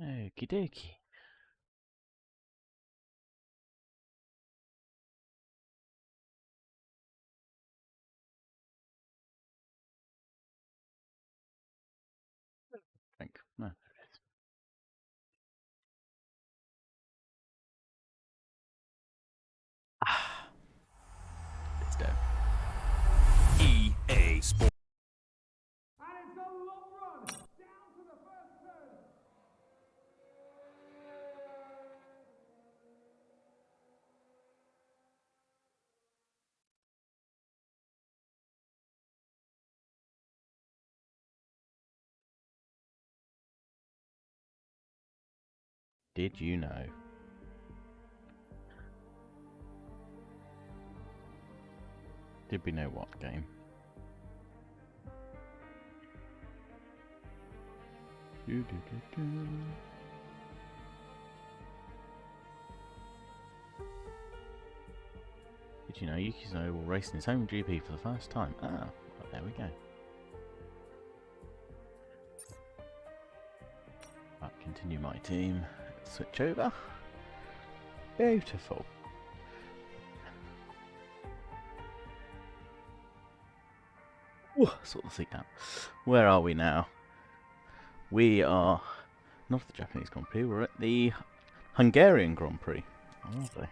Okie dokie. Drink. No, there it is. Ah, let's go. EA Sports. And it's a long run down to the first turn. Did you know? Did we know what game? Did you know Yuki's will race in his own GP for the first time? Ah, well, there we go. Right, continue my team. Switch over. Beautiful. Ooh, sort the seat out. Where are we now? We are not at the Japanese Grand Prix, we're at the Hungarian Grand Prix. Oh, are they?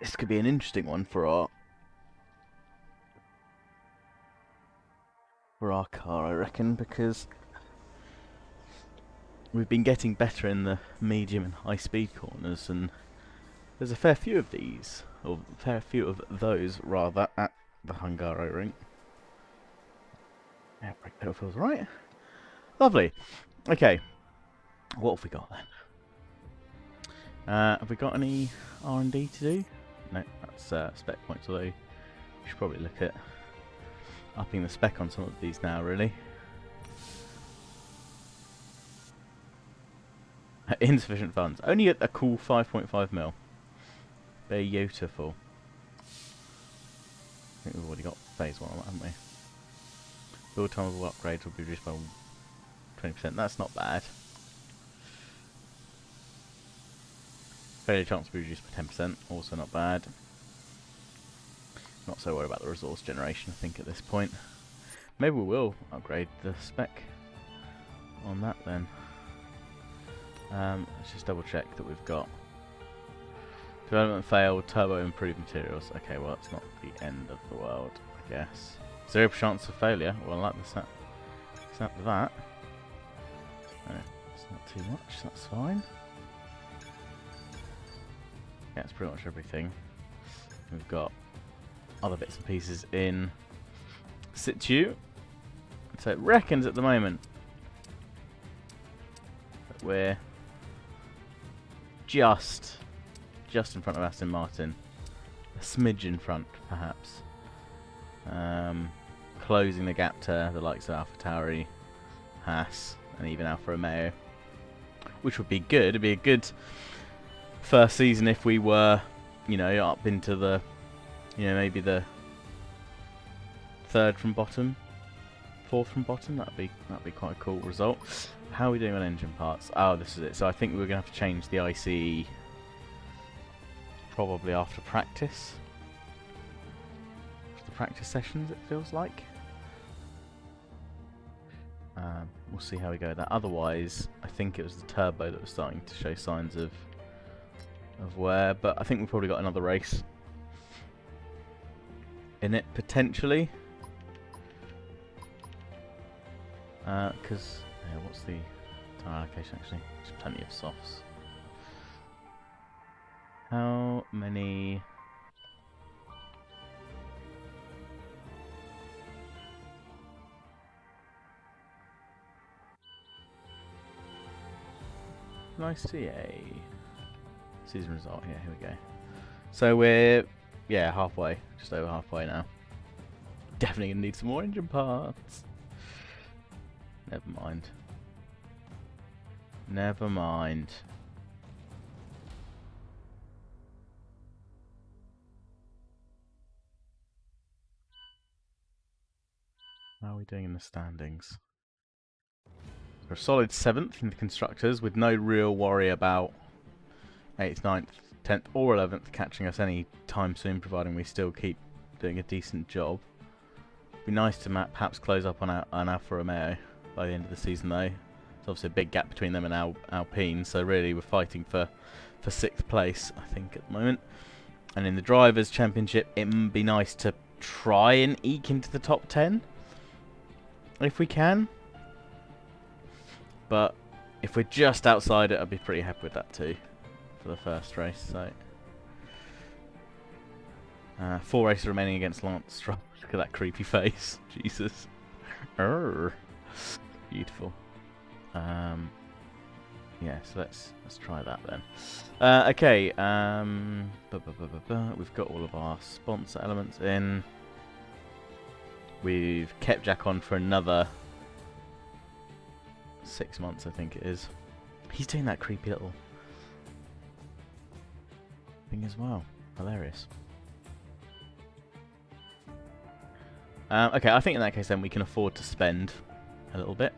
This could be an interesting one for our car, I reckon, because we've been getting better in the medium and high speed corners, and there's a fair few of these, or a fair few of those rather, at the Hungaroring. Yeah, brake pedal feels right. Lovely. Okay, what have we got then? Have we got any R&D to do? No, that's spec points, although we should probably look at upping the spec on some of these now, really. Insufficient funds. Only at a cool 5.5 mil. Beautiful. I think we've already got phase 1 on that, haven't we? Build time of upgrades will be reduced by 20%. That's not bad. Failure chance will be reduced by 10%. Also not bad. Not so worried about the resource generation, I think, at this point. Maybe we will upgrade the spec on that then. Let's just double check that we've got development failed, turbo improved materials. Okay, well, it's not the end of the world, I guess. 0% chance of failure. Well, I like the snap of that. No, it's not too much, that's fine. Yeah, it's pretty much everything. We've got other bits and pieces in situ. So it reckons at the moment that we're just in front of Aston Martin. A smidge in front, perhaps. Closing the gap to the likes of AlphaTauri, Haas, and even Alfa Romeo. Which would be good. It'd be a good first season if we were, you know, up into the, you know, maybe the third from bottom, fourth from bottom. That'd be quite a cool result. How are we doing on engine parts? Oh, this is it. So I think we're gonna have to change the ICE probably after practice. After the practice sessions, it feels like. We'll see how we go with that. Otherwise, I think it was the turbo that was starting to show signs of wear, but I think we've probably got another race in it, potentially. Because, yeah, what's the tyre allocation actually? There's plenty of softs. How many... Can I see a season result here? Here we go. So we're, yeah, halfway. Just over halfway now. Definitely gonna need some more engine parts. Never mind. Never mind. How are we doing in the standings? We're a solid 7th in the constructors, with no real worry about 8th, 9th, 10th or 11th catching us any time soon, providing we still keep doing a decent job. Be nice to perhaps close up on Alfa Romeo by the end of the season, though. There's obviously a big gap between them and Alpine, so really we're fighting for 6th place, I think, at the moment. And in the Drivers' Championship, it would be nice to try and eke into the top 10, if we can. But if we're just outside it, I'd be pretty happy with that too, for the first race. So 4 races remaining against Lance Stroll. Look at that creepy face. Jesus. Beautiful. Yeah, so let's try that then. Okay. We've got all of our sponsor elements in. We've kept Jack on for another 6 months, I think it is. He's doing that creepy little thing as well. Hilarious. Okay, I think in that case then we can afford to spend a little bit.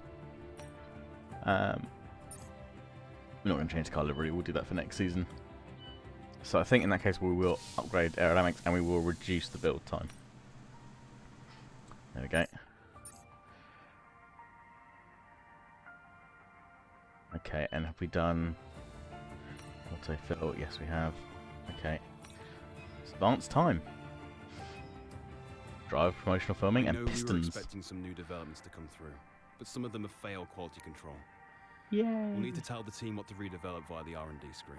We're not going to change the car livery, we'll do that for next season. So I think in that case we will upgrade aerodynamics and we will reduce the build time. There we go. Okay, and have we done autofill? Yes, we have. Okay. It's advanced time. Drive, promotional filming, and pistons. We were expecting some new developments to come through, but some of them have failed quality control. Yay! We'll need to tell the team what to redevelop via the R&D screen.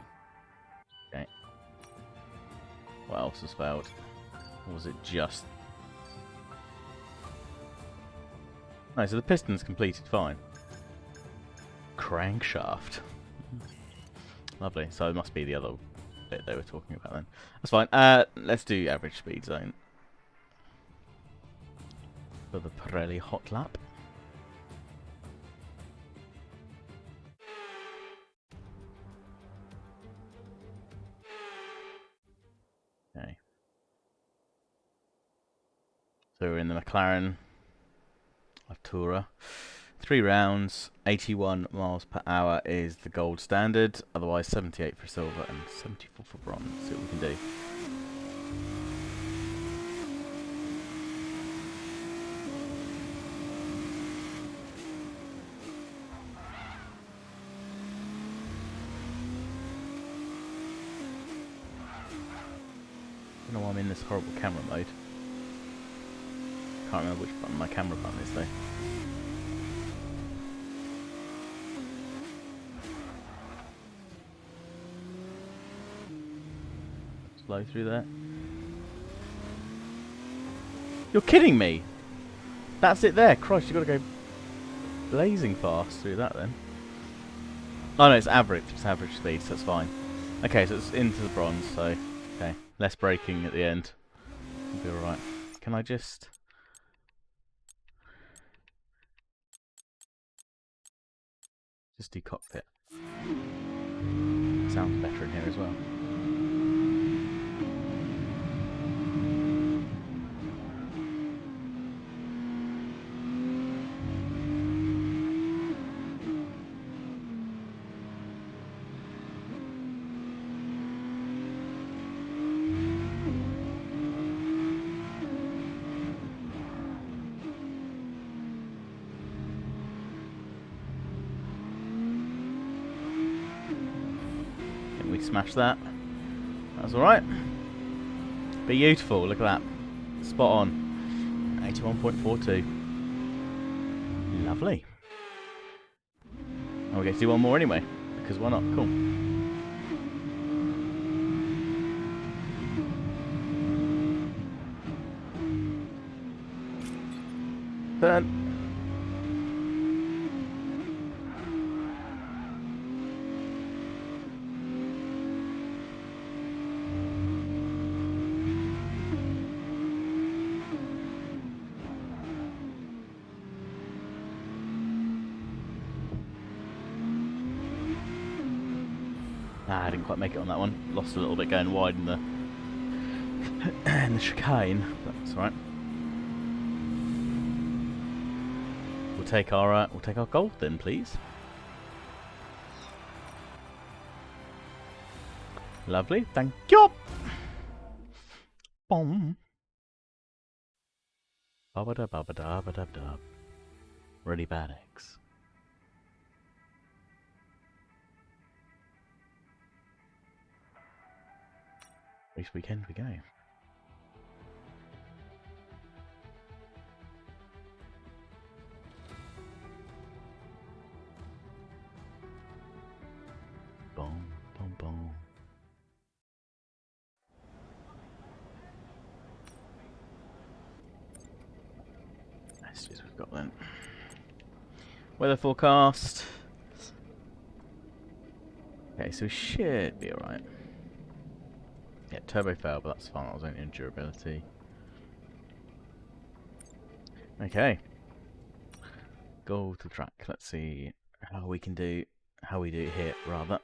Okay. What else has failed? Or was it just... No, so the piston's completed fine. Crankshaft. Lovely. So it must be the other bit they were talking about then. That's fine. Let's do average speed zone for the Pirelli hot lap. Okay. So we're in the McLaren Artura. 3 rounds, 81 miles per hour is the gold standard. Otherwise 78 for silver and 74 for bronze. See what we can do. I don't know why I'm in this horrible camera mode. Can't remember which button my camera button is though. Slow through there. You're kidding me! That's it there! Christ, you've got to go blazing fast through that then. Oh no, it's average. It's average speed, so that's fine. Okay, so it's into the bronze, so... Okay, less braking at the end. We'll be alright. Can I just... Just do cockpit. Sounds better in here as well. We smashed that. That's alright. Beautiful, look at that. Spot on. 81.42. Lovely. And we get to do one more anyway, because why not? Cool. Turn. I didn't quite make it on that one. Lost a little bit going wide in the in the chicane, but that's alright. we'll take our gold then, please. Lovely, thank you. Boom. Babada babada babada. Really bad eggs. This weekend we go. Boom, boom, boom. Let's see what we've got then. Weather forecast. Okay, so we should be alright. Yeah, turbo failed, but that's fine. That was only in durability. Okay. Go to the track. Let's see how we can do. How we do it here, rather.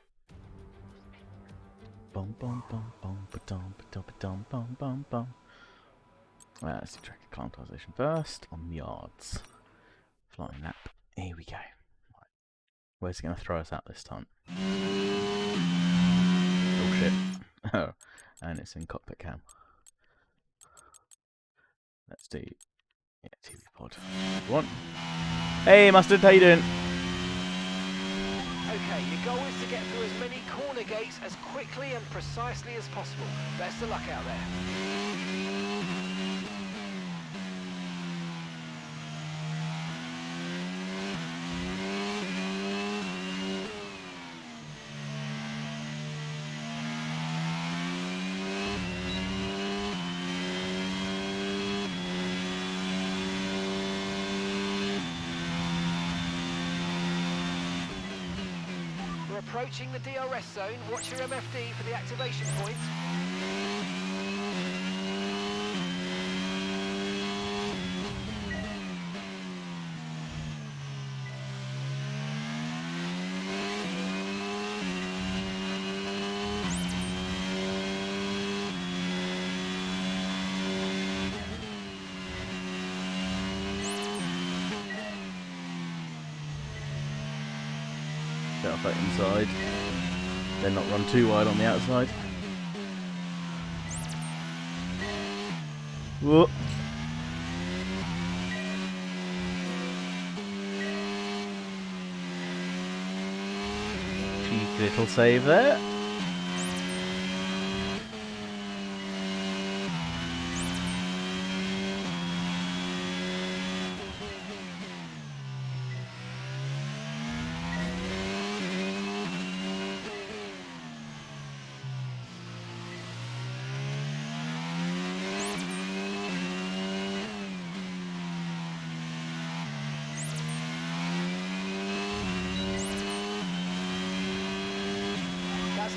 Bum bum bum bum ba-dum ba-dum ba-dum bum bum bum. Let's do track acclimatization first on the yards. Flying lap. Here we go. Right. Where's it going to throw us out this time? Oh shit. Oh, and it's in cockpit cam. Let's do TV pod. One. Hey Mustard, how you doing? Okay, your goal is to get through as many corner gates as quickly and precisely as possible. Best of luck out there. Approaching the DRS zone, watch your MFD for the activation point. Get off that inside. Then not run too wide on the outside. Whoa. Cheeky little save there.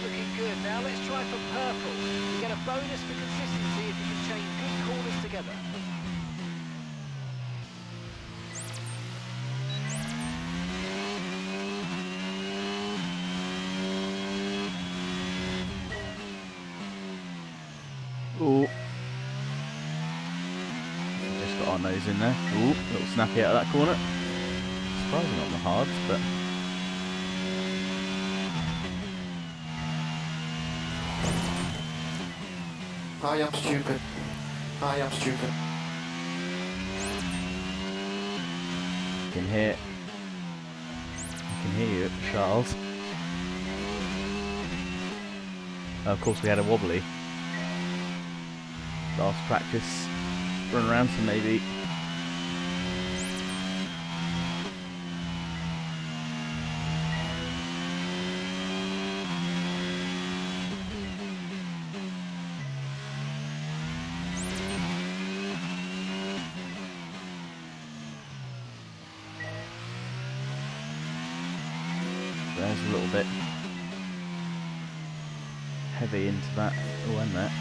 Looking good. Now let's try for purple. You get a bonus for consistency if you can chain good corners together. Ooh. Just got our nose in there. Ooh, little snappy out of that corner. Surprising on the hards, but I am stupid. I am stupid. I can hear you, Charles. Of course, we had a wobbly last practice run around, so maybe. There's a little bit heavy into that. Oh, and that.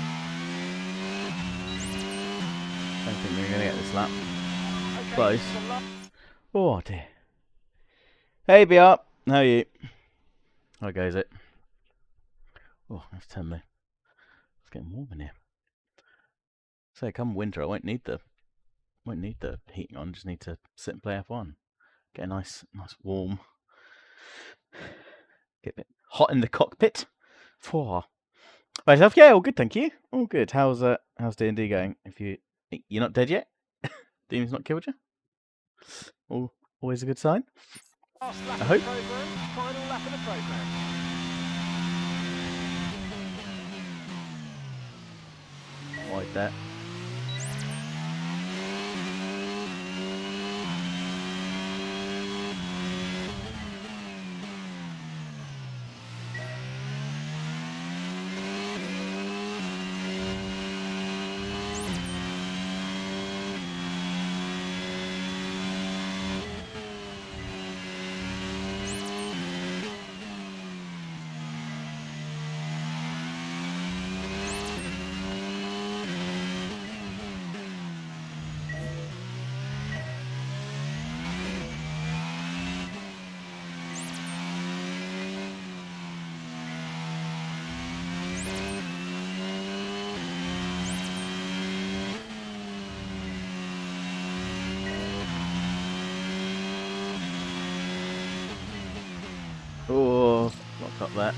Don't think we're going to get this lap. Okay, Close. this is a lot. Oh dear. Hey BR, how are you? How goes it? Oh, let's turn me. It's getting warm in here. So come winter, I won't need the heating on. Just need to sit and play F1. Get a nice warm. Get a bit hot in the cockpit. For myself, yeah, all good, thank you. All good. How's D&D going? If you're not dead yet, Demon's not killed you. Always a good sign. Last lap I of hope. the program, final lap of the program. Like that. Oh, not up that.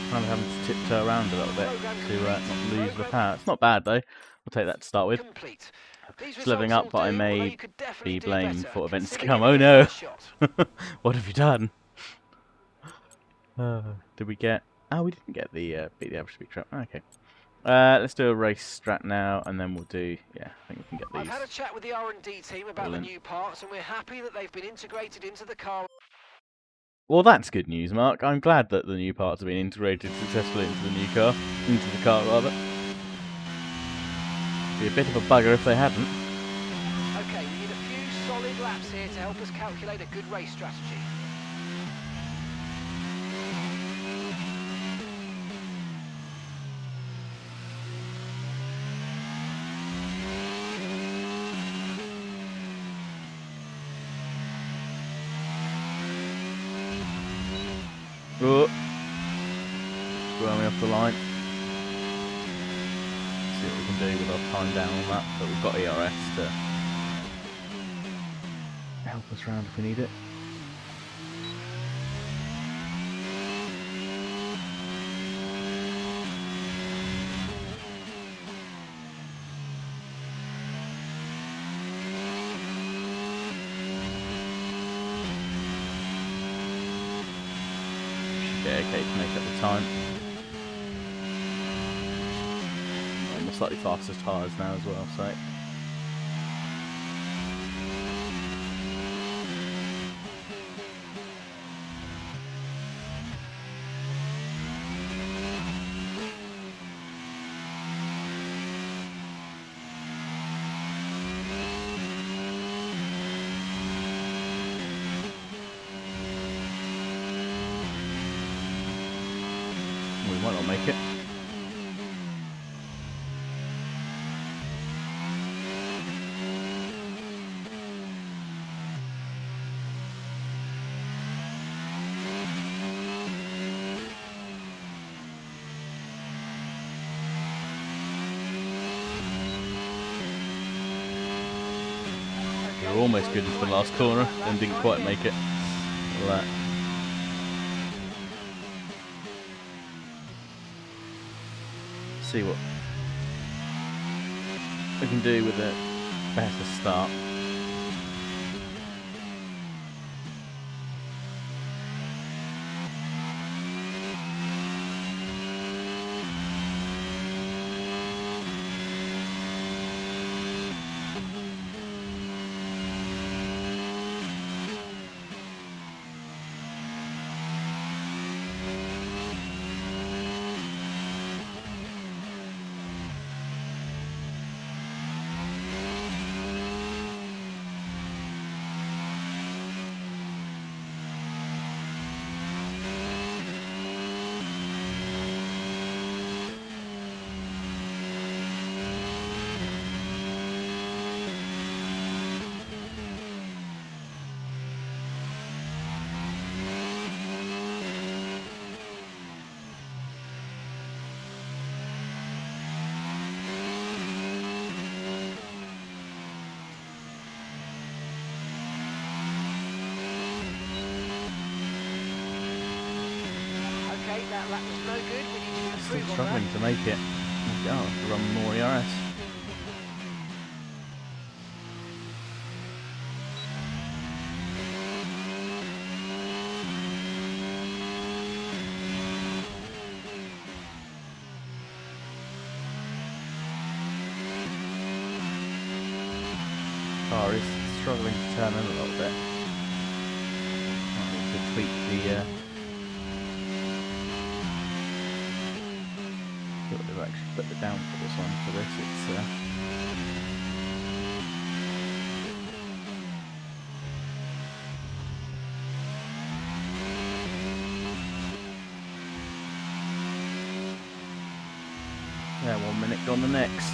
Kind of having to tiptoe around a little bit to not lose the power. It's not bad though. We'll take that to start with. Complete. These Just leveling results up, but I will do, although may you could definitely be do blamed better. for events to Consider come. giving Oh it no! another shot. What have you done? Did we get? Oh, we didn't get the beat the average speed trap. Okay. Let's do a race strat now, and then we'll do. Yeah, I think we can get I've had a these. chat with the R&D team about All the in. new parts, and we're happy that they've been integrated into the car. Well, that's good news, Mark. I'm glad that the new parts have been integrated successfully into the car rather. Be a bit of a bugger if they hadn't. Okay, we need a few solid laps here to help us calculate a good race strategy. Oh, throwing me off the line. See what we can do with our time down on that. But we've got ERS to help us round if we need it. Yeah, okay, to make up the time. And we're slightly faster tyres now as well, so. We might not make it. We were almost good into the last corner and didn't quite make it. Look at that. See what we can do with a better start. still improve on struggling that. to make it. Oh, run more ERS. Car is struggling to turn in a little bit. Might need to tweak the see what they've actually put the downforce on for this. It's yeah, 1 minute on the next.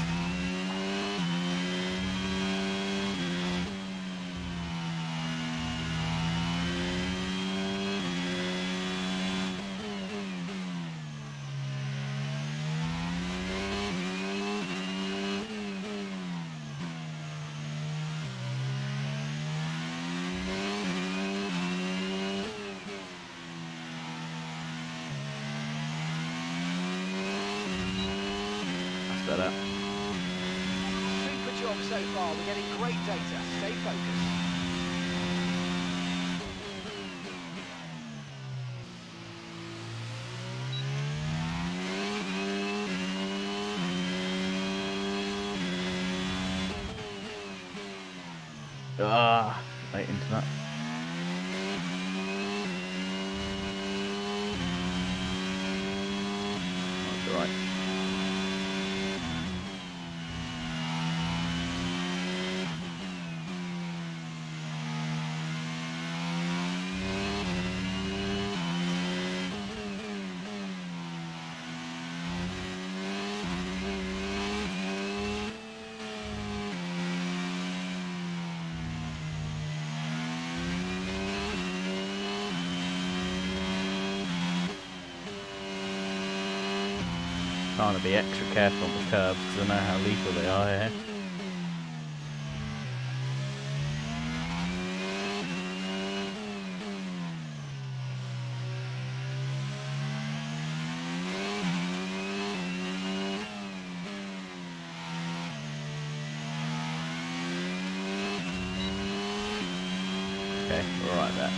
Better. Super job so far. We're getting great data. Stay focused. Ah, late into that. That's alright. Trying to be extra careful on the curbs because I know how lethal they are here. Okay, we're right there.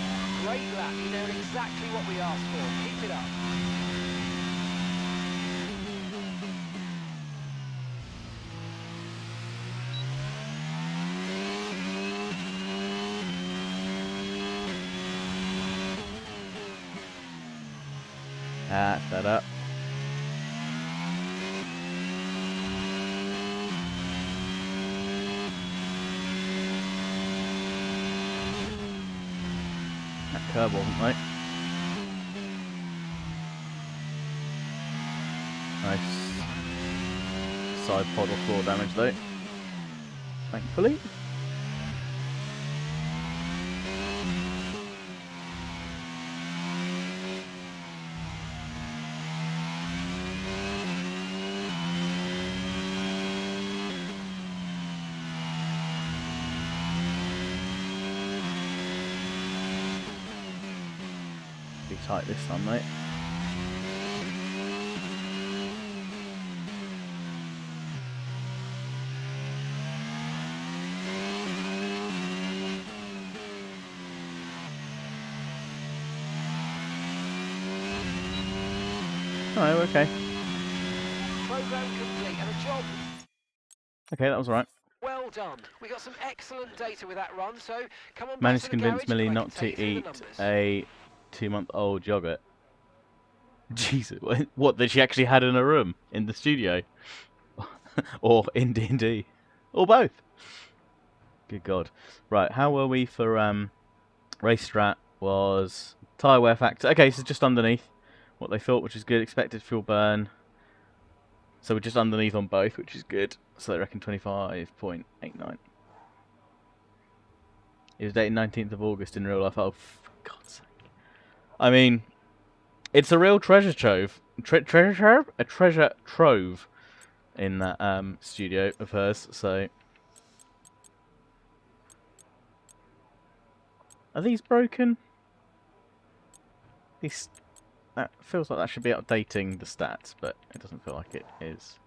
Great lap. You know exactly what we asked for. Keep it up. That's better. That curb wasn't right. Nice side pod or floor damage though. Thankfully. Be tight this time, mate. Oh, okay. Program complete and a job Okay, that was alright. well done. We got some excellent data with that run, so come on back Managed to to the convince garage Millie and I can not take to you through eat the numbers. a 2-month-old yogurt. Jesus, what that she actually had in her room in the studio, or in D&D, or both. Good God! Right, how were we for race strat? Was tyre wear factor? Okay, so just underneath what they thought, which is good. Expected fuel burn. So we're just underneath on both, which is good. So they reckon 25.89. It was dated 19th of August in real life. Oh, for God's sake! I mean, it's a real treasure trove. Treasure trove? A treasure trove in that studio of hers. So, are these broken? These That feels like that should be updating the stats, but it doesn't feel like it is.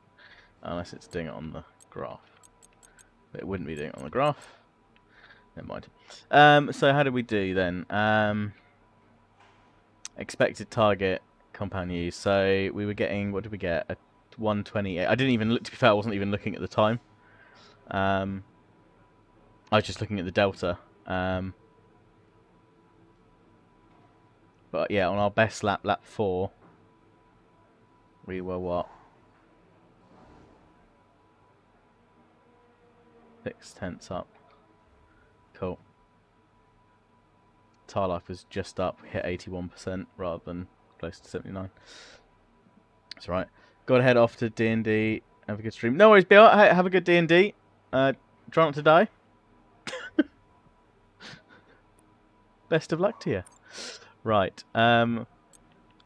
Unless it's doing it on the graph. But it wouldn't be doing it on the graph. Never mind. So how did we do then? Expected target compound use. So we were getting, what did we get? A 128. I didn't even look, to be fair, I wasn't even looking at the time. I was just looking at the delta. But yeah, on our best lap, lap 4, we were what? 6/10 up. Cool. Tire life was just up. We hit 81% rather than close to 79. That's right. Got to head off to D&D. Have a good stream. No worries, Bill. Have a good D&D. Try not to die. Best of luck to you. Right. What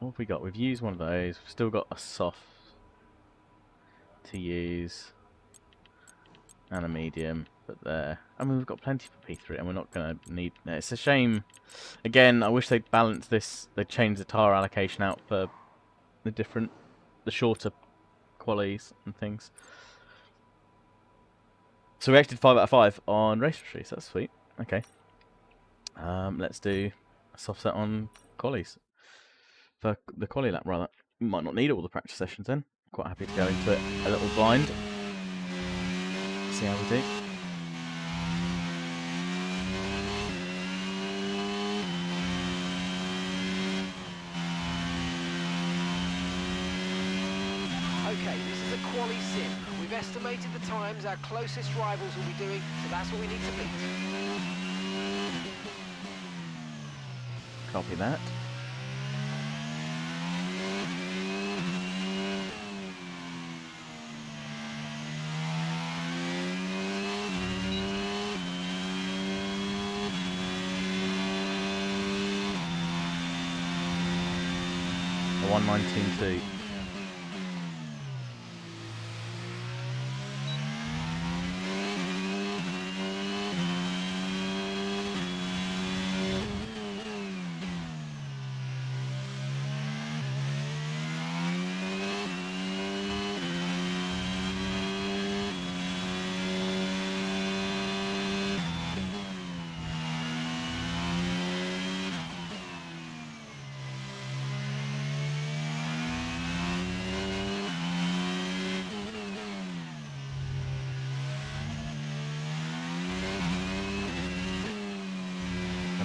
have we got? We've used one of those. We've still got a soft to use and a medium, but there. I mean, we've got plenty for P3, and we're not going to need. It's a shame. Again, I wish they'd balance this. They'd change the tire allocation out for the shorter qualities and things. So we acted 5 out of 5 on race history, so that's sweet. Okay. Let's do a soft set on qualies. For the quali lap, rather. We might not need all the practice sessions then. Quite happy to go into it a little blind. See how we do. Okay, this is a quali sim. We've estimated the times our closest rivals will be doing, so that's what we need to beat. Copy that. A 1:19.2.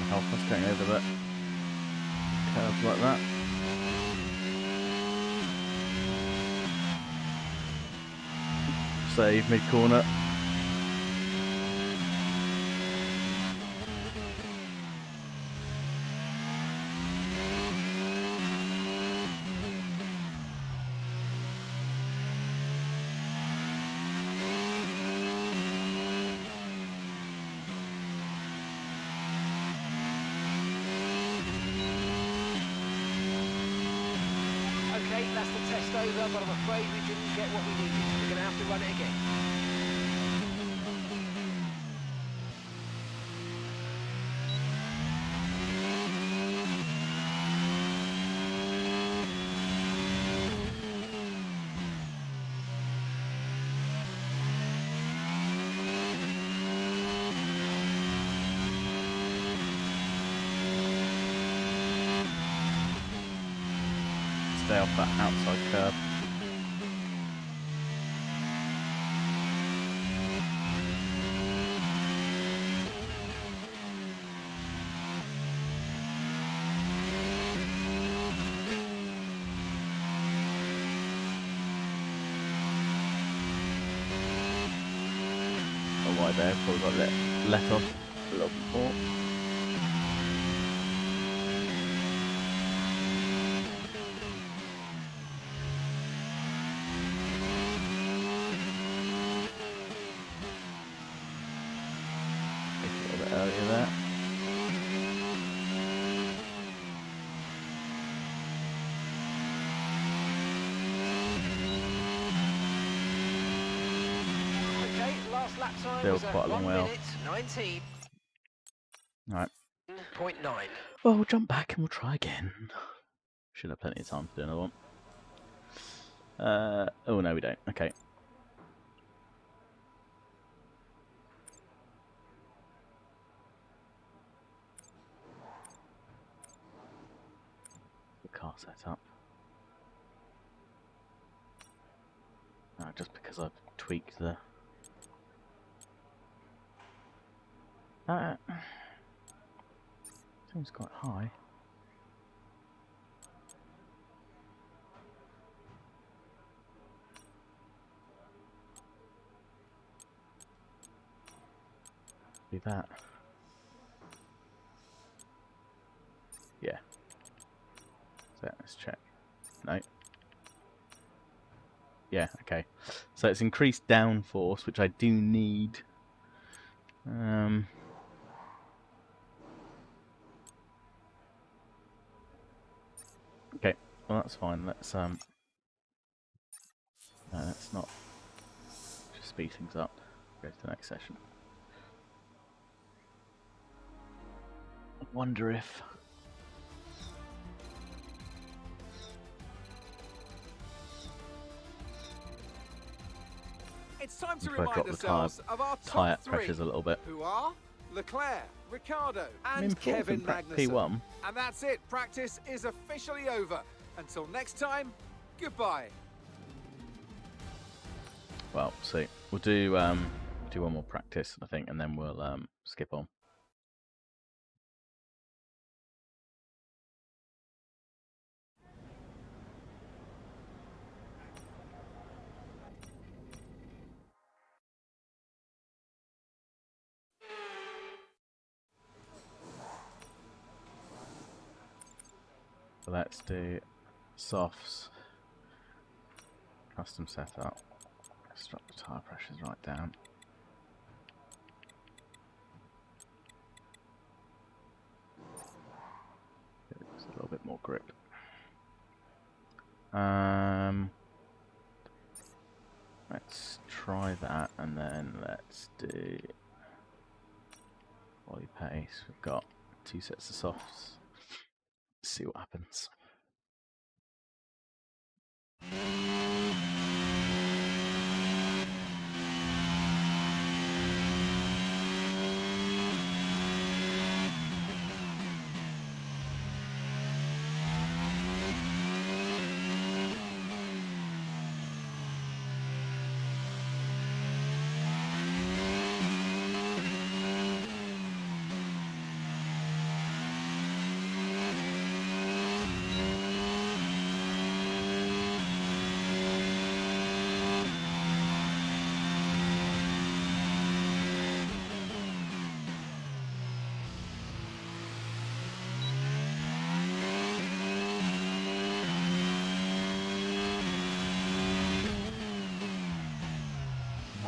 Help us getting over that curve like that. Save mid corner. Okay, that's the test over, but I'm afraid we didn't get what we needed. We're going to have to run it again. Stay off that outside curve. Oh, wide there, probably got let off a little bit more. Earlier there. Okay, last lap time Still was quite a long way off. 1:19.9. Alright. Well, Well, we'll jump back and we'll try again. Should have plenty of time to do another one. Oh no, we don't. Okay. The car setup. Just because I've tweaked the. Seems quite high. Do that. Yeah. So let's check. No. Yeah, okay. So it's increased downforce, which I do need. Okay, well that's fine. Let's not just speed things up. Go to the next session. I wonder if It's time to if I drop remind the ourselves of our tyre top three, pressures a little bit. who are Leclerc, Ricardo, I'm in and fourth Kevin in Magnussen. P1. And that's it. Practice is officially over. Until next time, goodbye. Well, see, we'll do one more practice, I think, and then we'll skip on. So let's do softs, custom setup. Let's drop the tyre pressures right down. Just a little bit more grip. Let's try that, and then let's do body pace. We've got 2 sets of softs. Let's see what happens.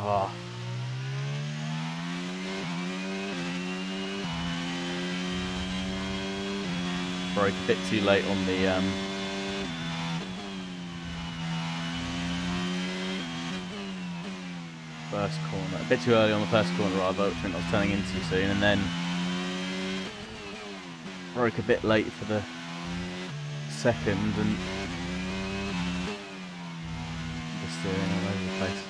Oh. Broke a bit too late on the first corner. A bit too early on the first corner rather, which meant I was turning in too soon, and then broke a bit late for the second, and just steering all over the place.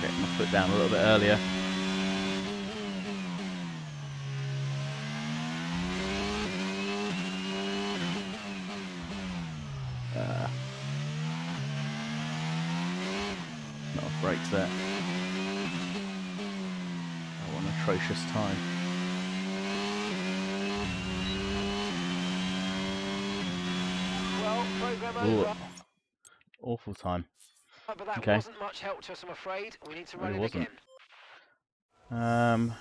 Getting my foot down a little bit earlier. Not off brakes there. Oh, an atrocious time. Well, program Ooh, over. awful time. But that Okay. wasn't much help to us, I'm afraid. We need to run It it wasn't. again.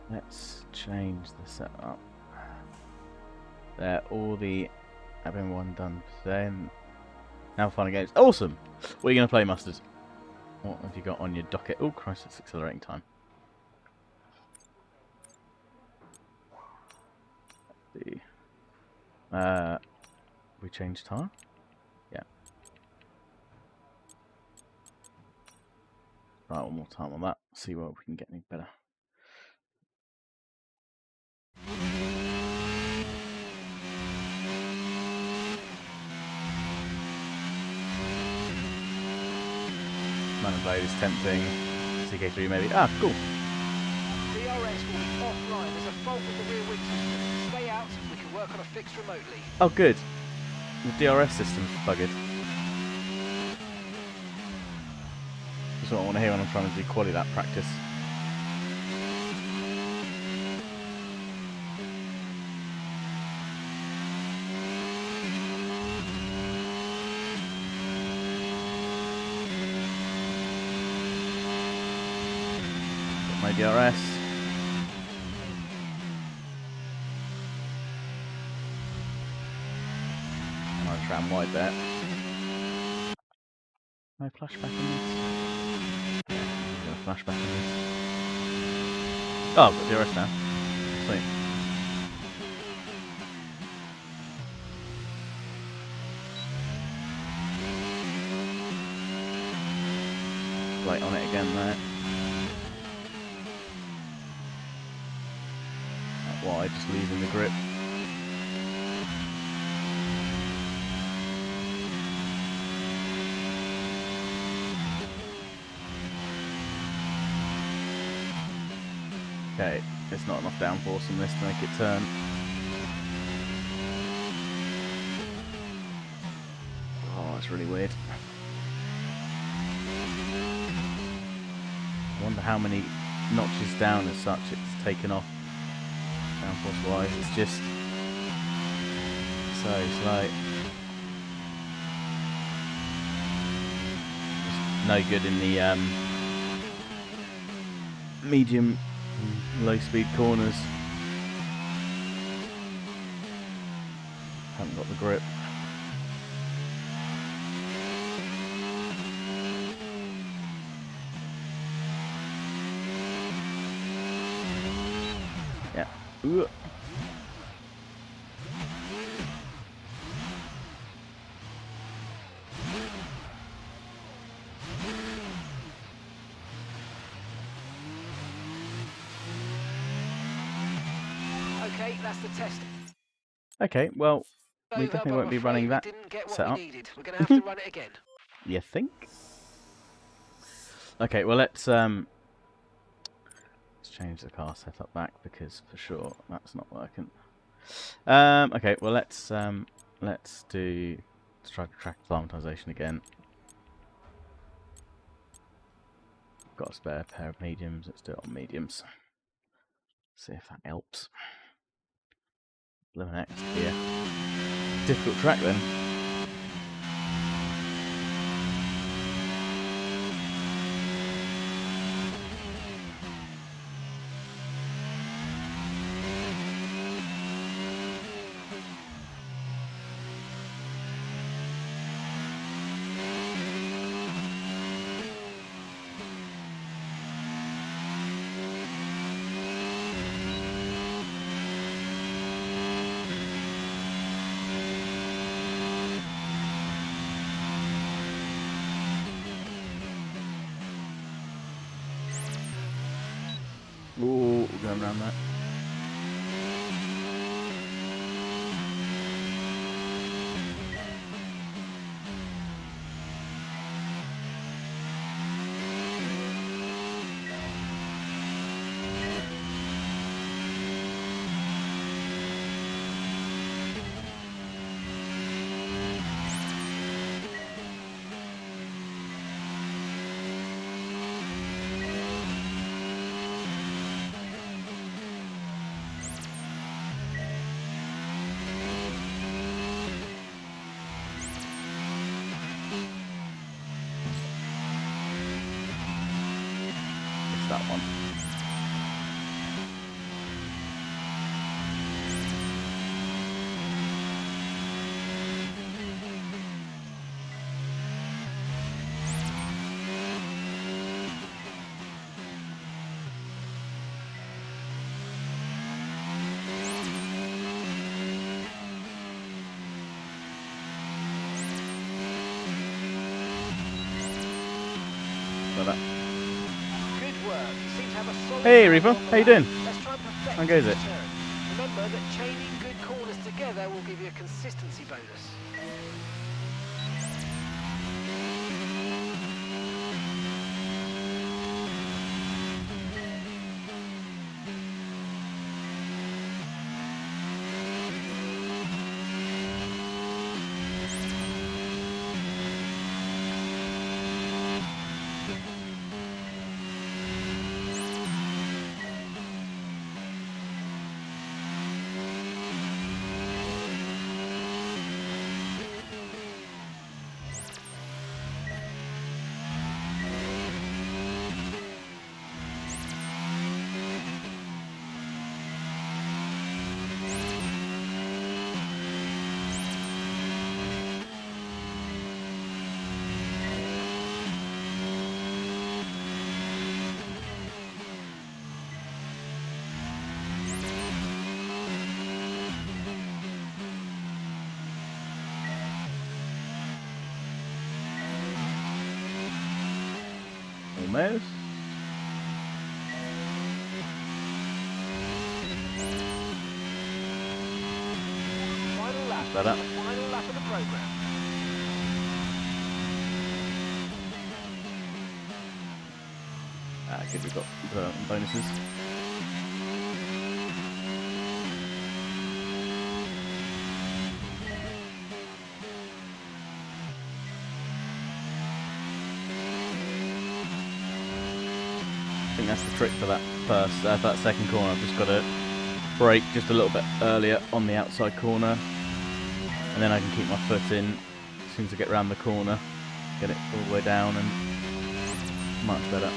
Let's change the setup. There, all the admin one done today, and now fun and games. Awesome! What are you going to play, Mustard? What have you got on your docket? Oh, Christ, it's accelerating time. We changed tire? Yeah. more time on that. See where we can get any better. Man Blade is tempting. CK3 maybe. Ah, cool. DRS will be offline. There's a fault with the rear wing system. Stay out. We can work on a fix remotely. Oh, good. The DRS system's buggered. That's what I want to hear when I'm trying to do quality lap practice. Got my DRS. And I'll tram wide there. No flashback in this. Yeah, flashback in this. Oh, I've got DRS now. Sweet. Light on it again there. That wide, just losing the grip. Okay, there's not enough downforce on this to make it turn. Oh, that's really weird. I wonder how many notches down as such it's taken off. Downforce wise, it's just so slow. Just no good in the medium low speed corners. Haven't got the grip. Yeah. Ooh. Okay, that's the test. Okay, well, we Over, definitely but won't I'm be afraid running we that didn't get what setup. we needed. We're going to have to run it again. You think? Okay, well let's change the car setup back because for sure that's not working. Okay, well let's try to track acclimatization again. Got a spare pair of mediums. Let's do it on mediums. See if that helps. Lemon X here. Difficult track then. Ooh, we're going around that. It's that one. Got that. Hey, Reaper. How you doing? Let's try and perfect How goes this it? turn. Remember that chaining good corners together will give you a consistency bonus. Almost. Final lap. Better. The final lap of the program. Ah, good. We've got bonuses. I think that's the trick for that for that second corner. I've just got to brake just a little bit earlier on the outside corner, and then I can keep my foot in as soon as I get around the corner, get it all the way down, and much better.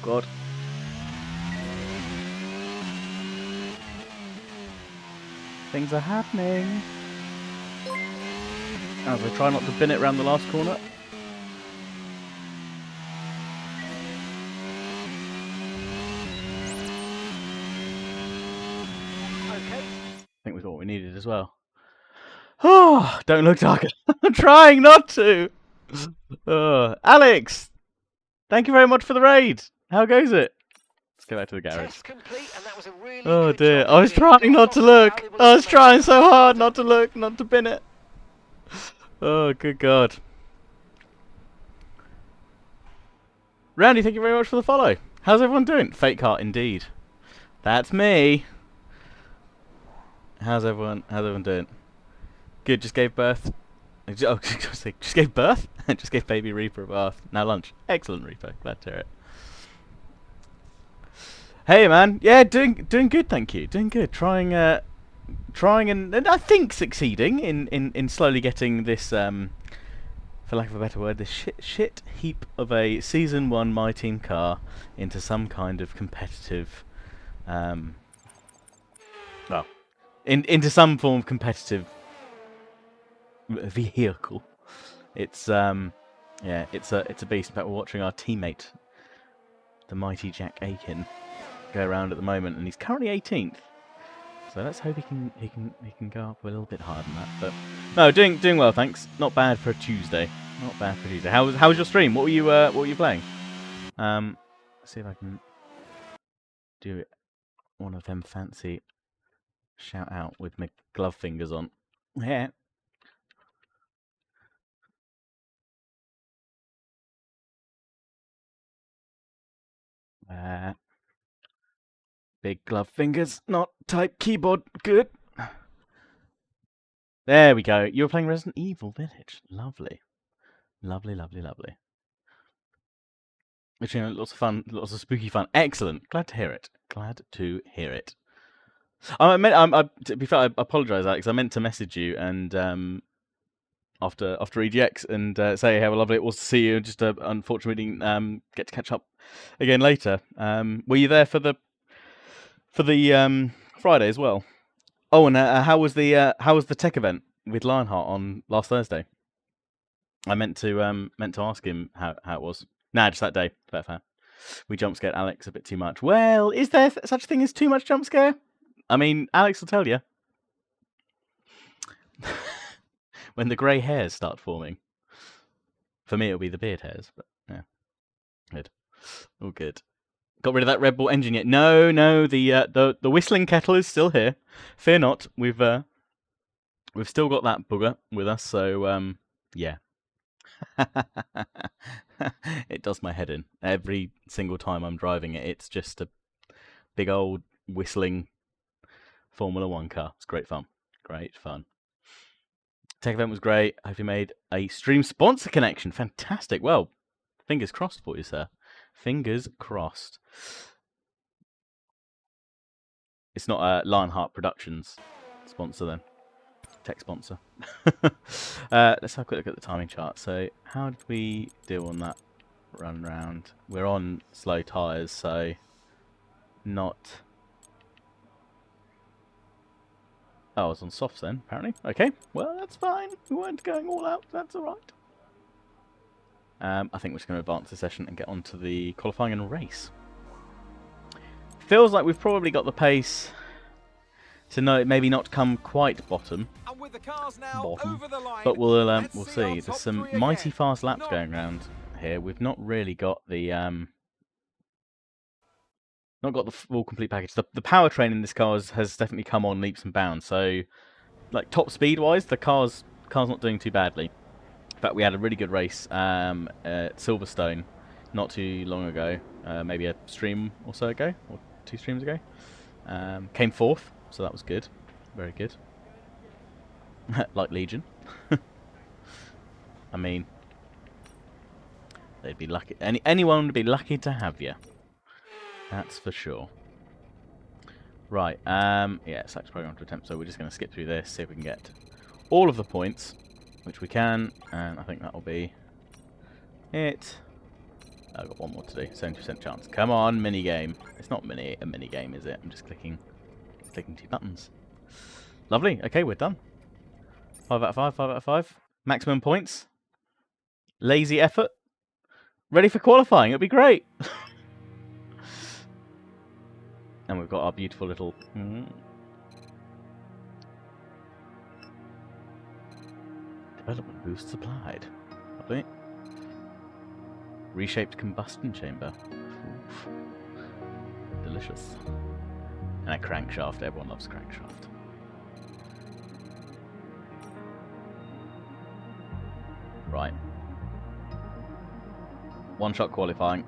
God. Things are happening. As I try not to bin it around the last corner. Okay. I think we got what we needed as well. Oh, don't look target. I'm trying not to. Alex, thank you very much for the raid. How goes it? Let's go back to the garage. Test complete, and that was a really Oh good dear, job I was indeed. trying Got not to lots of look. valuable I was trying so information. hard not to look, not to bin it. Oh, good God. Randy, thank you very much for the follow. How's everyone doing? Fake heart indeed. That's me. How's everyone doing? Good, just gave birth. Oh, just gave birth? Just gave baby Reaper a bath. Now lunch. Excellent, Reaper. Glad to hear it. Hey, man. Yeah, doing good, thank you. Doing good. Trying and I think succeeding in slowly getting this, for lack of a better word, this shit heap of a Season 1 My Team car into some kind of competitive, well, into some form of competitive vehicle. It's yeah, it's a beast. In fact, we're watching our teammate, the mighty Jack Aiken, go around at the moment, and he's currently 18th. So let's hope he can go up a little bit higher than that. But no, doing well, thanks. Not bad for a Tuesday. Not bad for a Tuesday. How was your stream? What were you playing? Let's see if I can do one of them fancy shout out with my glove fingers on. Yeah. Big glove fingers, not type keyboard. Good. There we go. You were playing Resident Evil Village. Lovely. Lovely, lovely, lovely. Which, you know, lots of fun, lots of spooky fun. Excellent. Glad to hear it. Glad to hear it. To be fair, I apologise, Alex. I meant to message you and after EGX and say how lovely it was to see you. Just unfortunately didn't get to catch up again later. Were you there for the Friday as well? Oh, and how was the tech event? with Lionheart on last Thursday. I meant to ask him how it was. Nah, just that day. Fair. We jump scared Alex a bit too much. Well, is there such a thing as too much jump scare? I mean, Alex will tell you. When the grey hairs start forming. For me, it'll be the beard hairs, but yeah. Good. All good. Got rid of that Red Bull engine yet? No. The whistling kettle is still here. Fear not. We've still got that booger with us. So yeah. It does my head in every single time I'm driving it. It's just a big old whistling Formula 1 car. It's great fun. Great fun. Tech event was great. I hope you made a stream sponsor connection. Fantastic. Well, fingers crossed for you, sir. Fingers crossed. It's not a Lionheart Productions sponsor then. Tech sponsor. Let's have a quick look at the timing chart. So how did we do on that run round? We're on slow tyres, so not... Oh, I was on softs then, apparently. Okay, well, that's fine. We weren't going all out. That's all right. I think we're just going to advance the session and get on to the qualifying and race. Feels like we've probably got the pace to maybe not come quite bottom, With the cars now over the line, but we'll see. There's some mighty fast laps going around here. We've not really got the full complete package. The powertrain in this car has definitely come on leaps and bounds. So, like top speed wise, the car's not doing too badly. In fact, we had a really good race at Silverstone not too long ago, maybe a stream or so ago, or 2 streams ago. Came 4th, so that was good, very good. Like Legion. I mean, they'd be lucky. Anyone would be lucky to have you. That's for sure. Right, yeah, select program to attempt, so we're just going to skip through this, see if we can get all of the points, which we can, and I think that'll be it. I've got one more to do, 70% chance. Come on, mini game. It's not a mini game, is it? I'm just clicking 2 buttons. Lovely, okay, we're done. 5 out of 5, 5 out of 5. Maximum points. Lazy effort. Ready for qualifying, it'll be great. And we've got our beautiful little... Development boost supplied. Lovely. Reshaped combustion chamber. Oof. Delicious. And a crankshaft. Everyone loves crankshaft. Right. One-shot qualifying.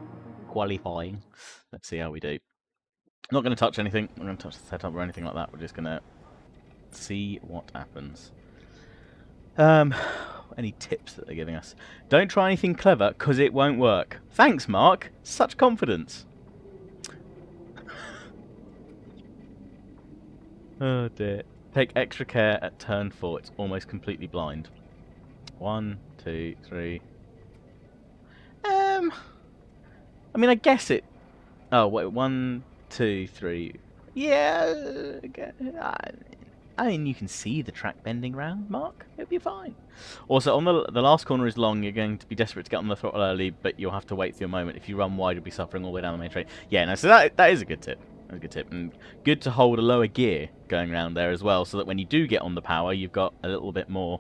Let's see how we do. Not going to touch anything. I'm not going to touch the setup or anything like that. We're just going to see what happens. Any tips that they're giving us? Don't try anything clever, because it won't work. Thanks, Mark. Such confidence. Oh, dear. Take extra care at turn 4. It's almost completely blind. 1, 2, 3. I mean, I guess it... Oh, wait. 1, 2, 3. Yeah. I mean, you can see the track bending round, Mark. It'll be fine. Also, on the last corner is long. You're going to be desperate to get on the throttle early, but you'll have to wait for your moment. If you run wide, you'll be suffering all the way down the main straight. Yeah, no, so that is a good tip. That's a good tip. And good to hold a lower gear going around there as well, so that when you do get on the power, you've got a little bit more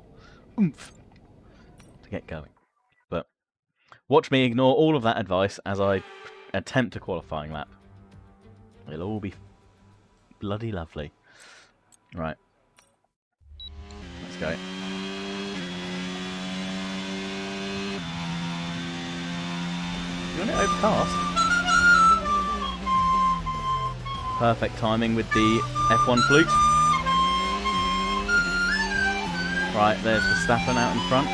oomph to get going. But watch me ignore all of that advice as I attempt a qualifying lap. It'll all be bloody lovely. Right. Let's go. You want it overcast? Perfect timing with the F1 flute. Right, there's Verstappen out in front.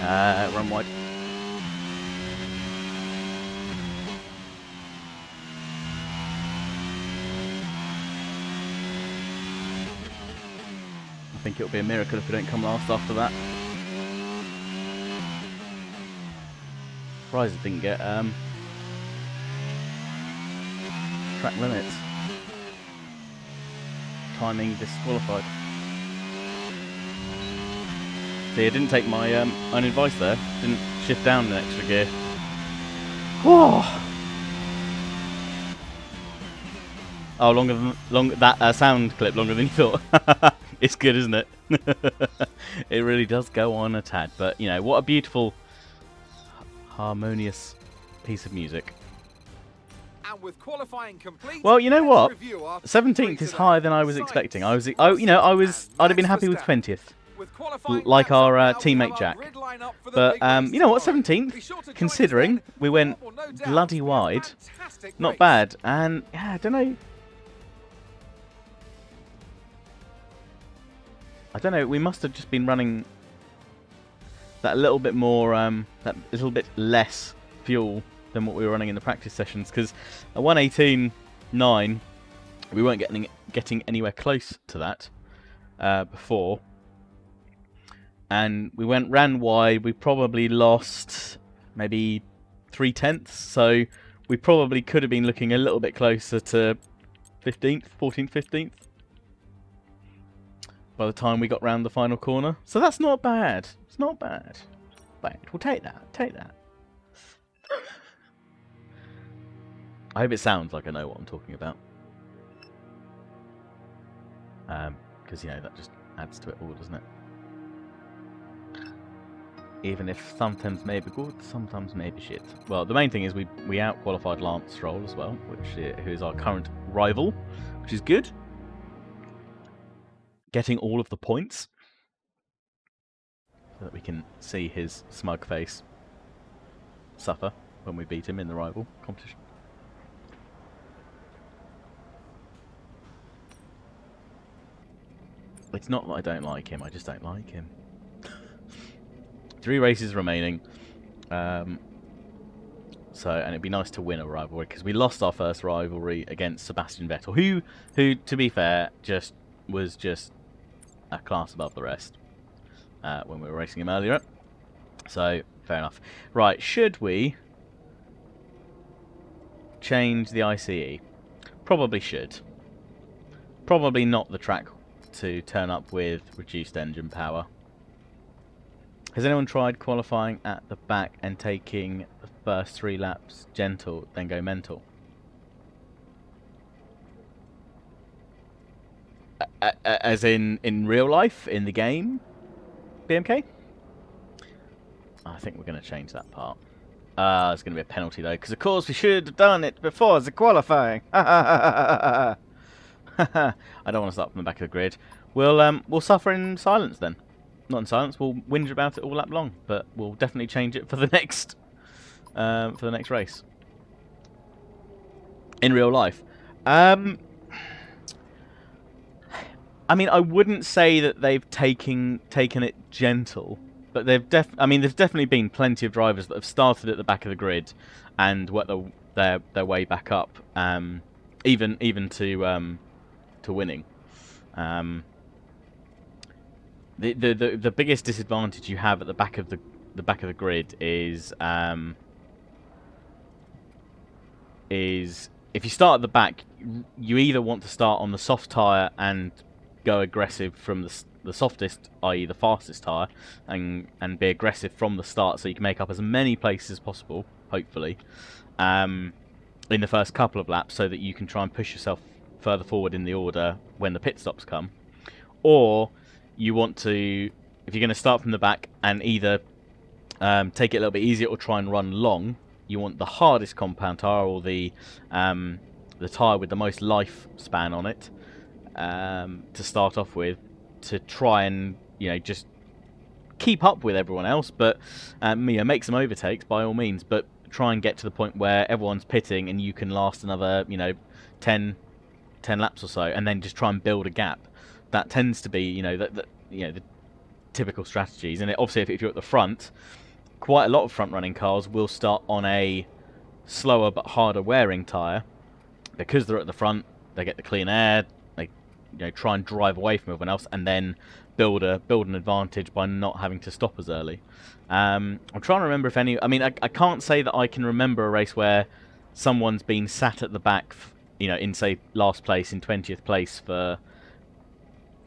Run wide. I think it'll be a miracle if we don't come last after that. Surprised it didn't get track limits. Timing disqualified. See, I didn't take my own advice there. Didn't shift down an extra gear. Whoa! Oh, that sound clip longer than you thought. It's good, isn't it? It really does go on a tad, but you know what a beautiful, harmonious piece of music. And with qualifying complete, well, you know let's what? review our 17th is higher than I was expecting. I'd have been happy with 20th, With qualifying like laps up our now, we teammate have our Jack. grid lineup for the But big race you know what? tomorrow. 17th, Be sure to join us considering then we for went what will no doubt bloody be a wide, fantastic not race. bad. And yeah, I don't know. We must have just been running that little bit more, that little bit less fuel than what we were running in the practice sessions. Because at 1:18.9, we weren't getting anywhere close to that before. And we ran wide. We probably lost maybe 3/10. So we probably could have been looking a little bit closer to 15th, 14th, 15th. By the time we got round the final corner. So that's not bad. It's not bad. But we'll take that. Take that. I hope it sounds like I know what I'm talking about. Because, you know, that just adds to it all, doesn't it? Even if sometimes may be good, sometimes may be shit. Well, the main thing is we out-qualified Lance Stroll as well, who is our current rival, which is good. Getting all of the points so that we can see his smug face suffer when we beat him in the rival competition. It's not that I don't like him, I just don't like him. 3 races remaining. And it'd be nice to win a rivalry, because we lost our first rivalry against Sebastian Vettel, who to be fair, was just a class above the rest when we were racing him earlier. So, fair enough. Right, should we change the ICE? Probably should. Probably not the track to turn up with reduced engine power. Has anyone tried qualifying at the back and taking the first 3 laps gentle, then go mental? As in real life, in the game, BMK? I think we're going to change that part. It's going to be a penalty though, because of course we should have done it before the qualifying. I don't want to start from the back of the grid. We'll suffer in silence then. Not in silence. We'll whinge about it all lap long, but we'll definitely change it for the next race. In real life. I mean, I wouldn't say that they've taken it gentle, but there's definitely been plenty of drivers that have started at the back of the grid and worked their way back up, even to winning. The biggest disadvantage you have at the back of the grid is if you start at the back, you either want to start on the soft tyre and go aggressive from the softest, i.e. the fastest tyre, and be aggressive from the start so you can make up as many places as possible, hopefully, in the first couple of laps, so that you can try and push yourself further forward in the order when the pit stops come. Or you want to, if you're going to start from the back and either take it a little bit easier or try and run long, you want the hardest compound tyre, or the tyre with the most lifespan on it, to start off with, to try and just keep up with everyone else, but make some overtakes by all means, but try and get to the point where everyone's pitting and you can last another 10 10 laps or so, and then just try and build a gap. That tends to be, the typical strategies. And obviously, if you're at the front, quite a lot of front-running cars will start on a slower but harder wearing tyre. Because they're at the front, they get the clean air, they try and drive away from everyone else, and then build an advantage by not having to stop as early. I'm trying to remember if any... I mean, I can't say that I can remember a race where someone's been sat at the back, in, say, last place, in 20th place for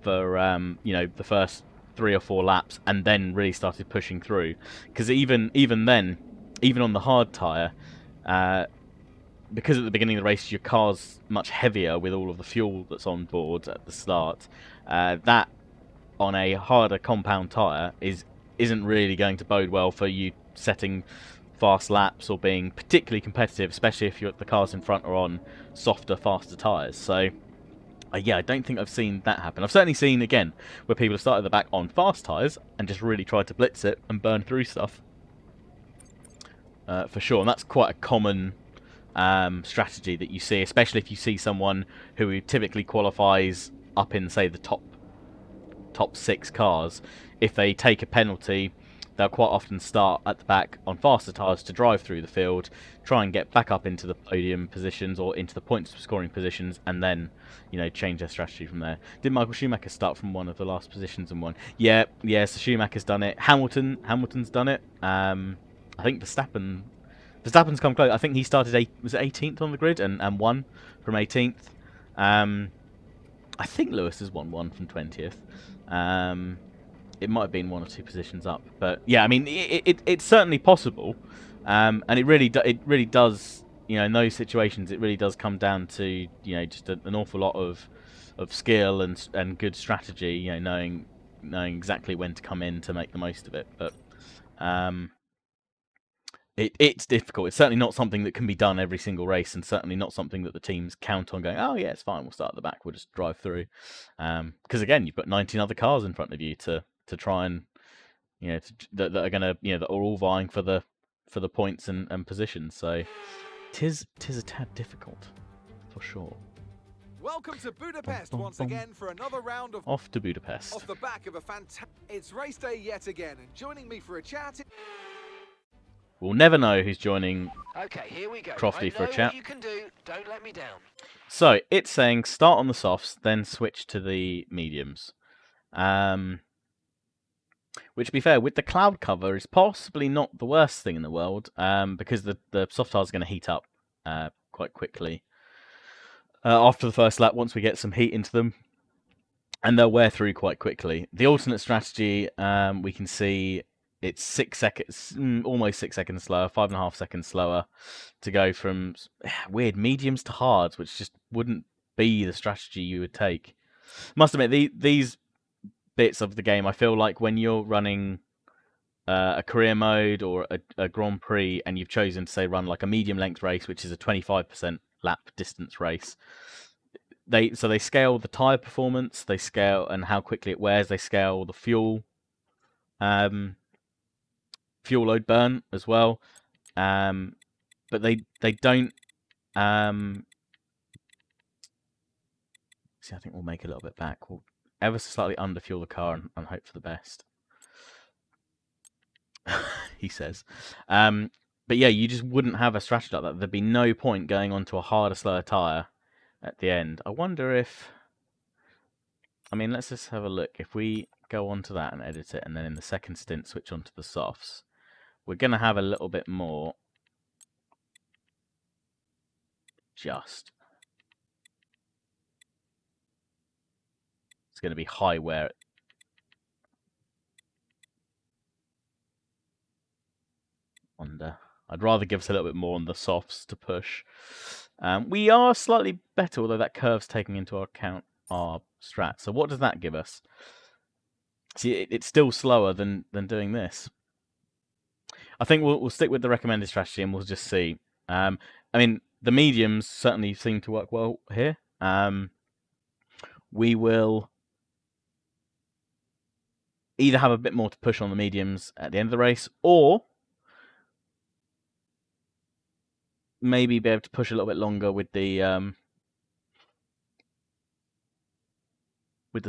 the first 3 or 4 laps, and then really started pushing through. Because even then, even on the hard tyre, because at the beginning of the race your car's much heavier with all of the fuel that's on board at the start, that on a harder compound tyre isn't really going to bode well for you setting fast laps or being particularly competitive, especially if the cars in front are on softer, faster tyres. So, yeah, I don't think I've seen that happen. I've certainly seen, again, where people have started at the back on fast tyres and just really tried to blitz it and burn through stuff. For sure, and that's quite a common strategy that you see, especially if you see someone who typically qualifies up in, say, the top 6 cars. If they take a penalty, they'll quite often start at the back on faster tyres to drive through the field, try and get back up into the podium positions or into the points scoring positions, and then change their strategy from there. Did Michael Schumacher start from one of the last positions and won? Yeah, so Schumacher's done it. Hamilton's done it. I think Verstappen's come close. I think he started was it 18th on the grid and won from 18th. I think Lewis has won one from 20th. It might have been 1 or 2 positions up, but yeah, I mean it's certainly possible, and it really does. In those situations, it really does come down to just an awful lot of skill and good strategy. Knowing exactly when to come in to make the most of it, but. It's difficult. It's certainly not something that can be done every single race, and certainly not something that the teams count on going, oh yeah, it's fine, we'll start at the back, we'll just drive through. Because again, you've got 19 other cars in front of you to try and that are gonna that are all vying for the points and positions. So tis a tad difficult for sure. Welcome to Budapest once again for another round of Off to Budapest. off the back of a fantastic. It's race day yet again, and joining me for a chat. We'll never know who's joining Okay, here we go. Crofty for a I know chat. what you can do. Don't let me down. So it's saying start on the softs, then switch to the mediums. Which, to be fair, with the cloud cover, is possibly not the worst thing in the world, because the soft tires are going to heat up quite quickly after the first lap. Once we get some heat into them, and they'll wear through quite quickly. The alternate strategy, we can see it's 6 seconds, almost 6 seconds slower, 5.5 seconds slower, to go from weird mediums to hards, which just wouldn't be the strategy you would take. Must admit, these bits of the game, I feel like when you're running a career mode or a Grand Prix, and you've chosen to say run like a medium length race, which is a 25% lap distance race, they scale the tire performance, they scale and how quickly it wears, they scale the fuel load burn as well, but they don't. See, I think we'll make a little bit back. We'll ever so slightly underfuel the car and hope for the best. He says. But yeah, you just wouldn't have a strategy like that. There'd be no point going onto a harder, slower tyre at the end. I wonder if... I mean, let's just have a look. If we go onto that and edit it, and then in the second stint switch onto the softs, we're going to have a little bit more... It's going to be high wear. I'd rather give us a little bit more on the softs to push. We are slightly better, although that curve's taking into account our strat. So what does that give us? See, it's still slower than doing this. I think we'll stick with the recommended strategy and we'll just see. I mean, the mediums certainly seem to work well here. We will either have a bit more to push on the mediums at the end of the race, or maybe be able to push a little bit longer with the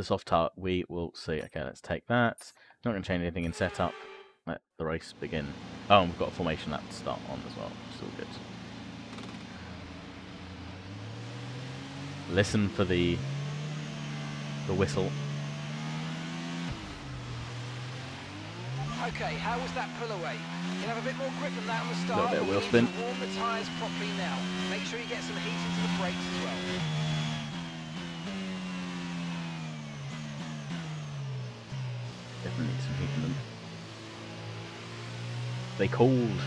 soft tire. We will see. Okay, let's take that. Not going to change anything in setup. Let the race begin. Oh, and we've got a formation lap to start on as well, which is all good. Listen for the whistle. Okay, how was that pull away? You'll have a bit more grip than that on the start. Little bit of wheel but we spin. need to warm the tyres properly now. Make sure you get some heat into the brakes as well. Definitely need some heat in them. They cold.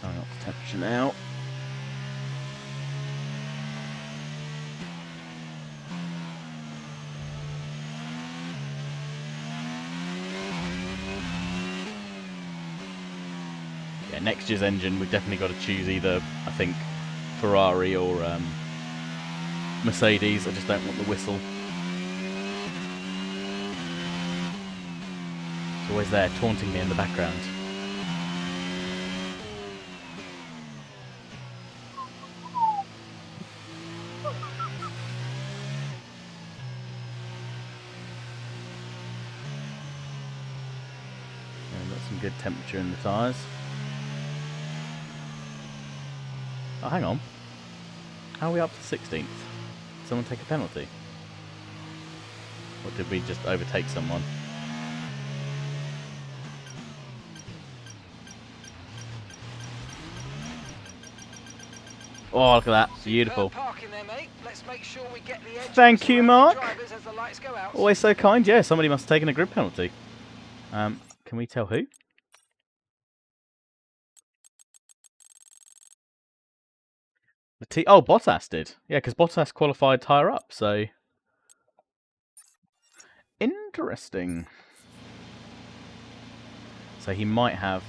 Going up the temperature now. Yeah, next year's engine, we've definitely got to choose either, I think, Ferrari or Mercedes. I just don't want the whistle. It's always there, taunting me in the background. And got some good temperature in the tyres. Oh, hang on. How are we up to 16th? Did someone take a penalty? Or did we just overtake someone? Oh, look at that. Beautiful. Parking there, mate. Let's make sure we get the edge Thank you, Mark. drivers as the lights go out. Always so kind. Yeah, somebody must have taken a grid penalty. Can we tell who? Oh, Bottas did. Yeah, because Bottas qualified tyre up, so... Interesting. So he might have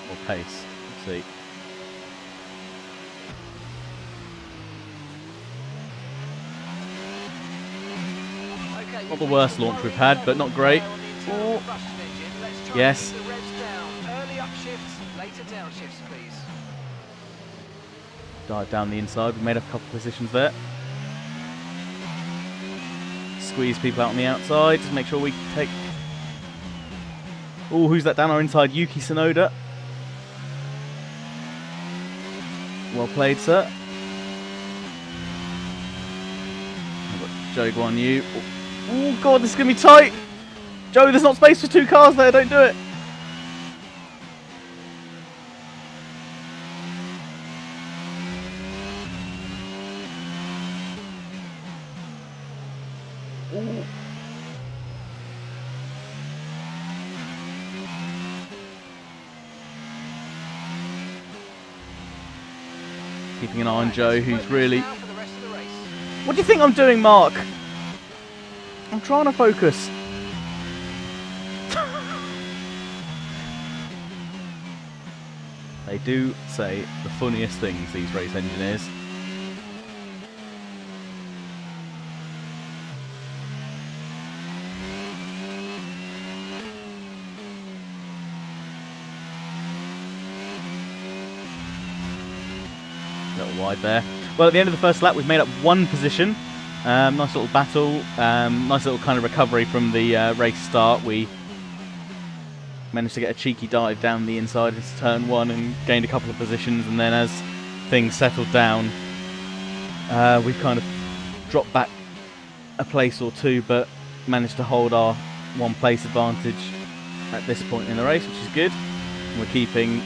more pace. Let's see. Okay, Not the worst launch we've had, but not great. Oh. Yes. Early up shifts, later down shifts, please. Dive down the inside. We made up a couple of positions there. Squeeze people out on the outside. Just make sure we take... Oh, who's that down our inside? Yuki Tsunoda. Well played, sir. I've got Joe Guan Yu. Oh, God, this is going to be tight. Joe, there's not space for two cars there. Don't do it. Ooh. Keeping an eye on Joe, who's really... What do you think I'm doing, Mark? I'm trying to focus. They do say the funniest things, these race engineers. A little wide there. Well, at the end of the first lap, we've made up one position. Nice little battle. Nice little kind of recovery from the race start. We managed to get a cheeky dive down the inside into turn one and gained a couple of positions. And then as things settled down, we've kind of dropped back a place or two, but managed to hold our one place advantage at this point in the race, which is good. And we're keeping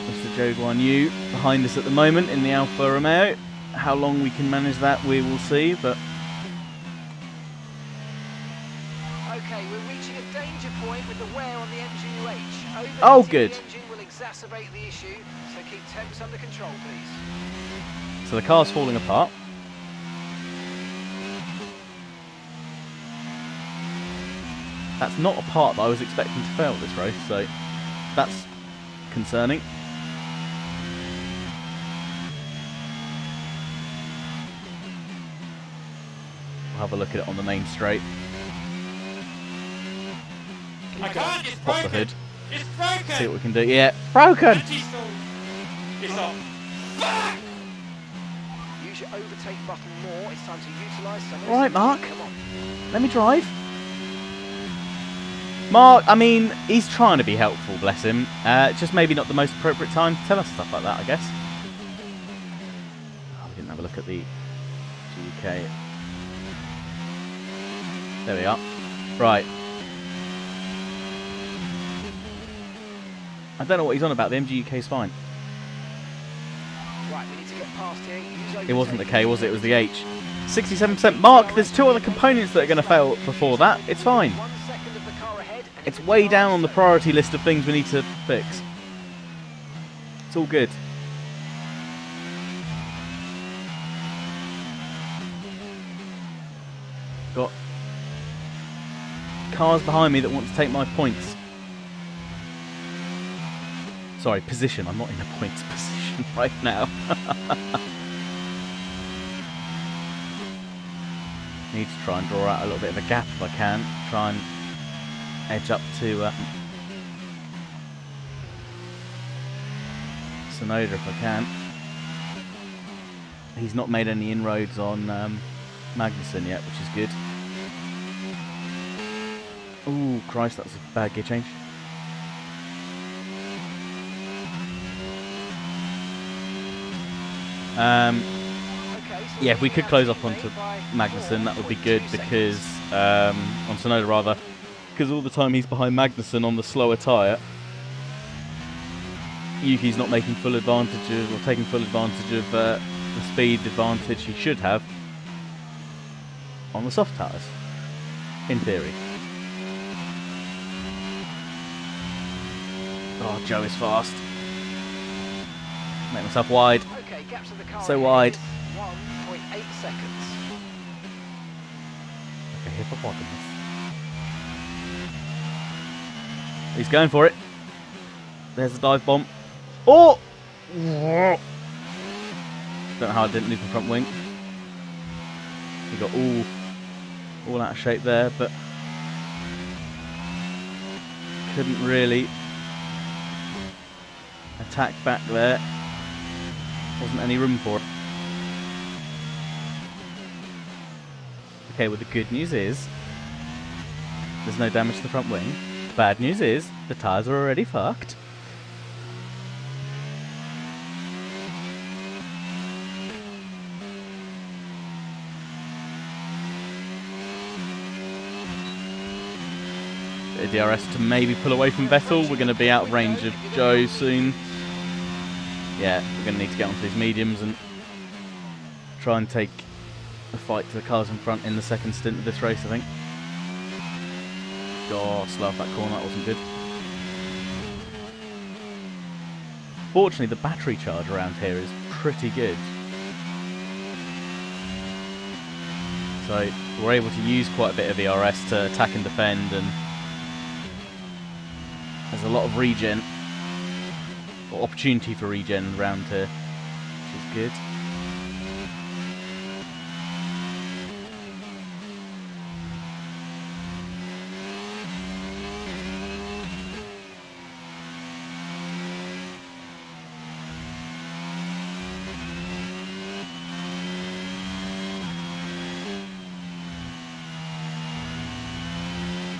Mr. Joe Guan Yu behind us at the moment in the Alfa Romeo. How long we can manage that, we will see, but... Okay, we're reaching a danger point with the wear on the MGU-H. Oh, good. The engine will exacerbate the issue, so keep temps under control, please. So the car's falling apart. That's not a part that I was expecting to fail this race, so that's concerning. We'll have a look at it on the main straight. I can't, it's Pop the broken. hood. It's broken. See what we can do. Yeah, broken! Anti-stall. It's on. Fuck! Use your overtake button more. It's time to utilise some of All right, this. Mark. Come on. Let me drive. Mark, I mean, he's trying to be helpful, bless him. Just maybe not the most appropriate time to tell us stuff like that, I guess. Oh, we didn't have a look at the GK. There we are. Right. I don't know what he's on about. The MGUK's fine. Right, we need to get past here. Use It wasn't the overtake. K, was it? It was the H. 67%. Mark, there's 2 other components that are going to fail before that. It's fine. 1 second of the car ahead, and It's in way the down on the last priority list of things we need to fix. It's all good. Got cars behind me that want to take my points. Sorry, position. I'm not in a points position right now. Need to try and draw out a little bit of a gap if I can. Try and edge up to Sonoda if I can. He's not made any inroads on Magnussen yet, which is good. Ooh, Christ, that's a bad gear change. Okay, so Yeah, if we could that's close up made onto by Magnussen, that would be 4.2 good seconds. because on Sonoda rather, because all the time he's behind Magnussen on the slower tyre, Yuki's not making full advantage of, or taking full advantage of the speed advantage he should have on the soft tyres, in theory. Oh, Joe is fast. Make myself wide. Okay, gaps of the car So ahead wide. is 1.8 seconds. Like a hippopotamus. He's going for it. There's the dive bomb. Oh! Don't know how I didn't leave the front wing. He got all out of shape there, but couldn't really attack back there. Wasn't any room for it. Okay, well the good news is there's no damage to the front wing. The bad news is the tyres are already fucked. Bit of DRS to maybe pull away from Vettel. We're going to be out of range of Joe soon. Yeah, we're going to need to get onto these mediums and try and take a fight to the cars in front in the second stint of this race, I think. God, slow off that corner, that wasn't good. Fortunately, the battery charge around here is pretty good. So we're able to use quite a bit of ERS to attack and defend, and there's a lot of regen, or opportunity for regen around here, which is good.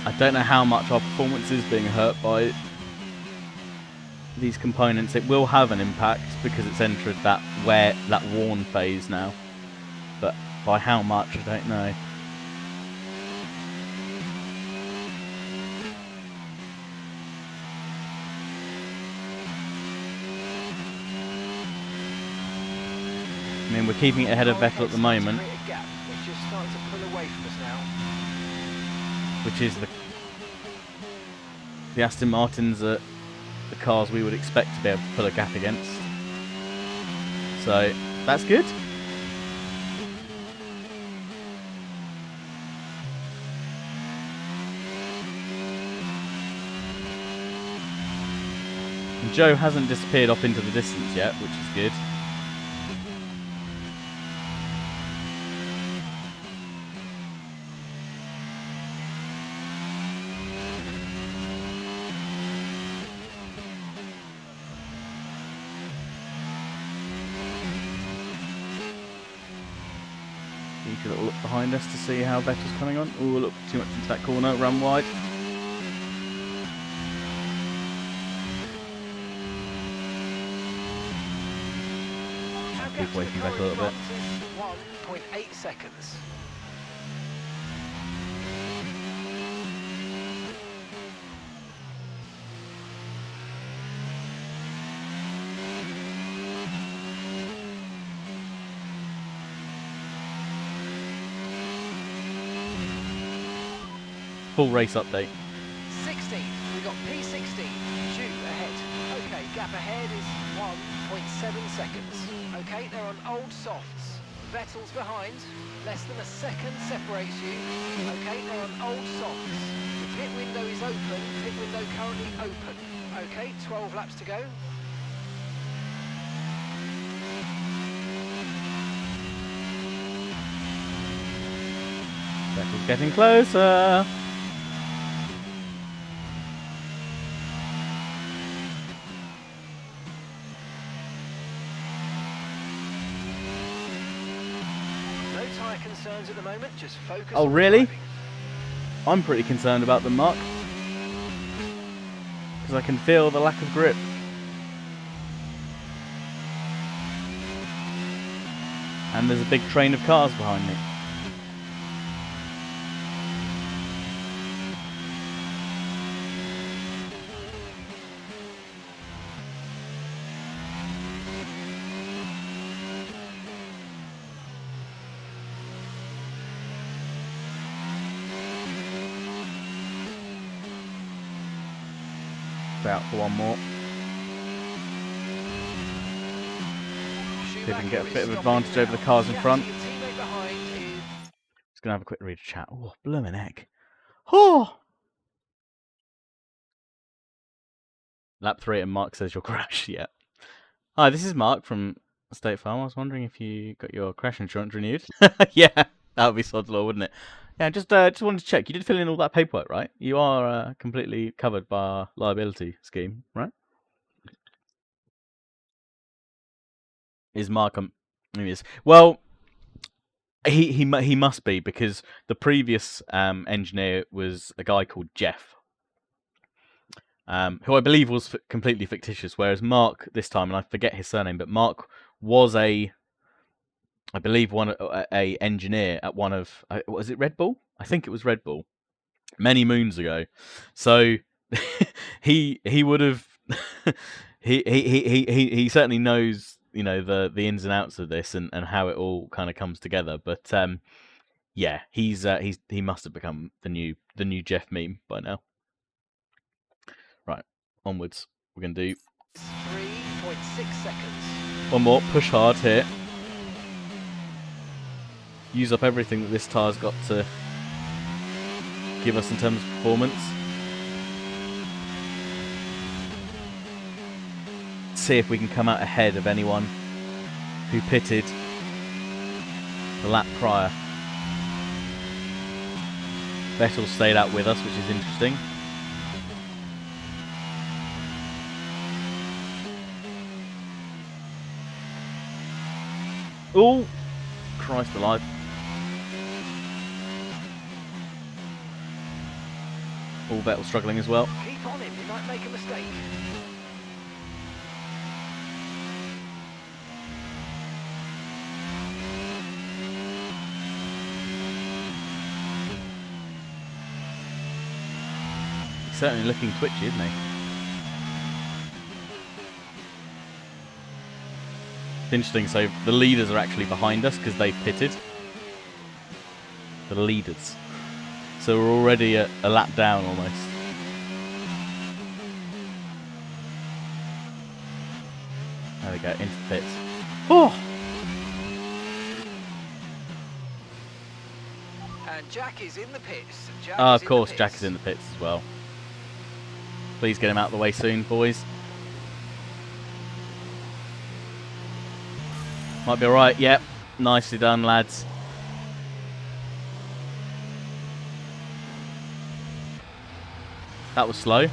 I don't know how much our performance is being hurt by these components. It will have an impact because it's entered that worn phase now, but by how much I don't know. I mean, we're keeping it ahead of Vettel at the moment, which is the Aston Martins are the cars we would expect to be able to pull a gap against. So that's good. Joe hasn't disappeared off into the distance yet, which is good. You could look behind us to see how Vettel's coming on. Oh, look too much into that corner, run wide. Keep away from Vettel a little bit. 1.8 seconds. Full race update. 16. We got P16. Due ahead. Okay, gap ahead is 1.7 seconds. Okay, they're on old softs. Vettel's behind. Less than a second separates you. Okay, they're on old softs. The pit window is open. Pit window currently open. Okay, 12 laps to go. Vettel's getting closer. Tyre concerns at the moment, just focus. Oh, on really? driving. I'm pretty concerned about them, Mark. Because I can feel the lack of grip. And there's a big train of cars behind me. Out for one more. See if we can get a bit of advantage over the cars in front. Just gonna have a quick read of chat. Oh, bloomin' heck. Oh! Lap 3 and Mark says you'll crash. Yeah. Hi, this is Mark from State Farm. I was wondering if you got your crash insurance renewed. Yeah, that would be sod's law, wouldn't it? Yeah, just wanted to check. You did fill in all that paperwork, right? You are completely covered by our liability scheme, right? Is Markham? He is. Well, he must be, because the previous engineer was a guy called Jeff, who I believe was completely fictitious. Whereas Mark this time, and I forget his surname, but Mark was I believe a engineer at one of was it Red Bull? I think it was Red Bull many moons ago. So he would have he certainly knows, you know, the ins and outs of this and how it all kind of comes together. But yeah, he must have become the new Jeff meme by now. Right, onwards. We're gonna do 3.6 seconds. one more. Push hard here. Use up everything that this tire's got to give us in terms of performance. See if we can come out ahead of anyone who pitted the lap prior. Vettel stayed out with us, which is interesting. Oh, Christ alive. All Vettel struggling as well. Keep on him, you might make a mistake. He's certainly looking twitchy, isn't he? It's interesting, so the leaders are actually behind us because they pitted. The leaders. So we're already a lap down almost. There we go, into the pits. Oh! And Jack is in the pits. Of course, Jack is in the pits as well. Please get him out of the way soon, boys. Might be alright. Yep. Nicely done, lads. That was slow.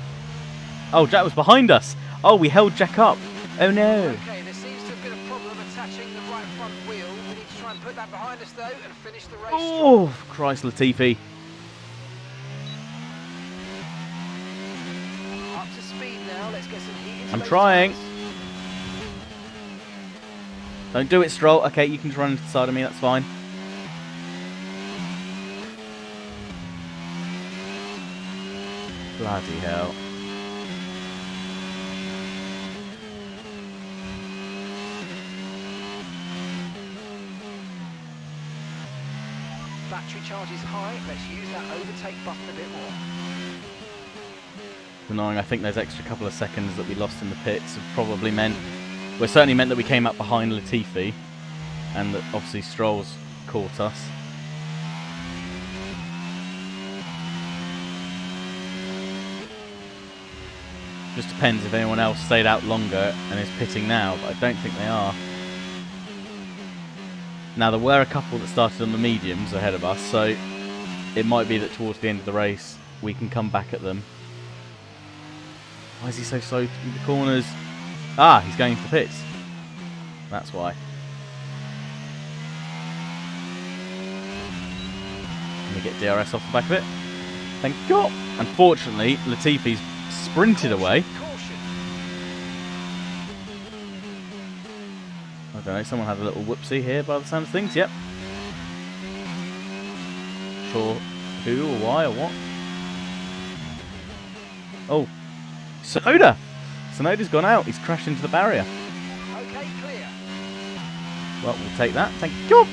Oh, Jack was behind us. Oh, we held Jack up. Oh no. Okay, there seems to have been a problem attaching the right front wheel. We need to try and put that behind us though and finish the race strong. Oh, Christ, Latifi. Up to speed now. Let's get some heat into I'm those trying. tyres. Don't do it, Stroll. Okay, you can run into the side of me. That's fine. Bloody hell. Battery charge is high. Let's use that overtake button a bit more. Annoying. I think those extra couple of seconds that we lost in the pits have probably meant, well, certainly meant that we came up behind Latifi, and that obviously Stroll's caught us. Just depends if anyone else stayed out longer and is pitting now, but I don't think they are. Now, there were a couple that started on the mediums ahead of us, so it might be that towards the end of the race we can come back at them. Why is he so slow through the corners? Ah, he's going for pits. That's why. Let me get DRS off the back of it. Thank God. Unfortunately, Latifi's sprinted away. Caution. I don't know, someone had a little whoopsie here by the sound of things. Yep. Sure who or why or what. Oh, Sonoda! Sonoda's gone out. He's crashed into the barrier. Okay, clear. Well, we'll take that. Thank you.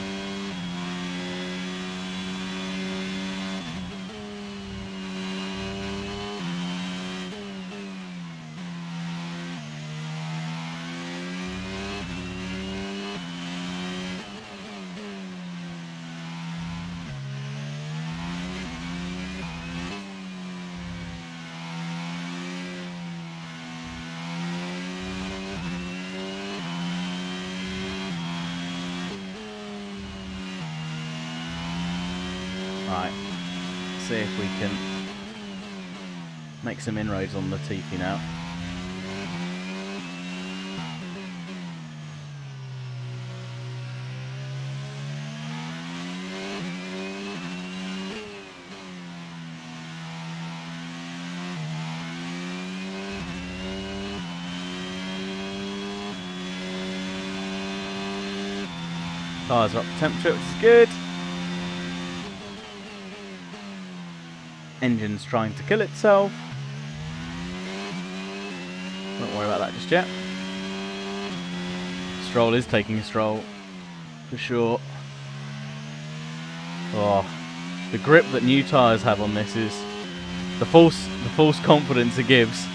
Right, see if we can make some inroads on Latifi now. Tyres are up to temperature, which is good. Engine's trying to kill itself. Don't worry about that just yet. Stroll is taking a stroll, for sure. Oh, the grip that new tyres have on this is the false confidence it gives.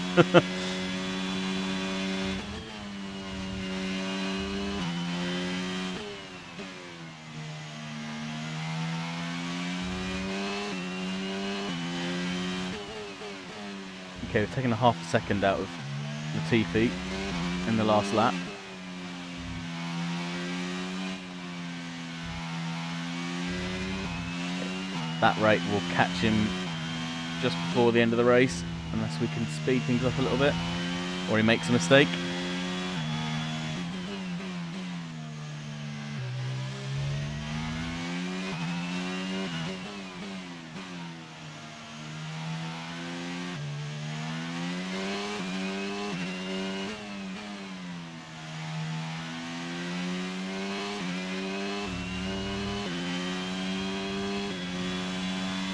Okay, we've taken a half a second out of Latifi in the last lap. That rate will catch him just before the end of the race, unless we can speed things up a little bit, or he makes a mistake.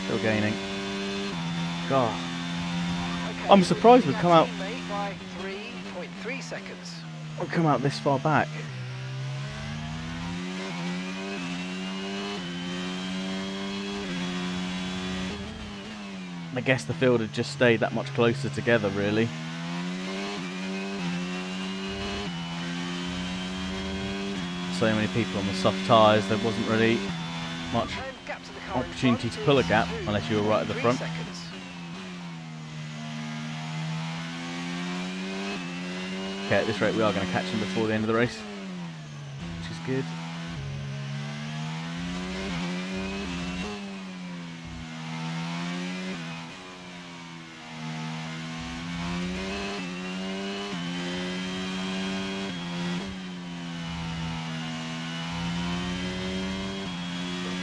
Still gaining. God. Okay, I'm surprised we've leading come our out. teammate by 3.3 seconds. We've come out this far back. I guess the field had just stayed that much closer together, really. So many people on the soft tyres, there wasn't really much And gap to the car in opportunity front to pull a is gap unless you were right at the 2.3 front. seconds. Okay, at this rate we are going to catch him before the end of the race, which is good.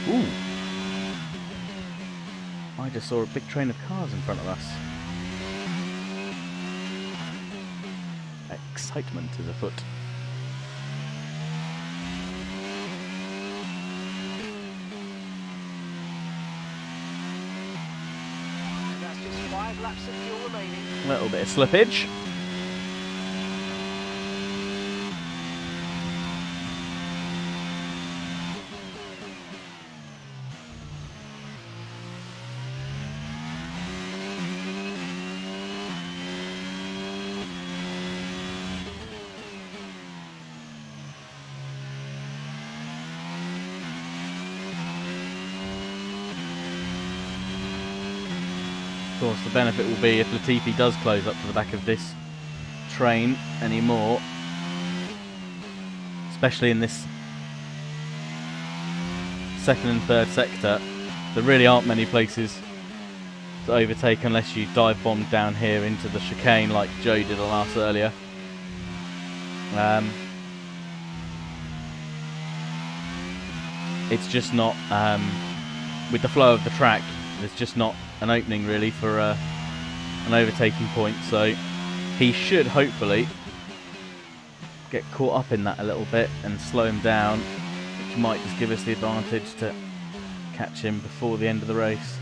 Ooh. I just saw a big train of cars in front of us. Excitement is afoot. That's just 5 laps of fuel remaining. A little bit of slippage. Of course, the benefit will be if Latifi does close up to the back of this train anymore, especially in this second and third sector. There really aren't many places to overtake unless you dive bomb down here into the chicane like Joe did on us earlier. It's just not, with the flow of the track, there's just not an opening really for an overtaking point, so he should hopefully get caught up in that a little bit and slow him down, which might just give us the advantage to catch him before the end of the race.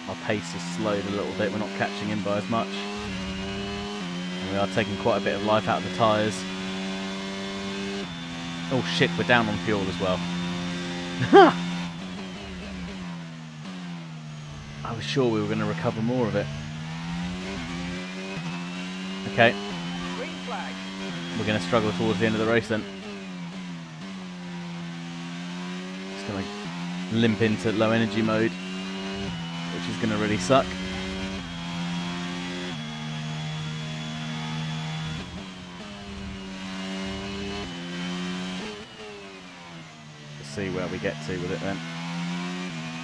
Our pace is slowed a little bit, we're not catching him by as much, and we are taking quite a bit of life out of the tyres. Oh shit, we're down on fuel as well. I was sure we were going to recover more of it. Okay. Green flag. We're going to struggle towards the end of the race then. Just going to limp into low energy mode, which is going to really suck. See where we get to with it then.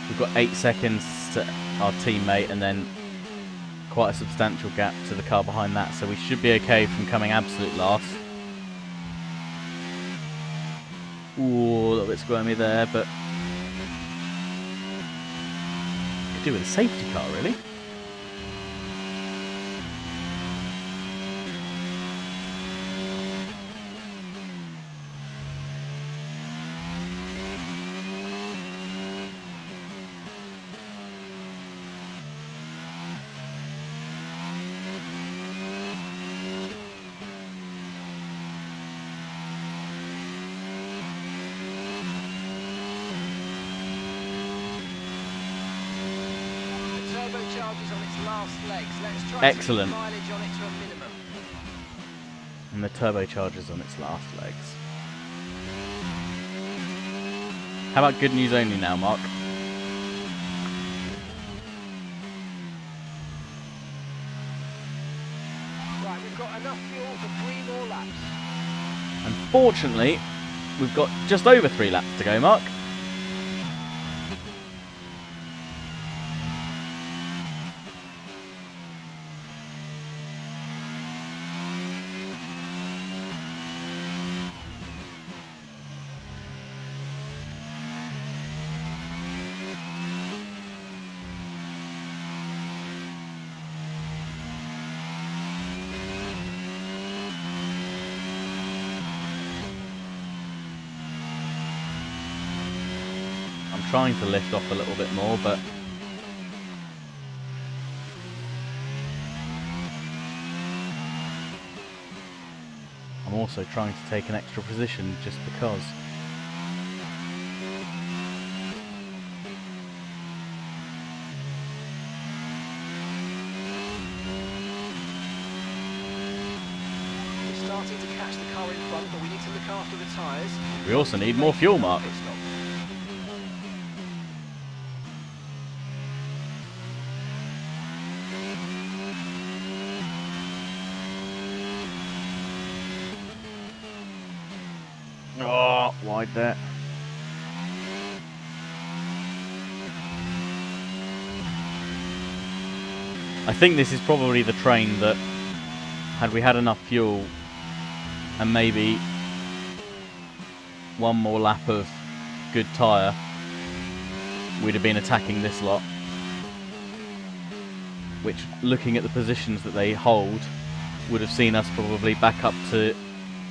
We've got 8 seconds to our teammate and then quite a substantial gap to the car behind that, so we should be okay from coming absolute last. Ooh, a little bit squirmy there, but could do with a safety car really. Turbochargers on its last legs. Let's try Excellent. to keep mileage on it to a minimum. And the turbocharger's on its last legs. How about good news only now, Mark? Right, we've got enough fuel for 3 more laps. Unfortunately, we've got just over 3 laps to go, Mark. Trying to lift off a little bit more, but I'm also trying to take an extra position just because. We're starting to catch the car in front, but we need to look after the tyres. We also need more fuel, Mark. Pit stop. Oh, wide there. I think this is probably the train that, had we had enough fuel and maybe one more lap of good tyre, we'd have been attacking this lot. Which, looking at the positions that they hold, would have seen us probably back up to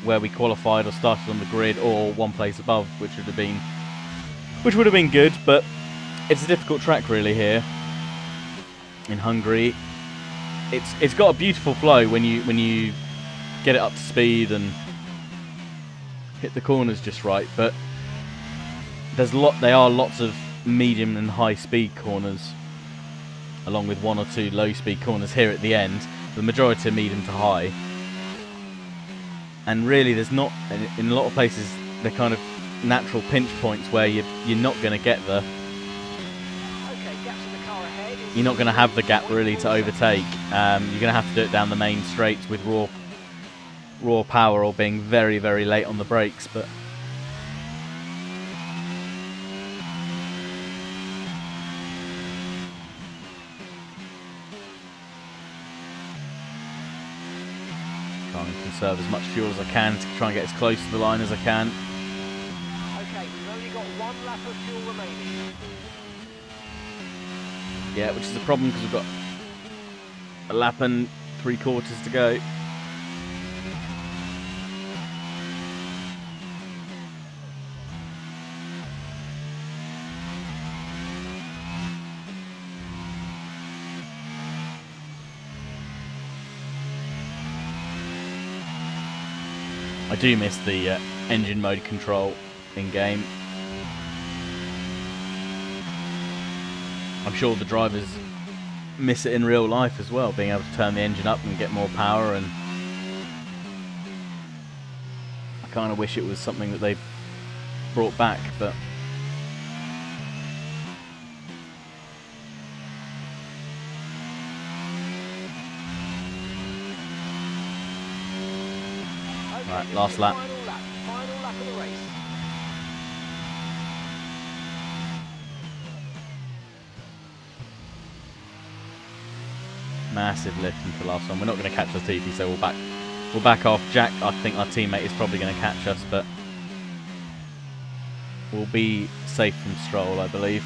where we qualified or started on the grid, or one place above, which would have been good. But it's a difficult track really here in Hungary. It's got a beautiful flow when you get it up to speed and hit the corners just right, but there are lots of medium and high speed corners, along with one or two low speed corners here at the end. The majority are medium to high, and really there's not, in a lot of places, they're kind of natural pinch points where you're not going to get the, you're not going to have the gap really to overtake. You're going to have to do it down the main straights with raw power, or being very, very late on the brakes. But trying to conserve as much fuel as I can to try and get as close to the line as I can. Okay, we've only got one lap of fuel remaining. Yeah, which is a problem because we've got a lap and 3/4 to go. I do miss the engine mode control in game. I'm sure the drivers miss it in real life as well, being able to turn the engine up and get more power, and I kind of wish it was something that they brought back, but right, last lap. Final lap of the race. Massive lift into the last one. We're not going to catch Latifi, so we'll back off. Jack, I think our teammate, is probably going to catch us, but we'll be safe from Stroll, I believe.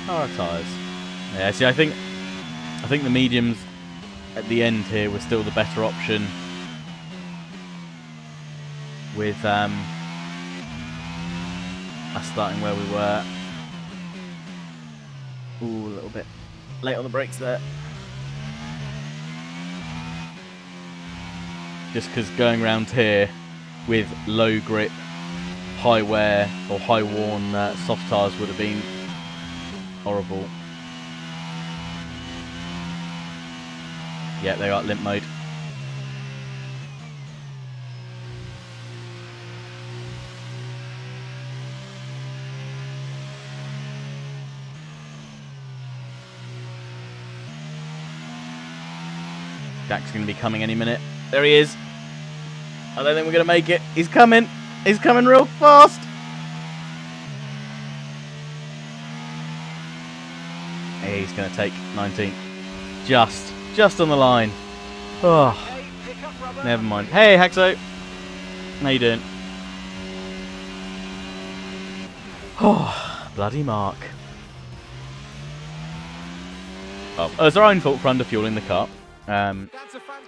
How are our tyres? Yeah, see, I think the mediums at the end here were still the better option, with us starting where we were. Ooh, a little bit late on the brakes there. Just because going around here with low grip, high wear or high worn soft tyres would have been horrible. Yeah, they are limp mode. Jack's going to be coming any minute. There he is. I don't think we're going to make it. He's coming. He's coming real fast. He's going to take 19th. Just on the line. Oh, never mind. Hey, Haxo. How you doing? Oh, bloody Mark. Oh, it's our own fault for underfueling the car.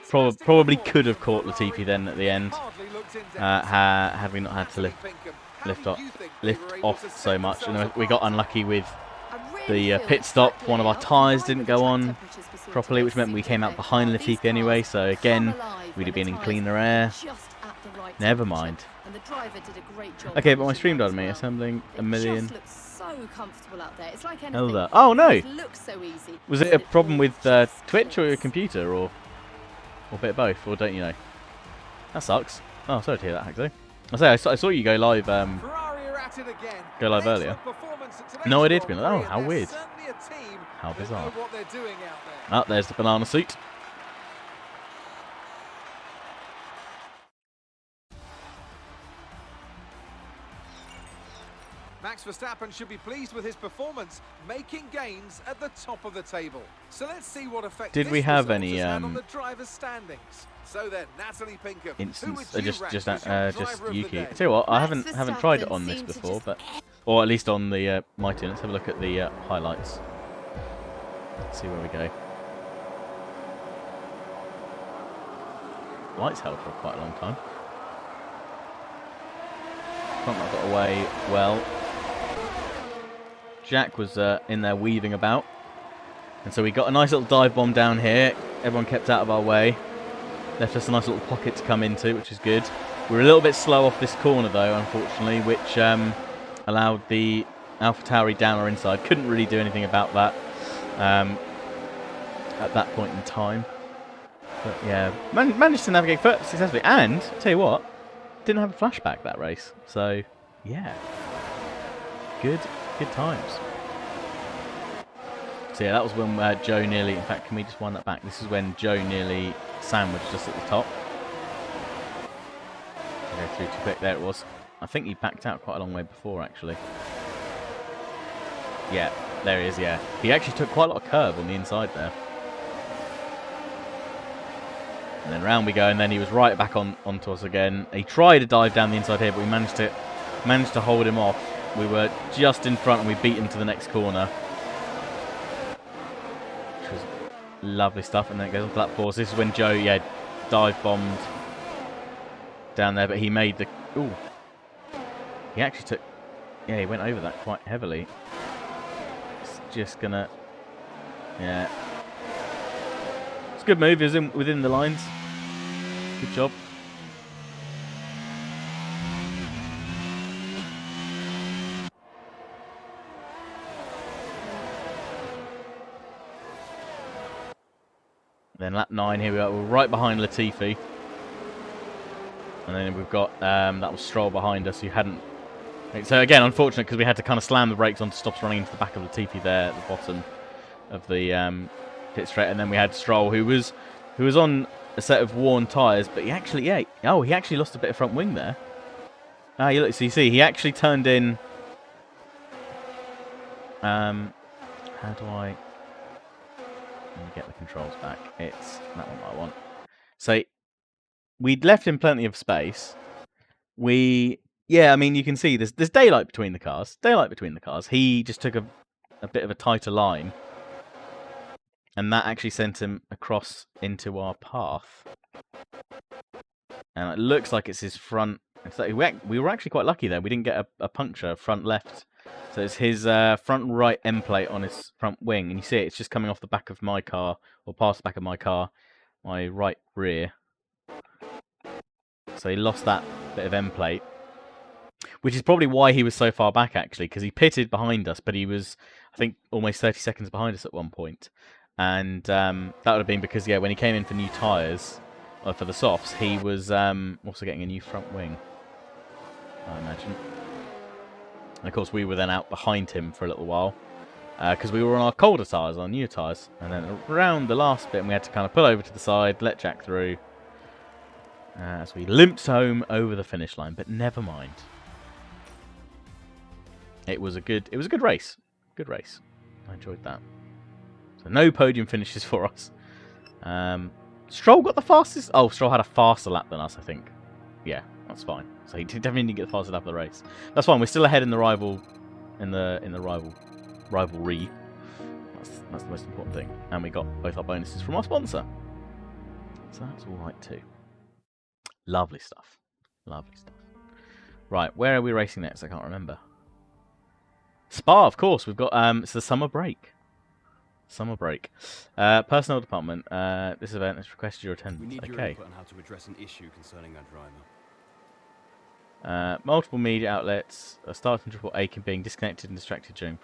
Probably could have caught Latifi then at the end, had we not had to lift off so much. And we got unlucky with the pit stop. One of our tyres didn't go on properly, which meant we came out behind Latifi anyway. So again, we'd have been in cleaner air. Never mind. Okay, but my stream died on me. Assembling a million. Elder. Oh no! Was it a problem with Twitch or your computer, or a bit of both, or don't you know? That sucks. Oh, sorry to hear that, Haxo. I saw you go live. Go live earlier. No idea to be like, oh, how weird. How bizarre. Oh, there's the banana suit. Max Verstappen should be pleased with his performance, making gains at the top of the table. So let's see what effect Did this we have result any has had on the drivers' standings. So then, Natalie Pinkham, who instance? would you rank as your driver of the Yuki. day? I tell you what, I Max haven't tried it Verstappen on this seemed to before, just- but or at least on the Mighty. Let's have a look at the highlights. Let's see where we go. Lights held for quite a long time. Front got away well. Jack was in there weaving about. And so we got a nice little dive bomb down here. Everyone kept out of our way. Left us a nice little pocket to come into, which is good. We were a little bit slow off this corner, though, unfortunately, which allowed the AlphaTauri down our inside. Couldn't really do anything about that at that point in time. But yeah, managed to navigate successfully. And, tell you what, didn't have a flashback that race. So, yeah. Good times. So yeah, that was when Joe nearly, in fact, can we just wind that back? This is when Joe nearly sandwiched us at the top. I go through too quick, there it was. I think he backed out quite a long way before, actually. Yeah, there he is, yeah. He actually took quite a lot of curve on the inside there. And then round we go, and then he was right back onto us again. He tried to dive down the inside here, but we managed to hold him off. We were just in front, and we beat him to the next corner. Which was lovely stuff. And then it goes on to that pause. This is when Joe, yeah, dive bombed down there, but he made the... Ooh. He actually took... Yeah, he went over that quite heavily. It's just gonna... Yeah. It's a good move. He was within the lines. Good job. Then lap 9, here we are. We're right behind Latifi. And then we've got, that was Stroll behind us, who hadn't... So again, unfortunate, because we had to kind of slam the brakes on to stop us running into the back of Latifi there at the bottom of the pit straight. And then we had Stroll, who was on a set of worn tyres, but he actually, yeah, he actually lost a bit of front wing there. So you see, he actually turned in... how do I... Let me get the controls back. It's that one I want. So we'd left him plenty of space. Yeah, I mean, you can see there's daylight between the cars. He just took a bit of a tighter line, and that actually sent him across into our path. And it looks like it's his front. So we were actually quite lucky there. We didn't get a puncture front left. So it's his front right end plate on his front wing. And you see it's just coming off the back of my car, or past the back of my car, my right rear. So he lost that bit of end plate. Which is probably why he was so far back, actually, because he pitted behind us, but he was, I think, almost 30 seconds behind us at one point. And that would have been because, yeah, when he came in for new tyres, for the softs, he was also getting a new front wing, I imagine. And of course, we were then out behind him for a little while, because we were on our colder tyres, our newer tyres. And then around the last bit, we had to kind of pull over to the side, let Jack through, as we limped home over the finish line. But never mind. It was a good race. Good race. I enjoyed that. So no podium finishes for us. Stroll got the fastest. Oh, Stroll had a faster lap than us, I think. Yeah, that's fine. So he definitely didn't get the fastest lap of the race. That's fine. We're still ahead in the rivalry. That's the most important thing. And we got both our bonuses from our sponsor. So that's all right too. Lovely stuff. Lovely stuff. Right, where are we racing next? I can't remember. Spa, of course. We've got it's the summer break. Personnel department. This event has requested your attendance. We need your Okay. input on how to address an issue concerning our driver. Multiple media outlets are starting to report Aiken being disconnected and distracted during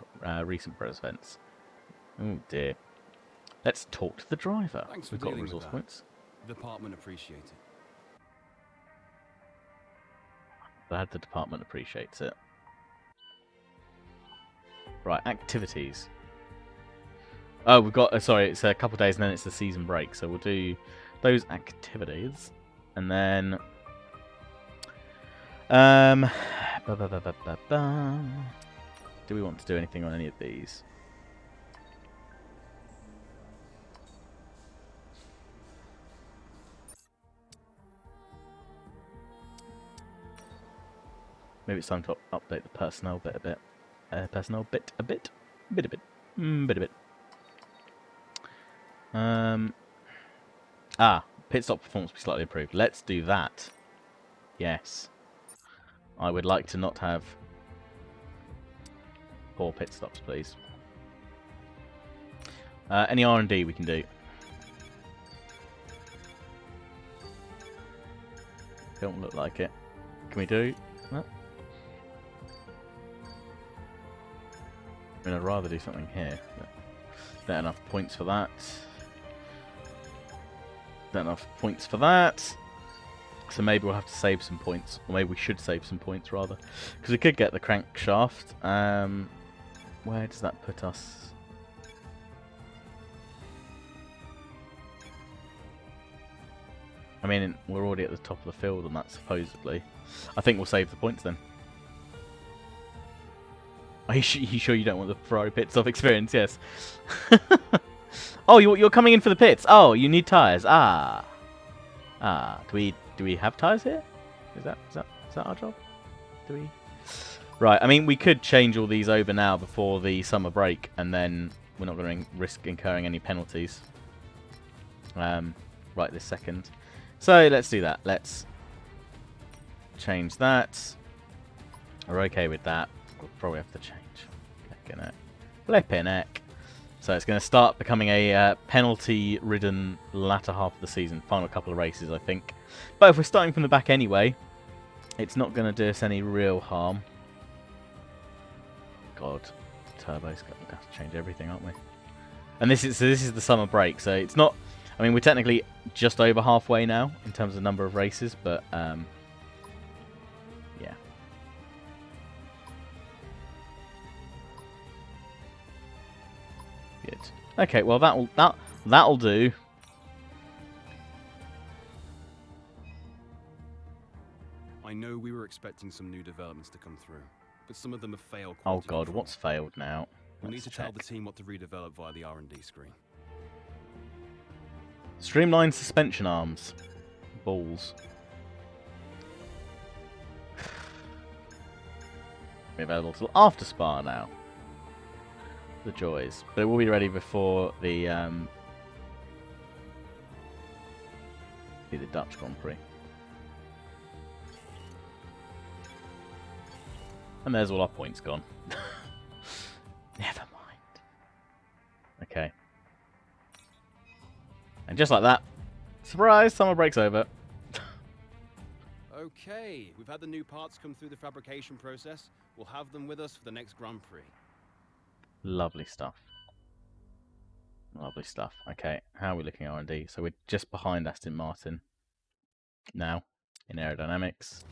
recent press events. Oh dear. Let's talk to the driver. Thanks for We've got dealing with resource that. points. The department appreciate it. Glad the department appreciates it. Right, activities. Oh, we've got... sorry, it's a couple of days and then it's the season break. So we'll do those activities. And then... do we want to do anything on any of these? Maybe it's time to update the personnel bit a bit. Personnel bit a bit. Bit a bit. Bit a bit. Pit stop performance will be slightly improved. Let's do that. Yes. I would like to not have poor pit stops, please. Any R&D we can do. Don't look like it. Can we do? No. I mean, I'd rather do something here. Not enough points for that. Not enough points for that. So maybe we'll have to save some points. Or maybe we should save some points, rather. Because we could get the crankshaft. Where does that put us? I mean, we're already at the top of the field on that, supposedly. I think we'll save the points then. Are you sure you don't want the Ferrari pit stop experience? Yes. Oh, you're coming in for the pits. Oh, you need tyres. Ah. Do we have tyres here? Is that our job? Do we? Right. I mean, we could change all these over now before the summer break, and then we're not going to risk incurring any penalties. Right this second. So let's do that. Let's change that. We're okay with that. We'll probably have to change. Flipping heck. So it's going to start becoming a penalty-ridden latter half of the season. Final couple of races, I think. But if we're starting from the back anyway, it's not going to do us any real harm. God, turbo's going to have to change everything, aren't we? And this is the summer break, so it's not. I mean, we're technically just over halfway now in terms of number of races, but yeah. Good. Okay, well that'll do. I know we were expecting some new developments to come through, but some of them have failed. Oh God, what's failed now? We'll need to tell the team what to redevelop via the R&D screen. Streamlined suspension arms. Balls. Available till after Spa now. The joys. But it will be ready before the Dutch Grand Prix. And there's all our points gone. Never mind. Okay. And just like that, surprise, summer break's over. Okay, we've had the new parts come through the fabrication process. We'll have them with us for the next Grand Prix. Lovely stuff. Lovely stuff. Okay, how are we looking at R&D? So we're just behind Aston Martin now in aerodynamics.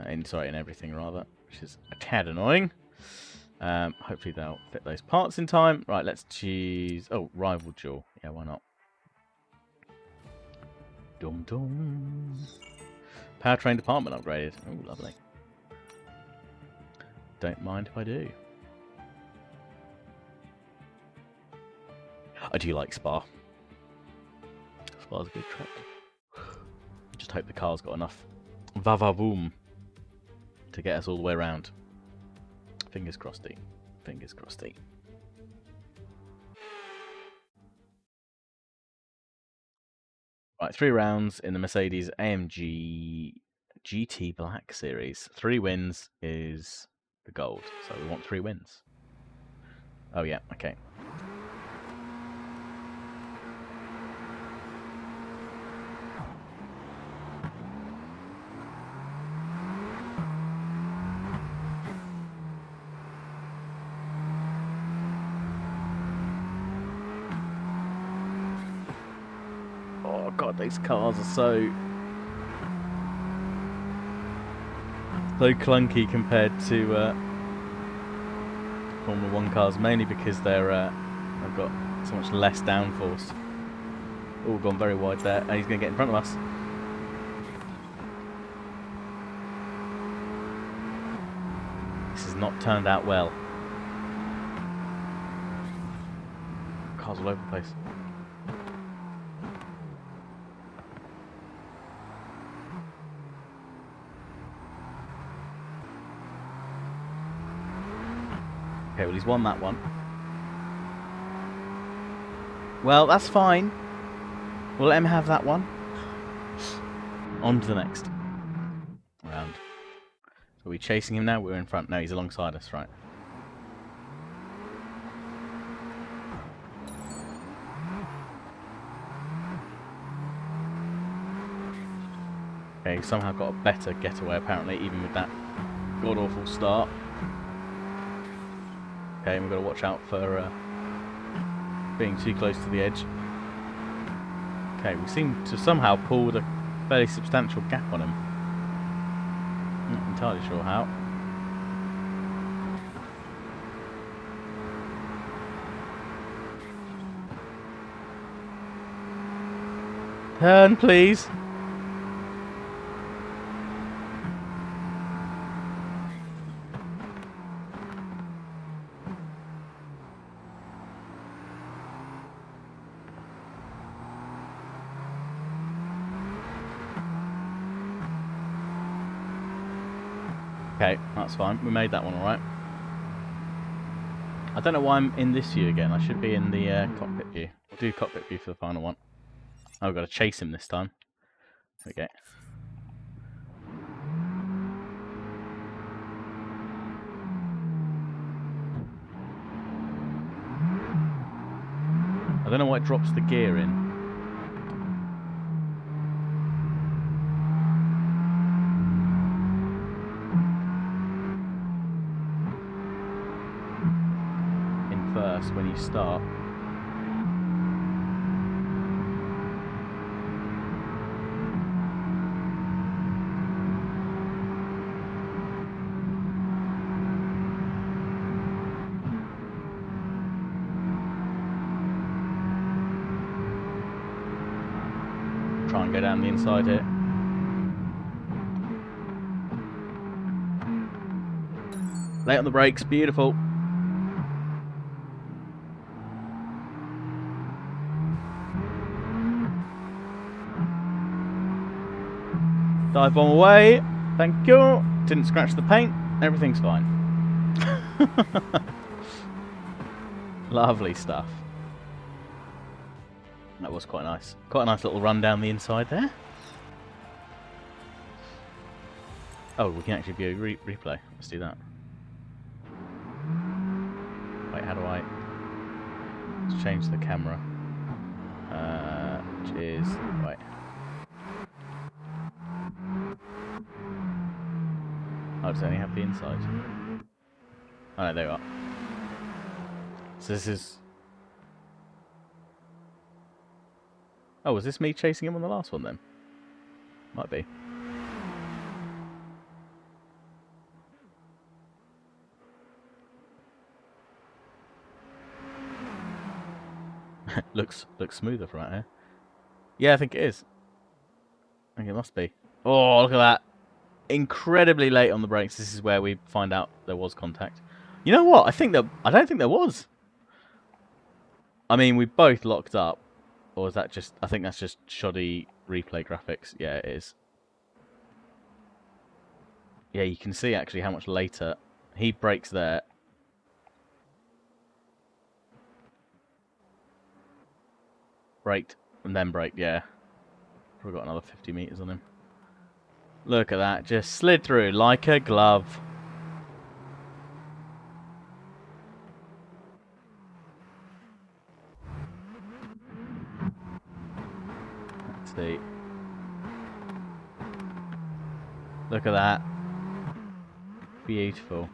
In everything rather, which is a tad annoying. Hopefully they'll fit those parts in time. Right, let's choose. Oh, rival duel. Yeah, why not? Dum dum. Powertrain department upgraded. Oh, lovely. Don't mind if I do. I do like Spa. Spa's a good track. Just hope the car's got enough va-va-boom to get us all the way around. Fingers crossedy. Fingers crossedy. Right, 3 rounds in the Mercedes AMG GT Black Series. 3 wins is the gold. So we want 3 wins. Oh yeah, okay. God, these cars are so clunky compared to Formula 1 cars, mainly because they're I've got so much less downforce. All gone very wide there, and he's going to get in front of us. This is not turned out well. Cars all over the place. Okay, well he's won that one. Well, that's fine. We'll let him have that one. On to the next round. So are we chasing him now? We're in front. No, he's alongside us, right? Okay, he somehow got a better getaway apparently, even with that god-awful start. Okay, we've got to watch out for being too close to the edge. Okay, we seem to somehow pulled a fairly substantial gap on him. Not entirely sure how. Turn, please. Okay, that's fine. We made that one alright. I don't know why I'm in this view again. I should be in the cockpit view. We'll do cockpit view for the final one. Oh, we've got to chase him this time. There we go. I don't know why it drops the gear in. First when you start. Try and go down the inside here. Late on the brakes, beautiful. Dive bomb away. Thank you. Didn't scratch the paint. Everything's fine. Lovely stuff. That was quite nice. Quite a nice little run down the inside there. Oh, we can actually view replay. Let's do that. Wait, how do I... Let's change the camera. Which is... Wait. Oh, does it only have the inside? Oh no, there we are. So this is... Oh, was this me chasing him on the last one then? Might be. looks smoother from out here. Yeah, I think it is. I think it must be. Oh, look at that. Incredibly late on the brakes. This is where we find out there was contact. You know what? I don't think there was. I mean, we both locked up. Or is that just... I think that's just shoddy replay graphics. Yeah, it is. Yeah, you can see actually how much later. He brakes there. Braked. And then braked, yeah. Probably got another 50 meters on him. Look at that. Just slid through like a glove. Let's see. Look at that. Beautiful.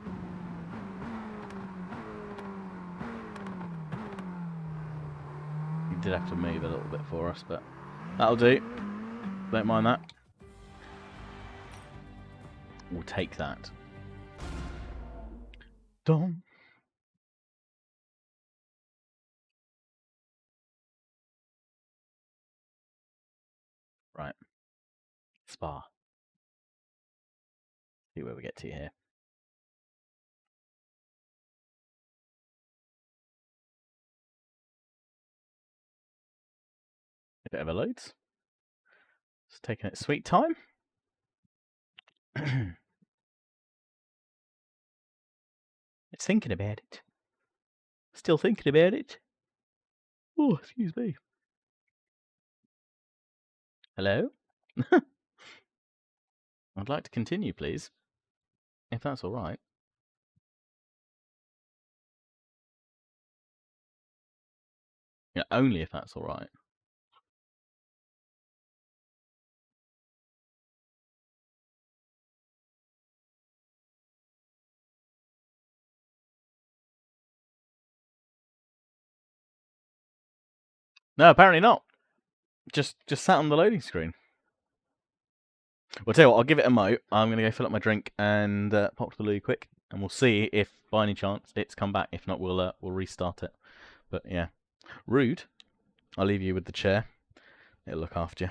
He did have to move a little bit for us, but that'll do. Don't mind that. We'll take that. Dom. Right. Spa. See where we get to here. If it ever loads. It's taking its sweet time. It's thinking about it. Still thinking about it. Oh, excuse me. Hello? I'd like to continue, please. If that's alright. Yeah, only if that's alright. No, apparently not. Just sat on the loading screen. Well, tell you what, I'll give it a mo. I'm going to go fill up my drink and pop to the loo quick, and we'll see if, by any chance, it's come back. If not, we'll restart it. But yeah, rude. I'll leave you with the chair. It'll look after you.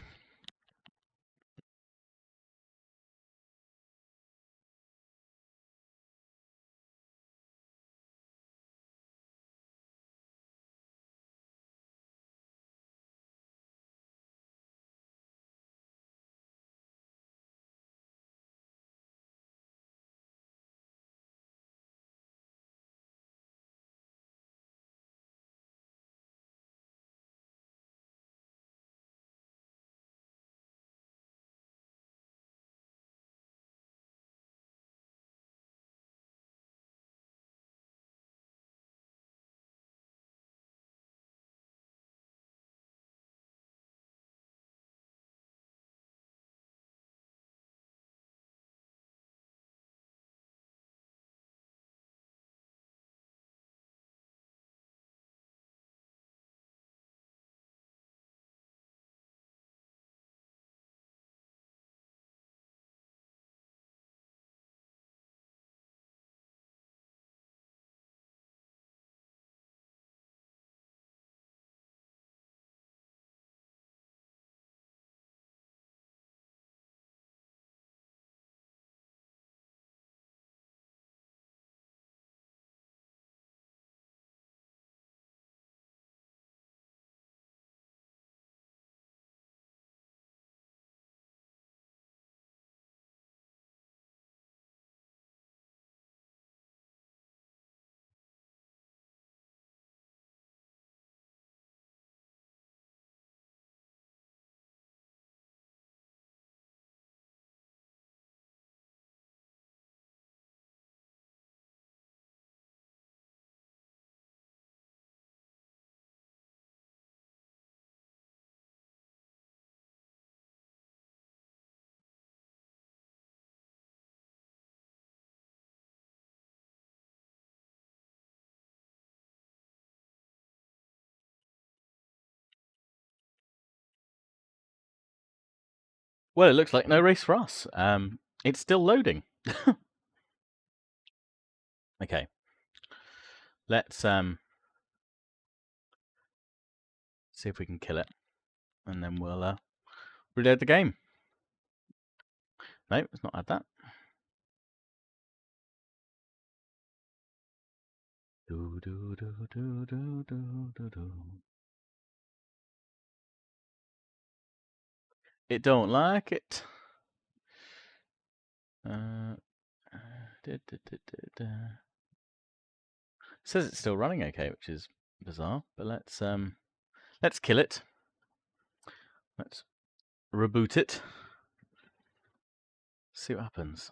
Well, it looks like no race for us. It's still loading. Okay. Let's see if we can kill it, and then we'll reload the game. No, it's not had that. Do, do, do, do, do, do, do, do. It don't like it. It says it's still running okay, which is bizarre. But let's kill it. Let's reboot it. See what happens.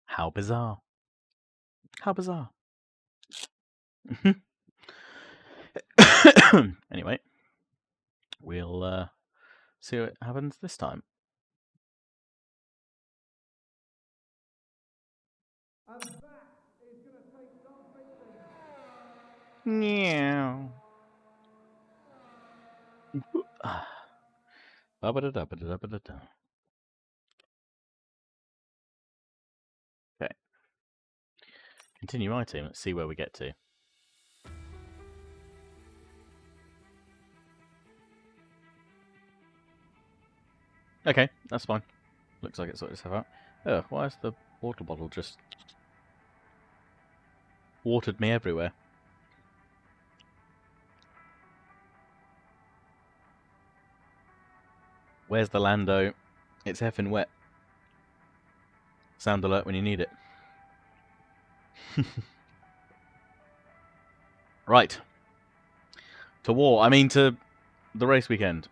How bizarre. How bizarre. Anyway, we'll see what happens this time. And that is going to take some fixing. Meow. Ba-ba-da-da-ba-da-da-ba-da-da. Okay. Continue my team. Let's see where we get to. Okay, that's fine. Looks like it sorted itself out. Oh, why is the water bottle just watered me everywhere? Where's the Lando? It's effing wet. Sound alert when you need it. Right. To war. I mean to the race weekend.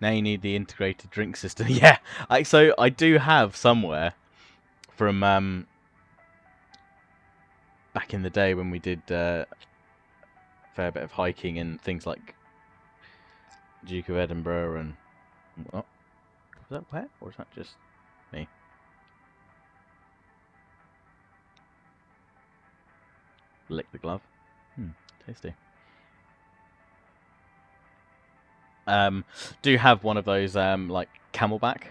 Now you need the integrated drink system. Yeah. So I do have somewhere from back in the day when we did a fair bit of hiking and things like Duke of Edinburgh and... Oh, was that wet or is that just me? Lick the glove. Tasty. Do have one of those like Camelback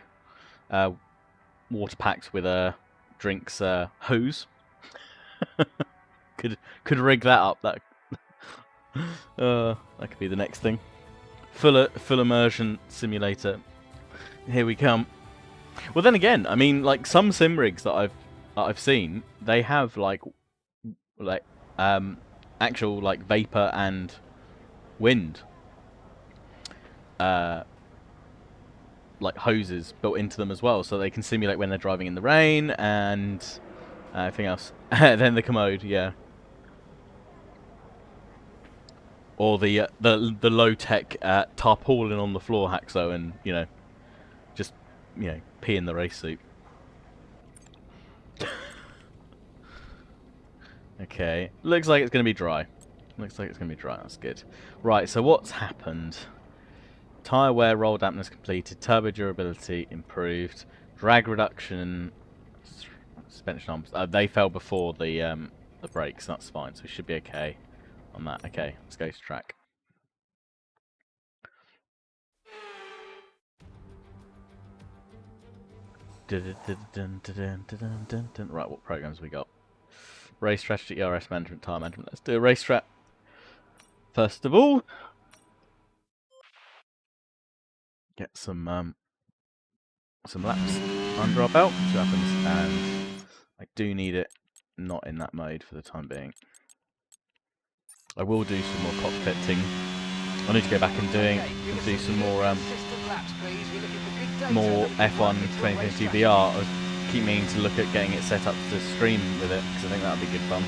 water packs with a drinks hose. could rig that up. That could be the next thing. Full immersion simulator. Here we come. Well, then again, I mean, like some sim rigs that I've seen, they have like actual like vapor and wind like hoses built into them as well, so they can simulate when they're driving in the rain and everything else. Then the commode, yeah, or the low tech tarpaulin on the floor hacksaw, and just pee in the race suit. Okay, looks like it's going to be dry. That's good. Right, so what's happened? Tyre wear, roll dampness completed, turbo durability improved, drag reduction, suspension arms. They fell before the brakes. That's fine, so we should be okay on that. Okay, let's go to track. Right, what programs we got? Race strategy, ERS management, tyre management. Let's do a race strat first of all. Get some laps under our belt, see what happens, and I do need it not in that mode for the time being. I will do some more cockpitting. I need to go back and do some more F1 2022 VR. I keep meaning to look at getting it set up to stream with it because I think that would be good fun.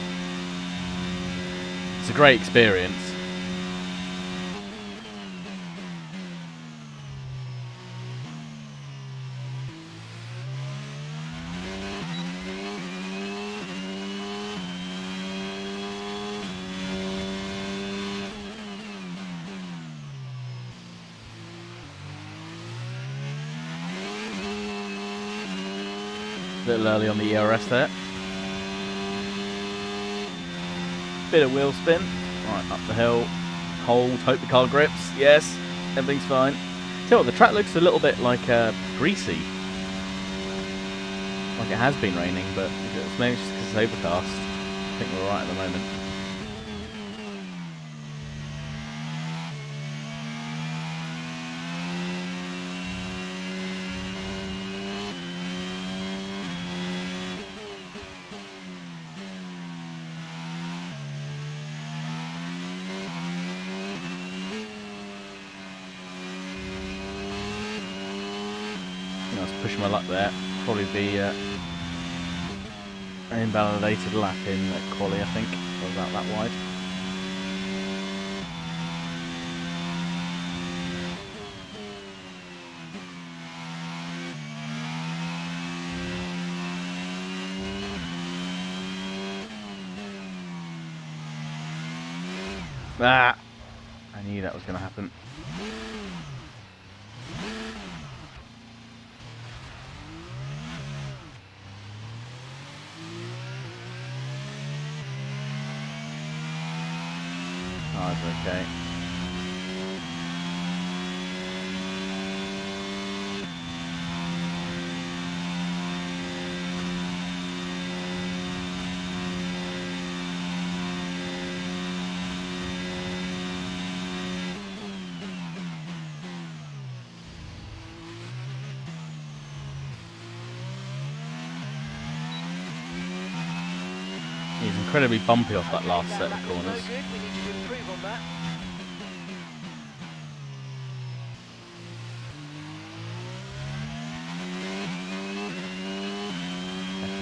It's a great experience. A little early on the ERS there. Bit of wheel spin. Right, up the hill. Hold, hope the car grips. Yes, everything's fine. Tell you what, the track looks a little bit like greasy. Like it has been raining, but it's maybe just because it's overcast. I think we're alright at the moment. I was pushing my luck there. Probably be an invalidated lap in quali, I think. I was out that wide. Ah! I knew that was going to happen. Okay. He's incredibly bumpy off that last set of corners.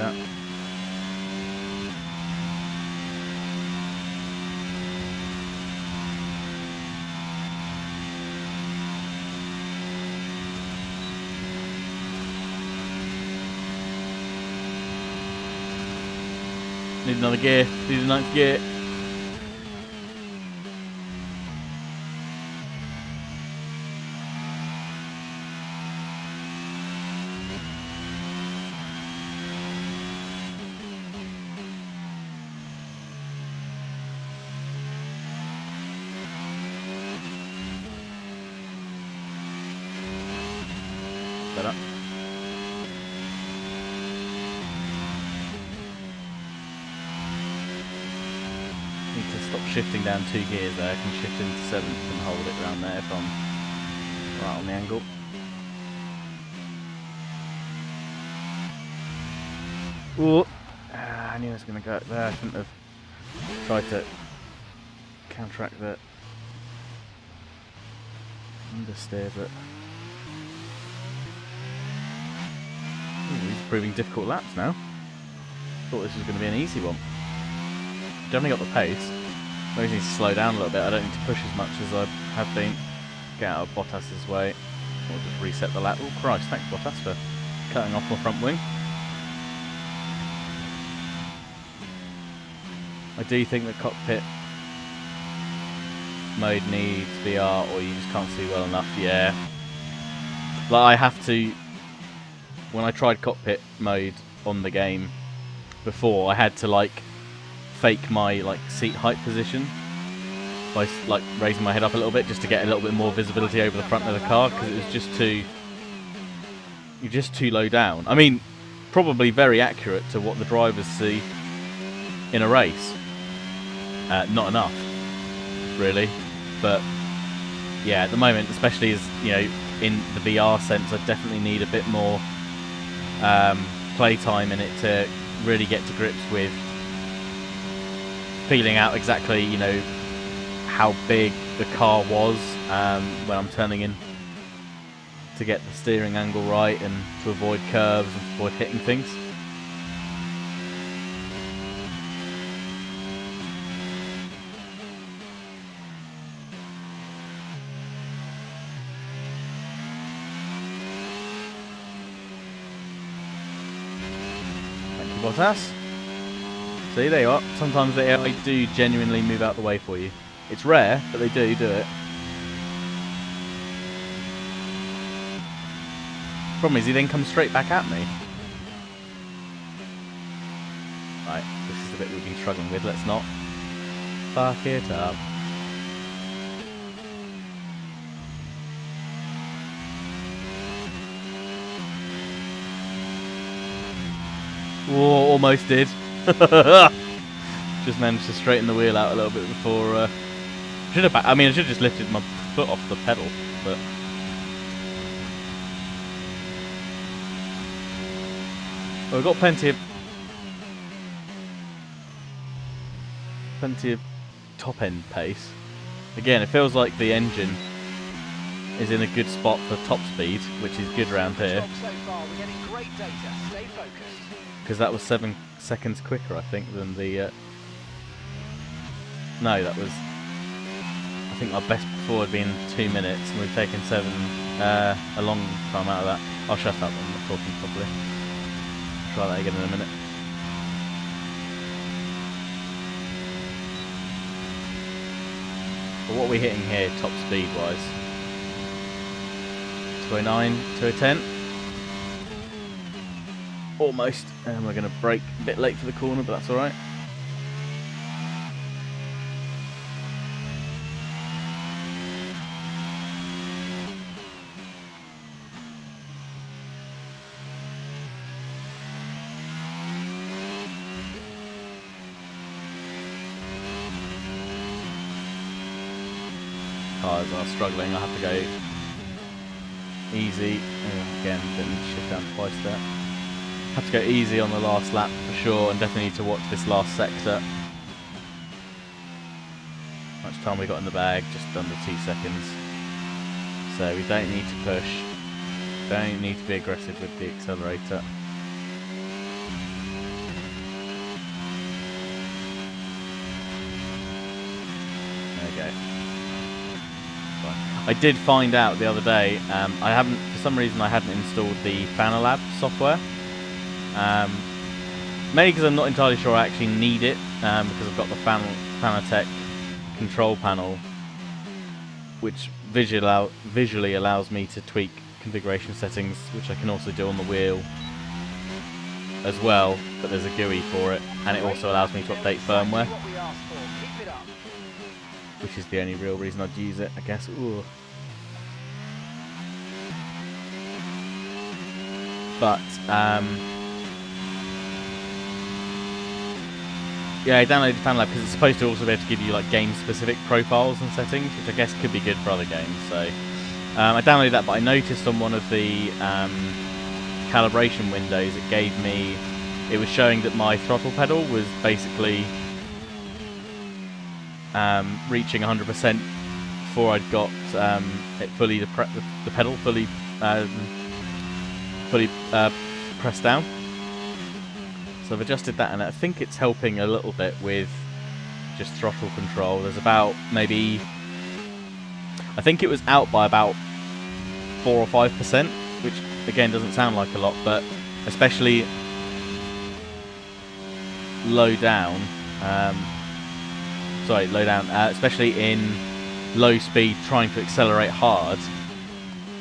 that. Need another gear. Need a ninth gear. Better. Need to stop shifting down 2 gears there. I can shift into 7th and hold it around there if I'm right on the angle. Ooh. I knew I was going to go up there. I shouldn't have tried to counteract that understeer, but these are proving difficult laps now. Thought this was going to be an easy one. Definitely got the pace. I just need to slow down a little bit. I don't need to push as much as I have been. Get out of Bottas's way. Or just reset the lap. Oh Christ, thanks Bottas for cutting off my front wing. I do think that cockpit mode needs VR, or you just can't see well enough. Yeah. Like I have to. When I tried cockpit mode on the game before, I had to like fake my like seat height position by like raising my head up a little bit just to get a little bit more visibility over the front of the car, because it was just too, you're just too low down. I mean, probably very accurate to what the drivers see in a race. Not enough, really, but yeah, at the moment, especially as you know, in the VR sense, I definitely need a bit more playtime in it to really get to grips with feeling out exactly, you know, how big the car was when I'm turning in, to get the steering angle right and to avoid curves and to avoid hitting things. Thank you, Bottas. See, there you are. Sometimes the AI do genuinely move out the way for you. It's rare, but they do it. Problem is, he then comes straight back at me. Right, this is the bit we've been struggling with. Let's not fuck it up. Whoa, almost did. Just managed to straighten the wheel out a little bit before. Should have. I mean, I should have just lifted my foot off the pedal, but. Well, we've got plenty of top end pace. Again, it feels like the engine is in a good spot for top speed, which is good around here. So far, we're getting great data. Stay focused. Because that was 7 seconds quicker, I think, than the. No, that was. I think our best before had been 2 minutes, and we've taken 7. A long time out of that. I'll shut up. I'm not talking properly. Try that again in a minute. But what are we hitting here, top speed wise? 209, 210. Almost. And we're going to brake a bit late for the corner, but that's alright. Cars are struggling. I have to go easy. Again, didn't shift down twice there. Have to go easy on the last lap for sure, and definitely need to watch this last sector. How much time we got in the bag? Just under 2 seconds. So we don't need to push. Don't need to be aggressive with the accelerator. Okay. Fine. I did find out the other day, I haven't, for some reason I hadn't installed the Fanalab software. Mainly because I'm not entirely sure I actually need it, because I've got the Fanatec control panel, which visually allows me to tweak configuration settings, which I can also do on the wheel as well, but there's a GUI for it, and it also allows me to update firmware, which is the only real reason I'd use it, I guess. Ooh. But, yeah, I downloaded FanLab because it's supposed to also be able to give you like game-specific profiles and settings, which I guess could be good for other games. So I downloaded that, but I noticed on one of the calibration windows it was showing that my throttle pedal was basically reaching 100% before I'd got it fully the pedal fully pressed down. So I've adjusted that, and I think it's helping a little bit with just throttle control. There's about maybe, I think it was out by about 4 or 5%, which again doesn't sound like a lot, but especially low down, especially in low speed trying to accelerate hard,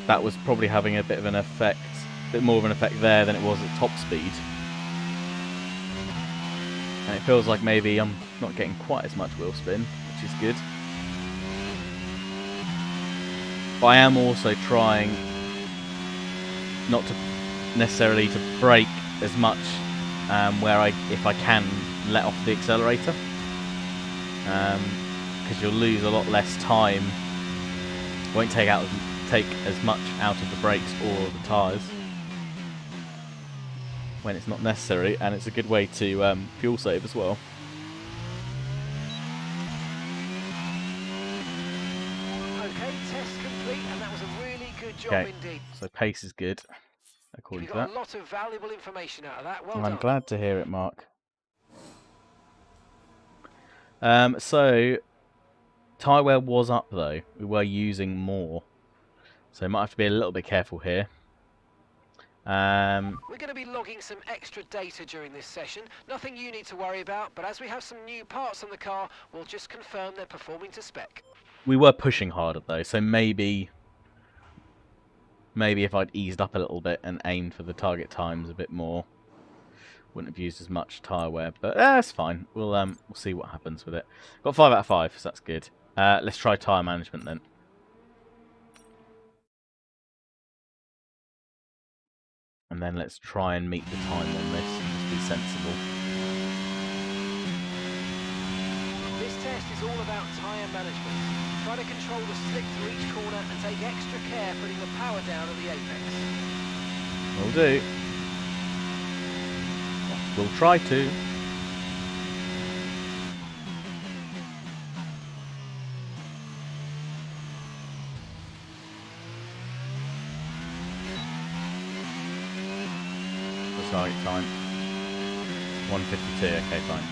that was probably having a bit of an effect, a bit more of an effect there than it was at top speed. And it feels like maybe I'm not getting quite as much wheel spin, which is good. But I am also trying not to necessarily to brake as much, where if I can, let off the accelerator. Because you'll lose a lot less time. Won't take as much out of the brakes or the tyres when it's not necessary, and it's a good way to fuel save as well. Okay, test complete, and that was a really good job indeed. So pace is good, according to that. You got a lot of valuable information out of that. Well I'm done. glad to hear it, Mark. So tyre wear was up though. We were using more, so might have to be a little bit careful here. We're going to be logging some extra data during this session. Nothing you need to worry about, but as we have some new parts on the car, we'll just confirm they're performing to spec. We were pushing harder though, so maybe if I'd eased up a little bit and aimed for the target times a bit more, wouldn't have used as much tyre wear. But that's fine. We'll see what happens with it. Got 5 out of 5, so that's good. Let's try tyre management then. And then let's try and meet the time on this and just be sensible. This test is all about tyre management. Try to control the slick through each corner and take extra care putting the power down at the apex. Will do. We'll try to. Target time 1:52. Okay, fine.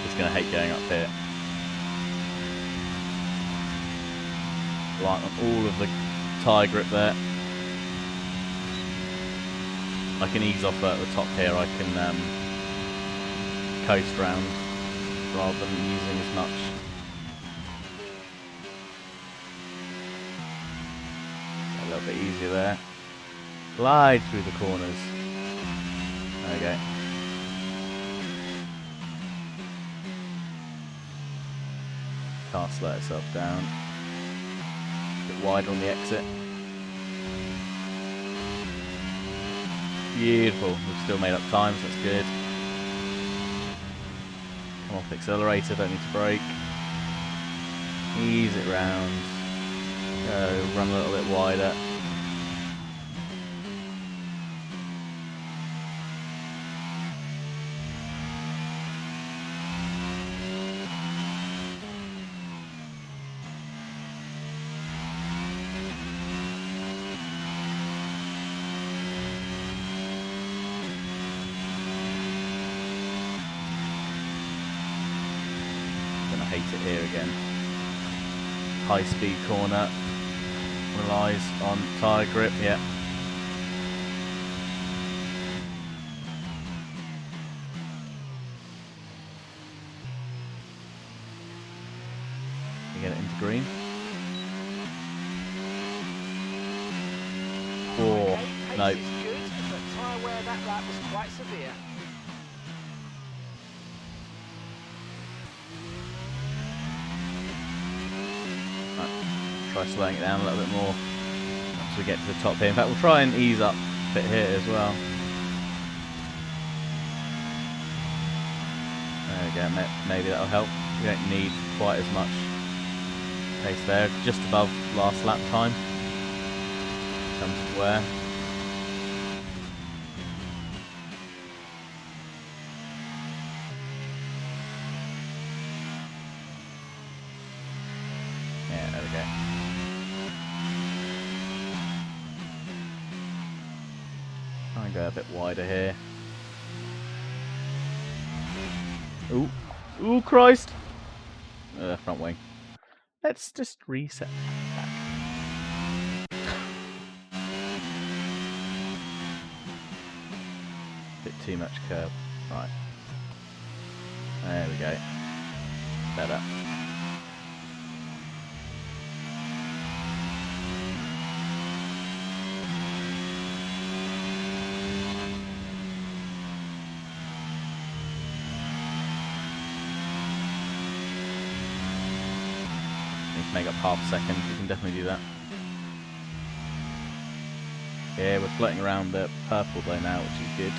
Just gonna hate going up here. Right on all of the tyre grip there. I can ease off at the top here. I can coast round rather than using as much. A little bit easier there. Glide through the corners. There we go. Can't slow itself down. A bit wider on the exit. Beautiful. We've still made up time, so that's good. Come off the accelerator, don't need to brake. Ease it round. Go, run a little bit wider. hate it here again. High speed corner. Relies on tyre grip, yeah. You get it into green. Oh, Okay, no. pace is good, but tyre wear that lap was quite severe. Try slowing it down a little bit more once we get to the top here. In fact, we'll try and ease up a bit here as well. There we go, maybe that'll help. We don't need quite as much pace there, just above last lap time in terms of wear. Yeah, there we go. Try and go a bit wider here. Ooh. Ooh, Christ! Front wing. Let's just reset back. Bit too much curb. Right. There we go. Better. Make up half a second, we can definitely do that. Yeah, we're floating around the purple though now, which is good.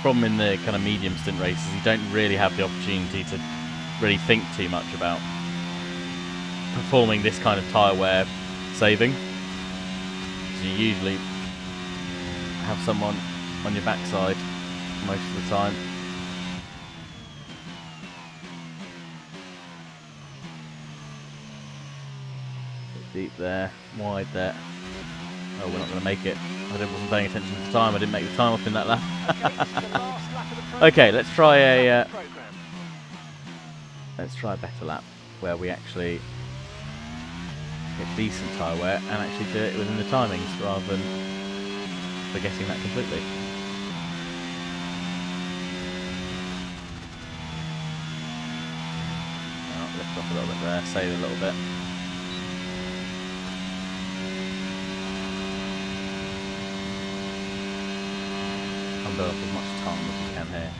Problem in the kind of medium stint races, you don't really have the opportunity to really think too much about performing this kind of tyre wear saving. So you usually have someone on your backside most of the time. Bit deep there, wide there. Oh, we're not going to make it. I wasn't paying attention to the time. I didn't make the time up in that lap. Okay, let's try a better lap where we actually get decent tyre wear and actually do it within the timings rather than forgetting that completely. Lift off a little bit there, save a little bit. And build up as much time as we can here.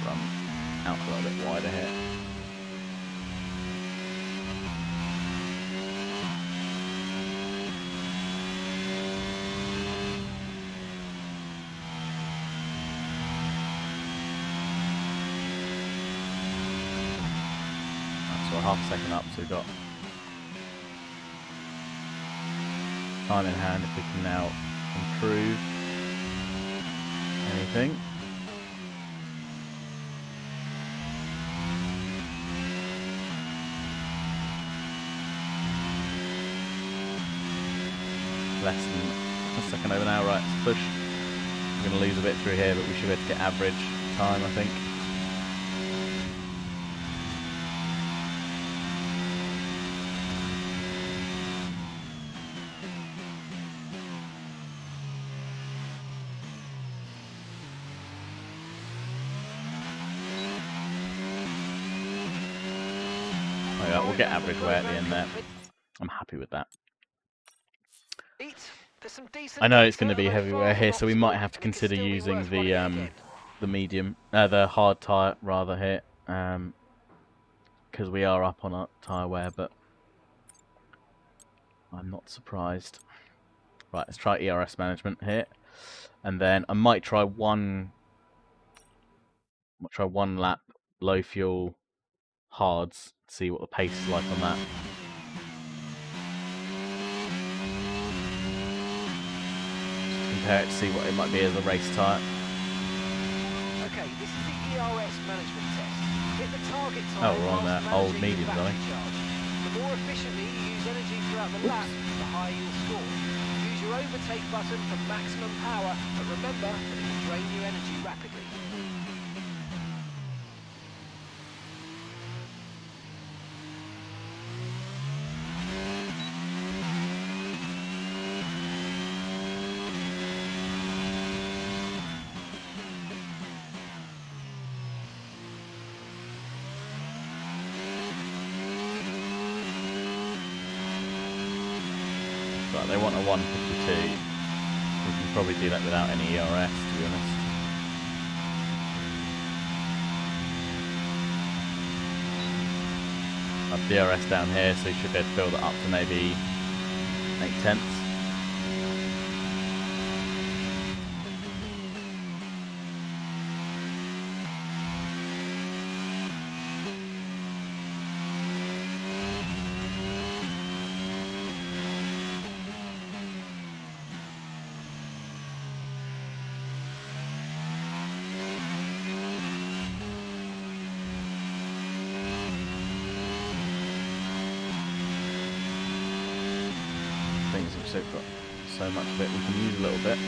Run out a little bit wider here. So we're half a second up, so we've got time in hand if we can now improve anything. Less than a second over now, right, let's push. We're going to lose a bit through here, but we should be able to get average time, I think. Oh yeah, we'll get average wear at the end there. I'm happy with that. I know it's going to be heavy wear here, so we might have to consider using the medium, the hard tyre rather here, because we are up on our tyre wear, but I'm not surprised. Right, let's try ERS management here, and then I might try one lap low fuel hards, see what the pace is like on that. compare it to see what it might be as a race tyre. Okay, this is the ERS management test. Hit the target Oh, time we're on whilst the old managing your mediums, are we? battery charge. The more efficiently you use energy throughout the lap, the higher you'll score. Use your overtake button for maximum power, but remember that it will drain your energy rapidly. Right, they want a 152. We can probably do that without any ERS, to be honest. I've DRS down here, so you should be able to build it up to maybe 8/10. Things have so got so much of it we can use a little bit.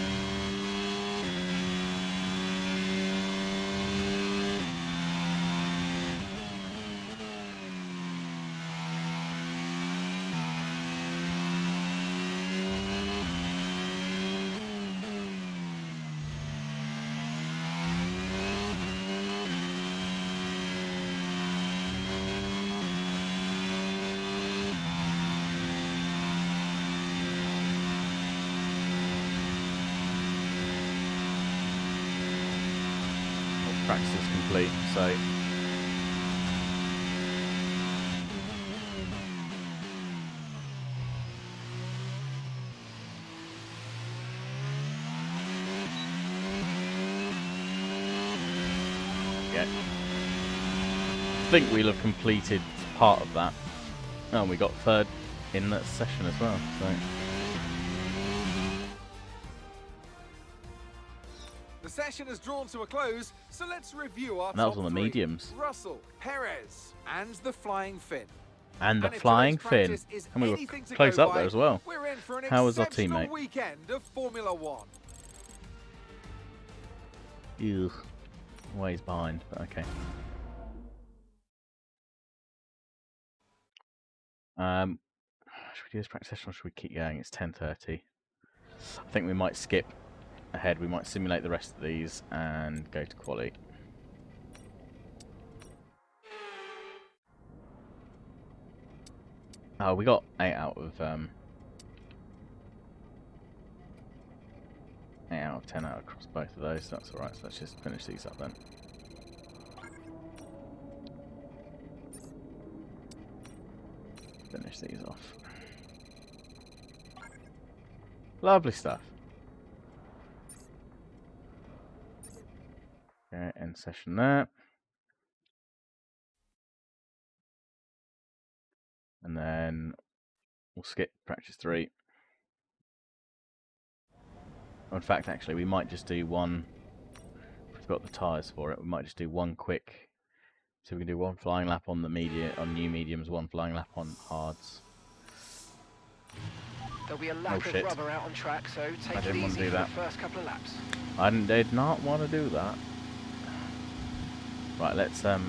Practice is complete, so yeah. I think we'll have completed part of that. Oh, and we got third in that session as well, so The session has drawn to a close, so let's review our and that was top on the three. mediums. Russell, Perez, and the Flying Finn. And the And if flying today's fin. practice is And we were anything to close go up by, there as well. We're in for an How was our exceptional teammate? weekend of Formula One. Ew. Ways behind, but okay. Should we do this practice session or should we keep going? It's 10:30. I think we might skip ahead. We might simulate the rest of these and go to quali. Oh, we got 8 out of 8 out of 10 out across both of those. So that's alright. So let's just finish these up then. Finish these off. Lovely stuff. Okay, end session there. And then we'll skip practice 3. In fact, actually, we might just do one. If we've got the tyres for it, we might just do one quick. So we can do one flying lap on the new mediums, one flying lap on hards. There'll be a lap of shit. rubber out on track, so take I it didn't want to easy do for the that. first couple of laps. I did not want to do that. Right, let's Are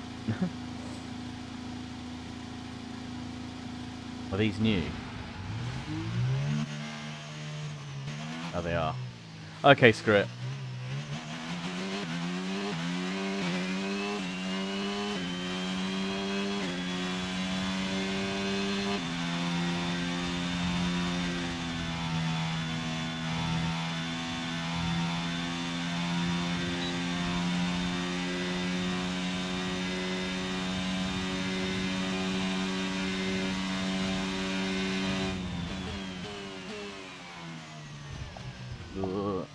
these new? Oh, they are. Okay, screw it. Ugh.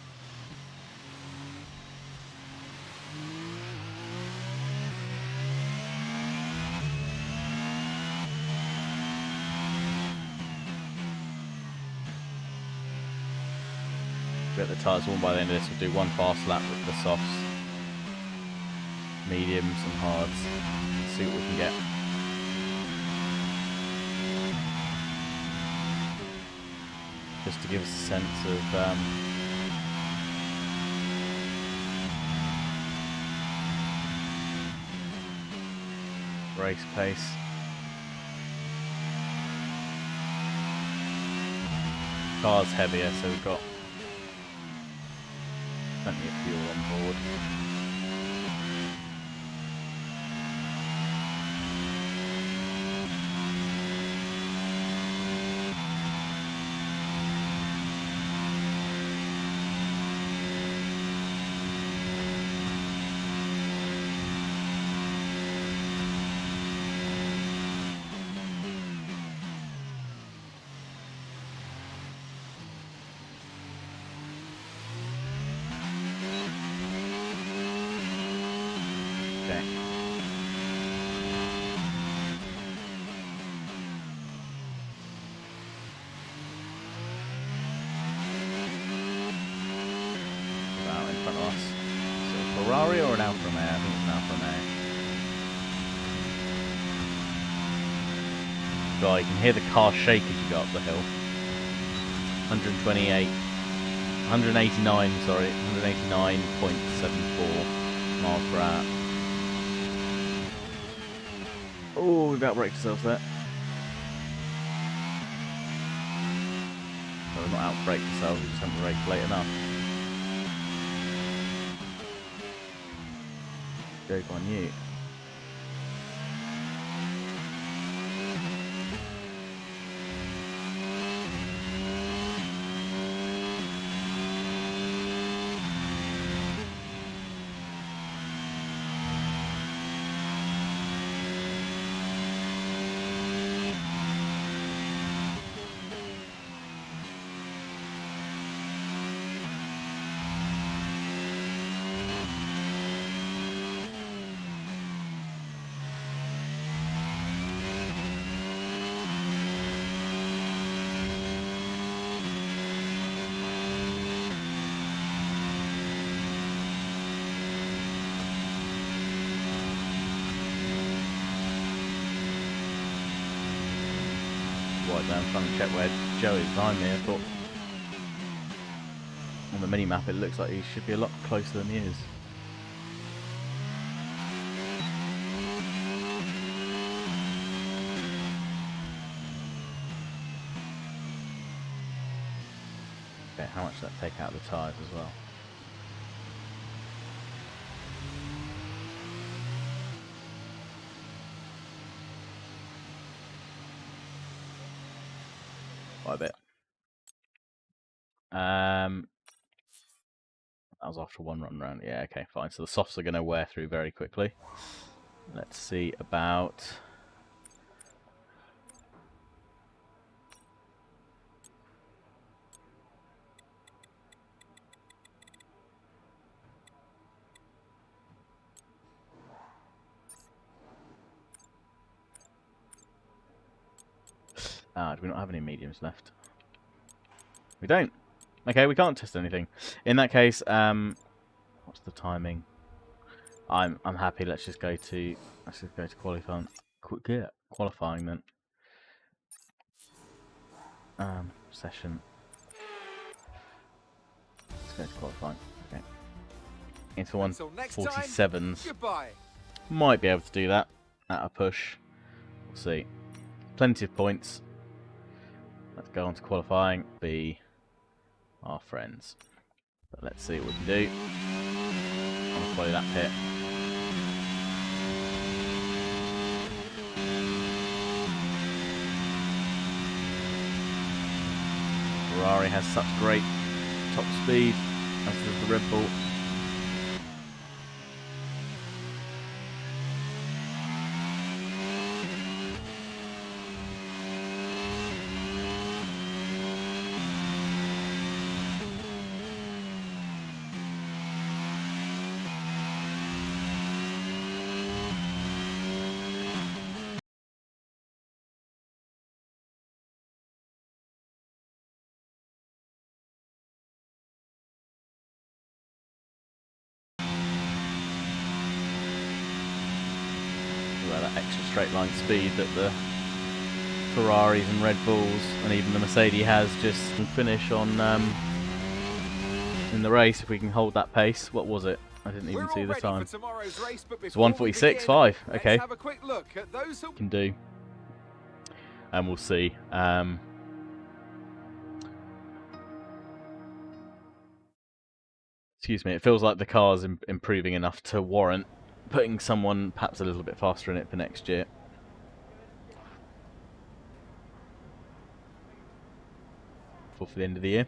get the tyres warm by the end of this. We'll do one fast lap with the softs, mediums and hards. See what we can get. Just to give us a sense of race pace. Car's heavier, so we've got plenty of fuel on board. Okay. Out in front of us. So Ferrari or an Alfa Romeo? I think it's an Alfa Romeo. God, you can hear the car shake as you go up the hill. 189, sorry, 189.74 miles per hour. Oh, we about braked ourselves there. So we're not out braked ourselves, we just haven't braked late enough. Joke on you. Right down, trying to check where Joe is behind me. I thought on the mini map it looks like he should be a lot closer than he is. Okay, how much does that take out of the tyres as well? Quite a bit. That was after one run round. Yeah, okay, fine. So the softs are going to wear through very quickly. Let's see about... do we not have any mediums left? We don't. Okay, we can't test anything. In that case, what's the timing? I'm happy. Let's just go to qualifying. Qualifying then. Session. Let's go to qualifying. Okay. Into Until next time, 147s. goodbye. Might be able to do that at a push. We'll see. Plenty of points. Let's go on to qualifying. Be our friends. But let's see what we can do. I'm gonna follow that pit. Ferrari has such great top speed, as does the Red Bull. extra straight line speed that the Ferraris and Red Bulls and even the Mercedes has just finish on in the race. If we can hold that pace, what was it? I didn't even see the time. It's 1:46.5. Okay, have a quick look at those who can do, and we'll see. Excuse me. It feels like the car's improving enough to warrant putting someone perhaps a little bit faster in it for next year. For the end of the year.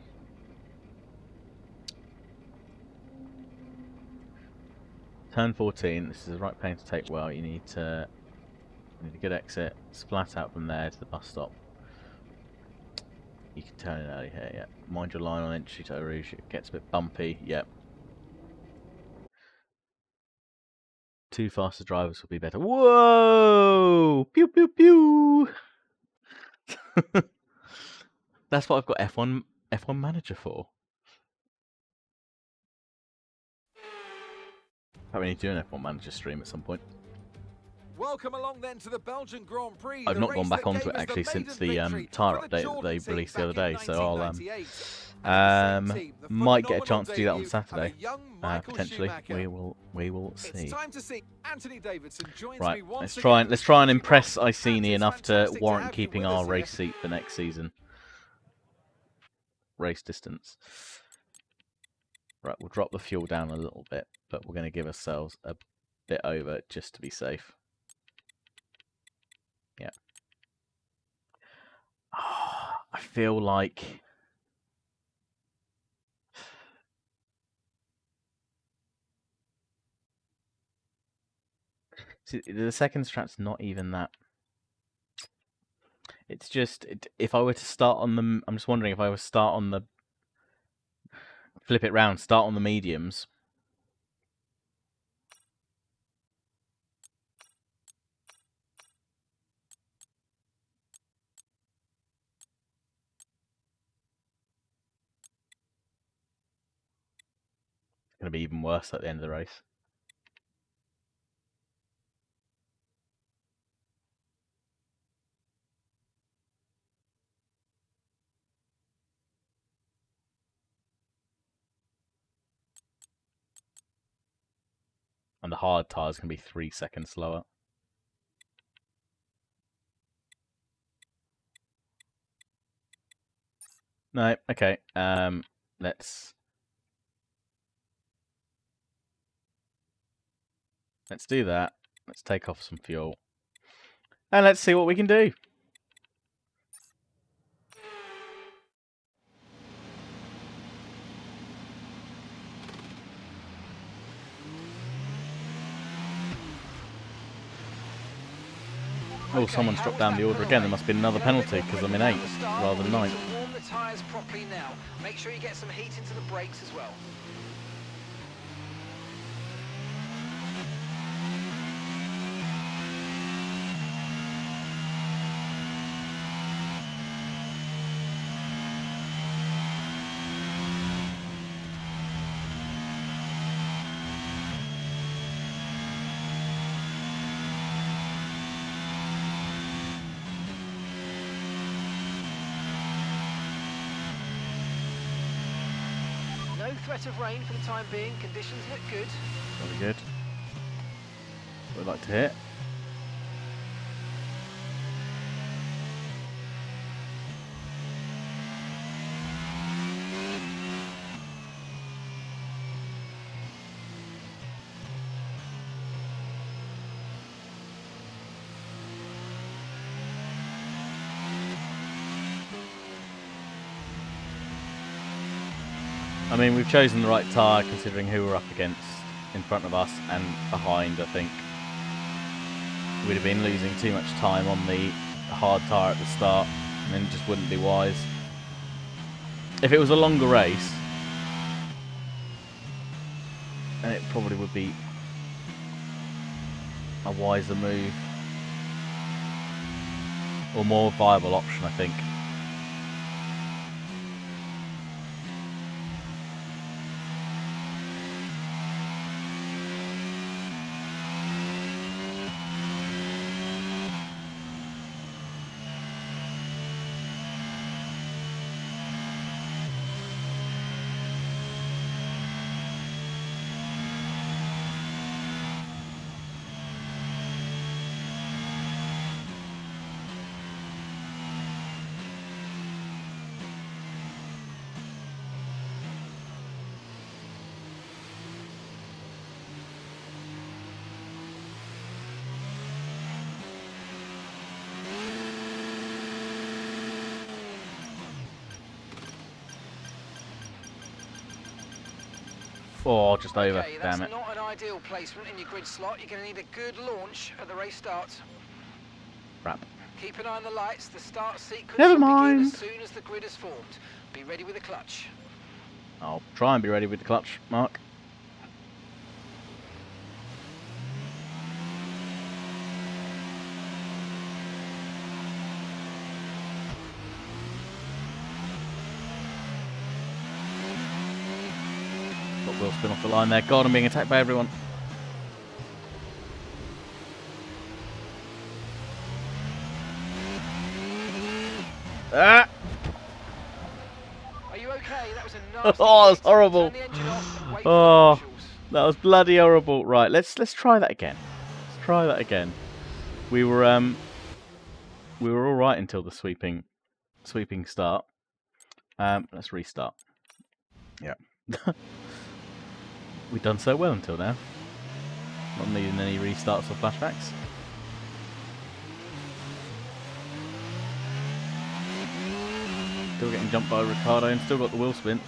Turn 14. This is the right plane to take well. You need a good exit. Splat out from there to the bus stop. You can turn in early here, yeah. Mind your line on entry to Eau Rouge. It gets a bit bumpy, yep. 2 faster drivers will be better. Whoa! Pew pew pew! That's what I've got F1 Manager for. I need to do an F1 Manager stream at some point. welcome along then to the Belgian Grand Prix. I've not gone back onto it actually since the tyre update that they released the other day, so I'll might get a chance to do that on Saturday. Potentially, we will see. It's time to see Anthony Davidson joins Right, me once let's try and impress Iceni enough to warrant keeping our race seat for next season. Race distance. Right, we'll drop the fuel down a little bit, but we're going to give ourselves a bit over just to be safe. Yeah. Oh, I feel like see, the second strat's not even that. It's just if I were to start on them, I'm just wondering if I were to start on the flip it round, start on the mediums. It's going to be even worse at the end of the race. And the hard tyres can be 3 seconds slower. No, okay. Let's do that. Let's take off some fuel. And let's see what we can do. Oh, someone's dropped down the order again. There must be another penalty because I'm in 8th rather than 9th. Warm the tyres properly now. Make sure you get some heat into the brakes as well. No threat of rain for the time being. Conditions look good. Very good. We'd like to hit. I mean, we've chosen the right tyre considering who we're up against in front of us and behind. I think we'd have been losing too much time on the hard tyre at the start, and then it just wouldn't be wise. If it was a longer race, then it probably would be a wiser move or more viable option, I think. Oh, just over. Okay, Damn that's it. not an ideal placement in your grid slot. You're going to need a good launch at the race start. Crap. Keep an eye on the lights. The start sequence Never will begin mind. as soon as the grid is formed. Be ready with the clutch. I'll try and be ready with the clutch, Mark. Got Will spin off the line there. God, I'm being attacked by everyone. Ah! Are you okay? That was a nasty Oh, that's hit. horrible. Turn the engine off and wait for the Oh, marshals. that was bloody horrible. Right, let's try that again. Let's try that again. We were all right until the sweeping start. Let's restart. Yeah. We've done so well until now. Not needing any restarts or flashbacks. Still getting jumped by Ricardo and still got the wheel spin.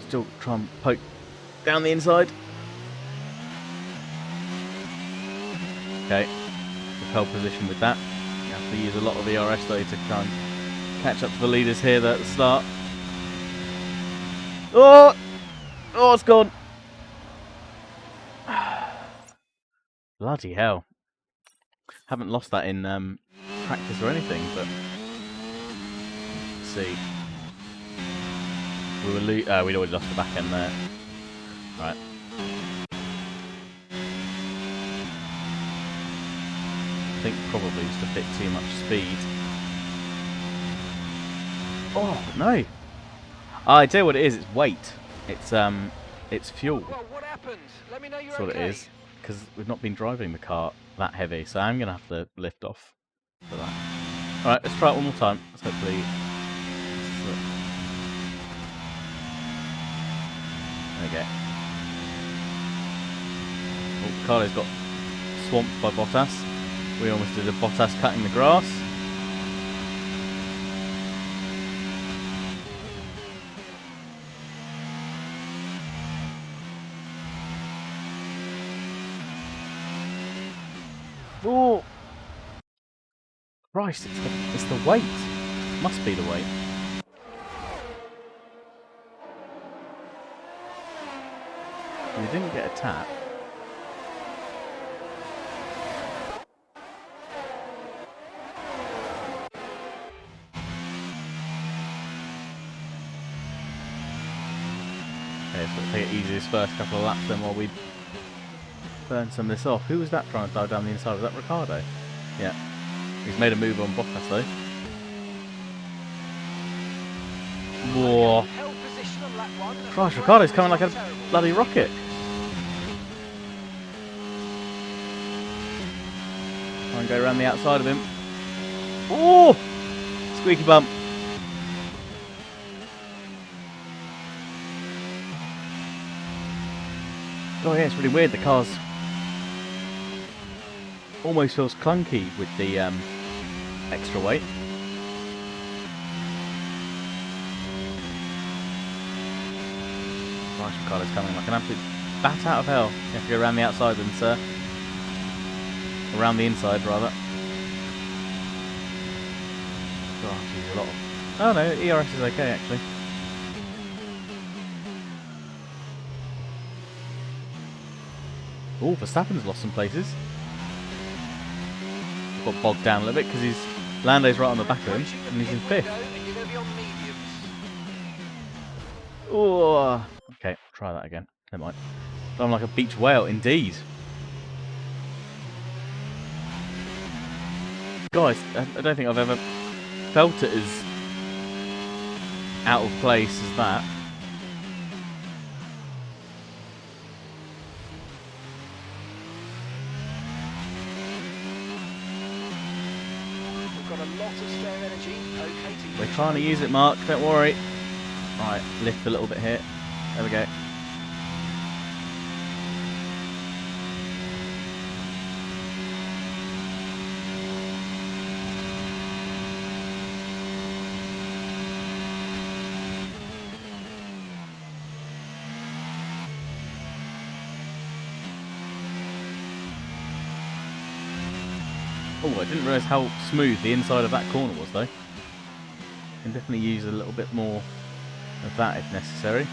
Still try and poke down the inside. Okay, the pole position with that. You have to use a lot of ERS though to try and catch up to the leaders here at the start. Oh! Oh, it's gone! Bloody hell. Haven't lost that in practice or anything, but let's see. We'd already lost the back end there. Right. I think probably just a bit too much speed. Oh no! I tell you what it is. It's weight. It's fuel. Well, what happened? Let me know you're That's what okay. it is. Because we've not been driving the car that heavy, so I'm gonna have to lift off for that. All right, let's try it one more time. Let's hopefully. There we go. Oh, Ricardo's got swamped by Bottas. We almost did a Bottas cutting the grass. Oh! Christ, it's the weight. Must be the weight. We didn't get a tap. Okay, so we'll take it easy this first couple of laps then while we burn some of this off. Who was that trying to dive down the inside? Was that Ricardo? Yeah. He's made a move on Bottas though. Whoa. Held position on lap 1. Christ, Ricardo's coming like a bloody rocket. Try and go around the outside of him. Oh! Squeaky bump. Oh yeah, it's really weird. The car's almost feels clunky with the extra weight. Christ, Ricardo's coming like an absolute bat out of hell. You have to go around the outside then, sir. Around the inside, rather. God, geez, a lot of... Oh no, ERS is okay, actually. Oh, Verstappen's lost some places. Got bogged down a little bit because Lando's right on the back of him and he's in 5th. Oh, okay, try that again. Never mind. I'm like a beach whale, indeed. Guys, I don't think I've ever felt it as out of place as that. We've got a lot of spare energy. Okay to use. We're trying to use it, Mark, don't worry. Right, lift a little bit here. There we go. Oh, I didn't realise how smooth the inside of that corner was, though. Can definitely use a little bit more of that if necessary.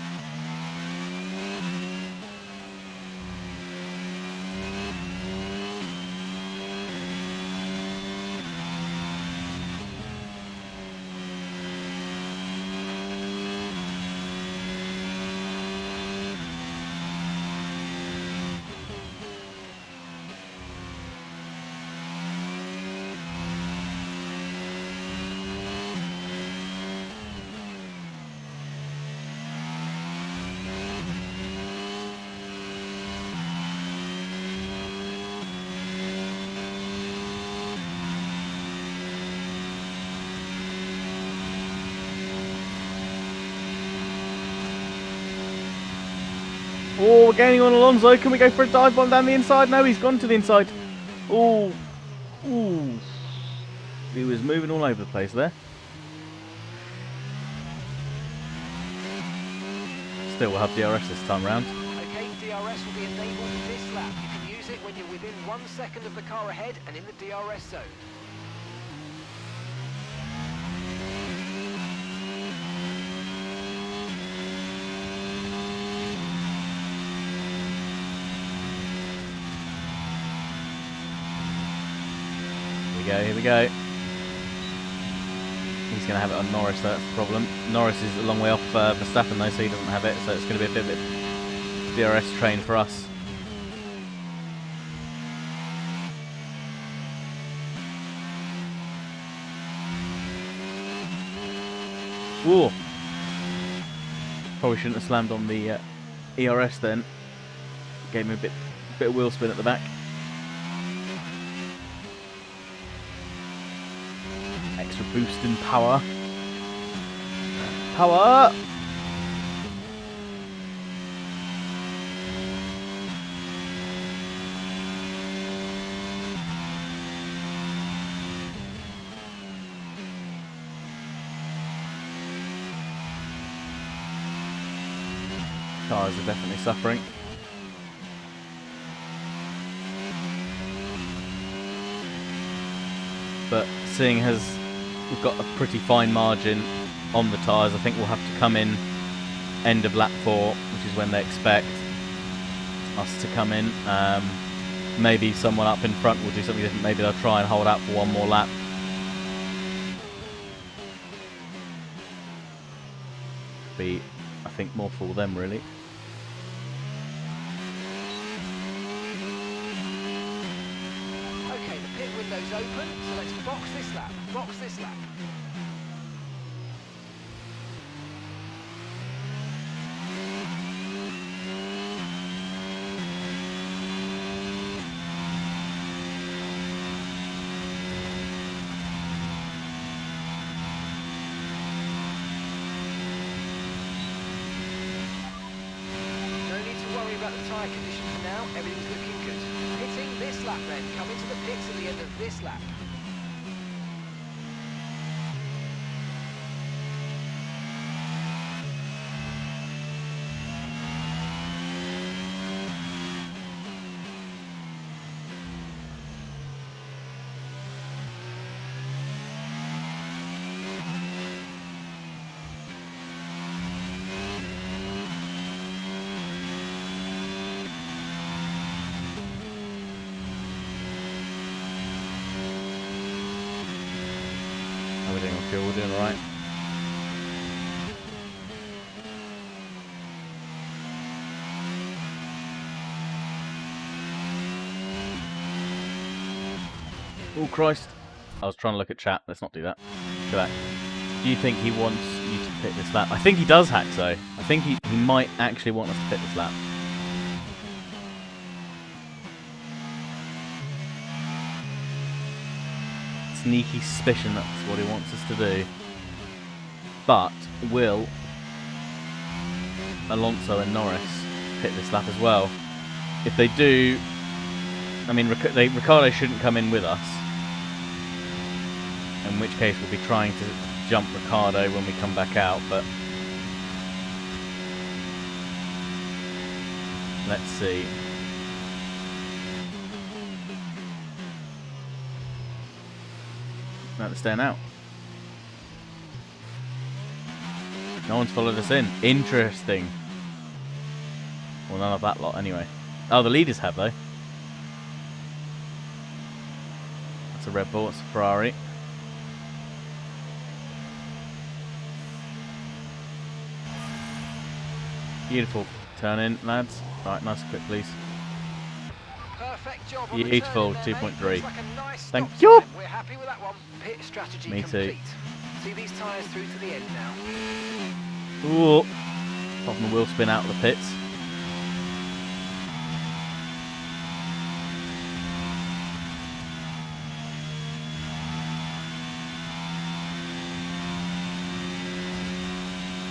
Oh, we're gaining on Alonso. Can we go for a dive bomb down the inside? No, he's gone to the inside. Oh, ooh. He was moving all over the place there. Still, we'll have DRS this time round. Okay, DRS will be enabled this lap. You can use it when you're within 1 second of the car ahead and in the DRS zone. Here we go. He's going to have it on Norris, so that's the problem. Norris is a long way off Verstappen though, so he doesn't have it, so it's going to be a bit of a DRS train for us. Ooh. Probably shouldn't have slammed on the ERS then. Gave me a bit of wheel spin at the back. Extra boost in power. Power! Cars are definitely suffering. But seeing as we've got a pretty fine margin on the tyres, I think we'll have to come in end of lap 4, which is when they expect us to come in. Maybe someone up in front will do something different. Maybe they'll try and hold out for one more lap. Be, I think, more for them really. Okay, the pit window's open, so let's box this lap. Box this lap. About the tyre condition for now, everything's looking good. Pitting this lap then, come into the pits at the end of this lap. We're doing alright. Oh Christ. I was trying to look at chat. Let's not do that. Look at that. Do you think he wants you to pit this lap? I think he does, Haxo. I think he might actually want us to pit this lap. Sneaky suspicion that's what he wants us to do. But will Alonso and Norris pit this lap as well? If they do, I mean, Ricciardo shouldn't come in with us. In which case we'll be trying to jump Ricciardo when we come back out, but let's see. Now they're staying out. No one's followed us in. Interesting. Well, none of that lot anyway. Oh, the leaders have though. That's a Red Bull, it's a Ferrari. Beautiful turn in, lads. Right, nice and quick, please. Perfect job on Beautiful, the turn in there, mate. 2.3. Looks like a nice Thank stop you. time. We're happy with that one. Pit strategy Me complete. too. See these tyres through to the end now. Ooh. Popping the wheel spin out of the pits.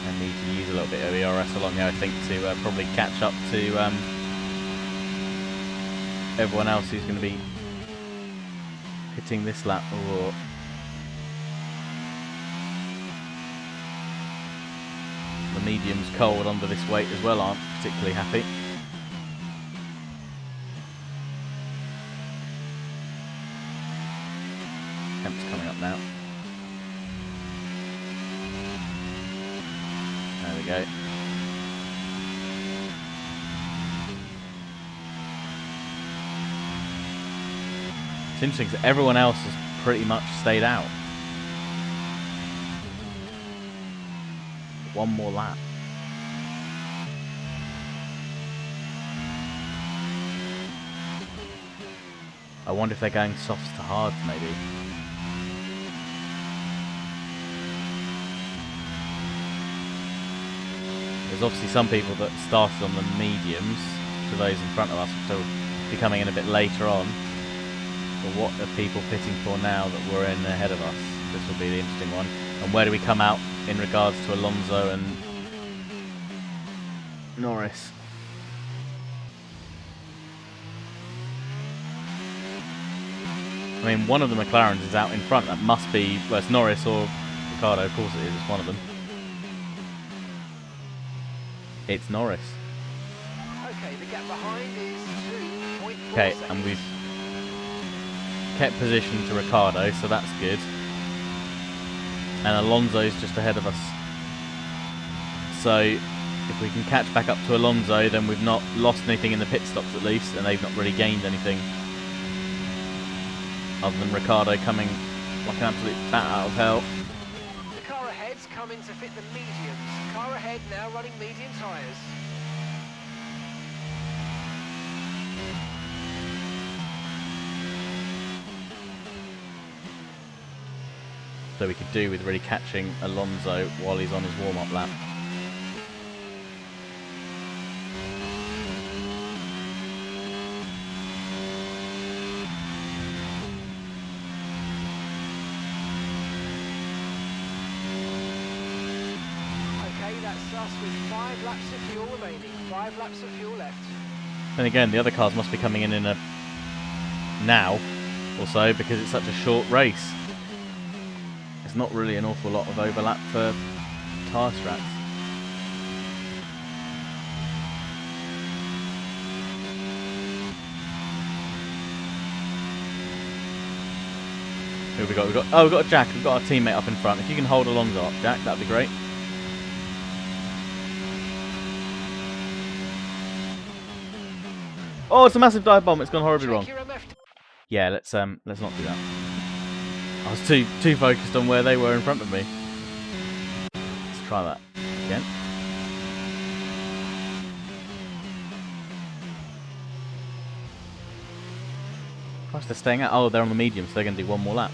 I need to use a little bit of ERS along here, I think, to probably catch up to everyone else who's going to be hitting this lap. Ooh. The mediums cold under this weight as well aren't particularly happy. Temp's coming up now. There we go. It's interesting because everyone else has pretty much stayed out. One more lap. I wonder if they're going softs to hards, maybe. There's obviously some people that started on the mediums to those in front of us, so will be coming in a bit later on. But what are people pitting for now that were in ahead of us? This will be the interesting one. And where do we come out in regards to Alonso and Norris? I mean, one of the McLarens is out in front. That must be, well, it's Norris or Ricciardo. Of course it is. It's one of them. It's Norris. Okay, the gap behind is 2.4 Okay, seconds. and we've kept position to Ricciardo, so that's good. And Alonso's just ahead of us. So if we can catch back up to Alonso, then we've not lost anything in the pit stops at least, and they've not really gained anything other than Ricciardo coming like an absolute bat out of hell. The car ahead's coming to fit the mediums. Car ahead now running medium tyres. So we could do with really catching Alonso while he's on his warm-up lap. Okay, that's us with 5 laps of fuel remaining. 5 laps of fuel left. Then again, the other cars must be coming in a now or so because it's such a short race. There's not really an awful lot of overlap for tyre strats. Who have we got? We've got Jack. We've got our teammate up in front. If you can hold Alonso up, Jack, that'd be great. Oh, it's a massive dive bomb. It's gone horribly wrong. Check your MF. Yeah, let's not do that. I was too focused on where they were in front of me. Let's try that again. Gosh, they're staying out. Oh, they're on the medium, so they're going to do one more lap.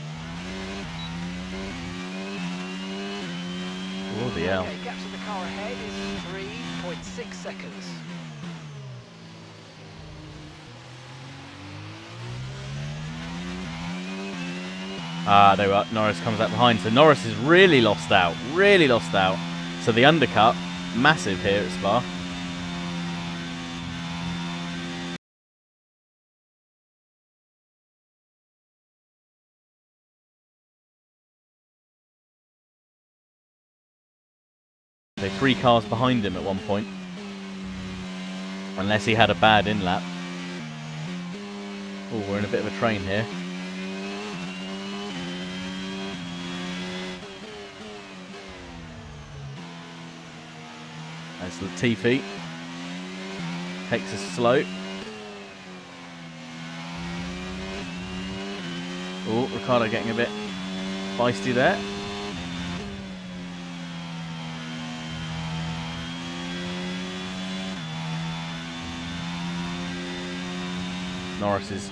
Oh, the hell. Okay, gap to the car ahead is 3.6 seconds. Ah, there we are. Norris comes out behind. So Norris is really lost out. Really lost out. So the undercut, massive here at Spa. So 3 cars behind him at one point. Unless he had a bad in-lap. Oh, we're in a bit of a train here. There's Latifi. Takes us slow. Oh, Ricciardo getting a bit feisty there. Norris is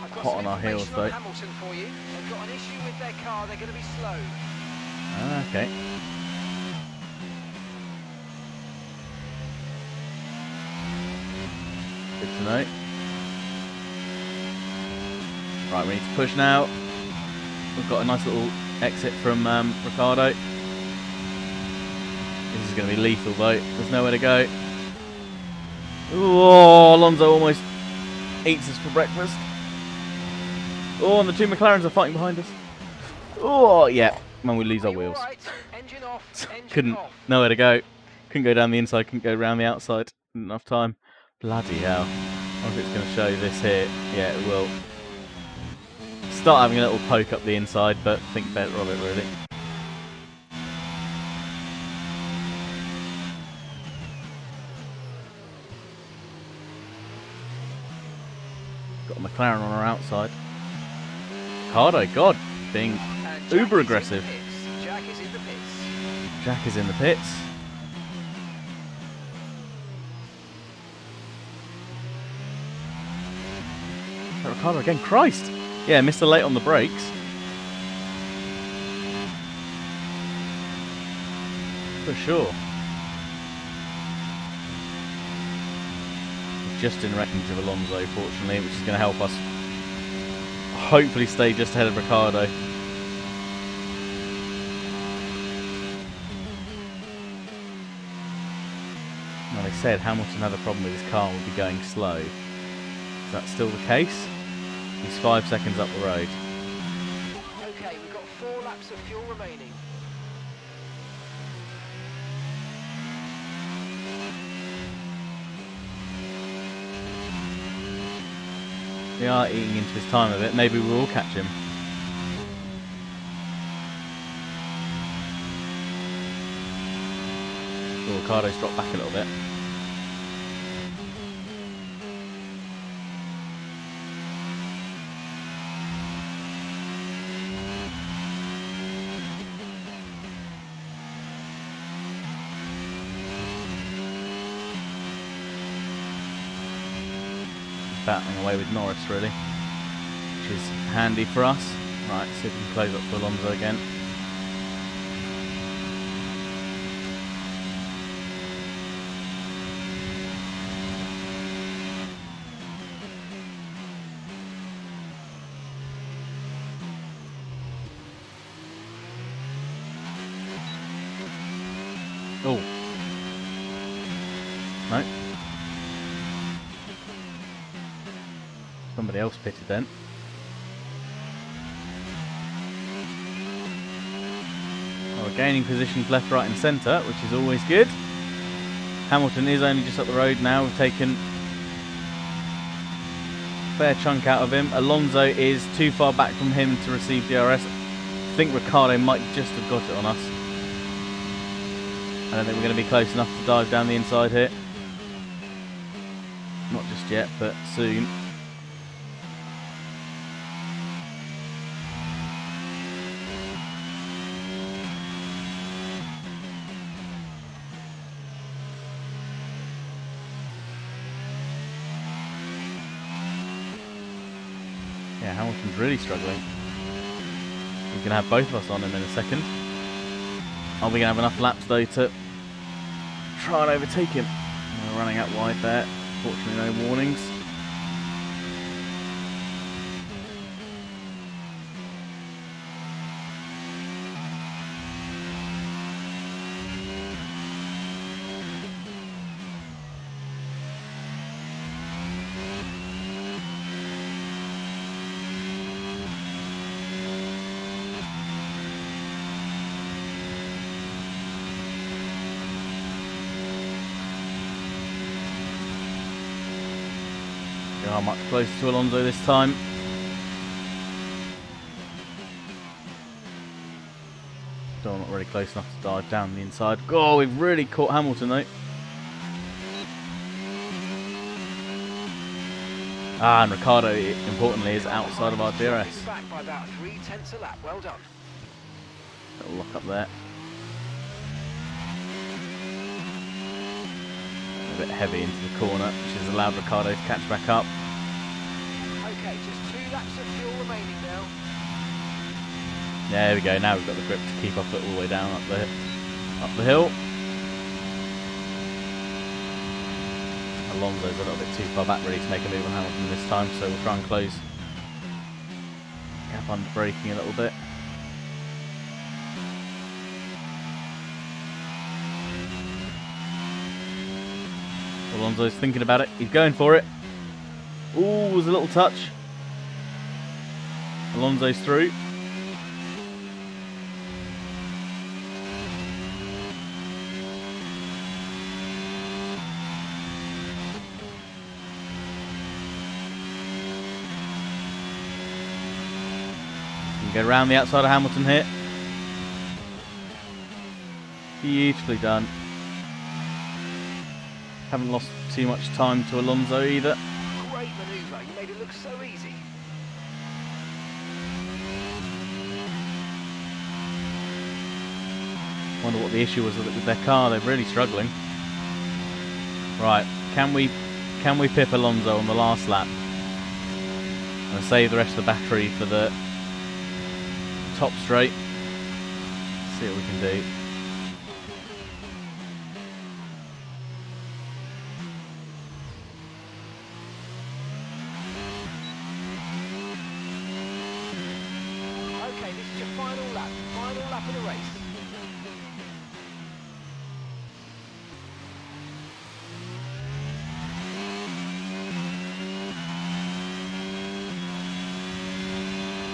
I've got hot some on our heels information on though. Hamilton for you. They've got an issue with their car. They're going to be slow. Ah, okay. Good to know. Right, we need to push now. We've got a nice little exit from Ricciardo. This is going to be lethal though. There's nowhere to go. Oh, Alonso almost eats us for breakfast. Oh, and the two McLarens are fighting behind us. Oh, yeah. Man, we lose Are our you wheels. all right? Engine off. Engine Couldn't. off. Nowhere to go. Couldn't go down the inside. Couldn't go around the outside. Didn't enough time. Bloody hell. I wonder if it's going to show this here. Yeah, it will. Start having a little poke up the inside, but think better of it, really. Got a McLaren on our outside. Ricardo, God, being And Jack uber is in the aggressive. pits. Jack is in the pits. Jack is in the pits. Ricardo again, Christ! Yeah, Mr. Late on the brakes. For sure. Just in range of Alonso, fortunately, which is going to help us hopefully stay just ahead of Ricardo. Now, they said Hamilton had a problem with his car and would be going slow. Is that still the case? He's 5 seconds up the road. Okay, we've got 4 laps of fuel remaining. They are eating into his time a bit. Maybe we will catch him. Oh, Ricardo's dropped back a little bit. Battling away with Norris, really, which is handy for us. Right, see if we can close up for Alonso again. Oh. No. Somebody else pitted then. Oh, we're gaining positions left, right and centre, which is always good. Hamilton is only just up the road now. We've taken a fair chunk out of him. Alonso is too far back from him to receive DRS. I think Ricciardo might just have got it on us. I don't think we're going to be close enough to dive down the inside here. Not just yet, but soon. Yeah, Hamilton's really struggling. He's going to have both of us on him in a second. Are we going to have enough laps though to try and overtake him? We're running out wide there. Fortunately, no warnings. We are much closer to Alonso this time. Still not really close enough to dive down the inside. Oh, we've really caught Hamilton though. Ah, and Ricardo, importantly, is outside of our DRS. Back by about 0.3 a lap. Well done. Little lock up there. A bit heavy into the corner, which has allowed Ricardo to catch back up. Okay, just 2 laps of fuel remaining now. There we go. Now we've got the grip to keep up it all the way down up the hill. Alonso's a little bit too far back really to make a move on Hamilton this time, so we'll try and close gap under braking a little bit. Alonso's thinking about it. He's going for it. Ooh, was a little touch. Alonso's through. Get around the outside of Hamilton here. Beautifully done. Haven't lost too much time to Alonso either. Great manoeuvre. You made it look so easy. Wonder what the issue was with their car. They're really struggling. Right, can we pip Alonso on the last lap and save the rest of the battery for the top straight? See what we can do. Okay, this is your final lap of the race.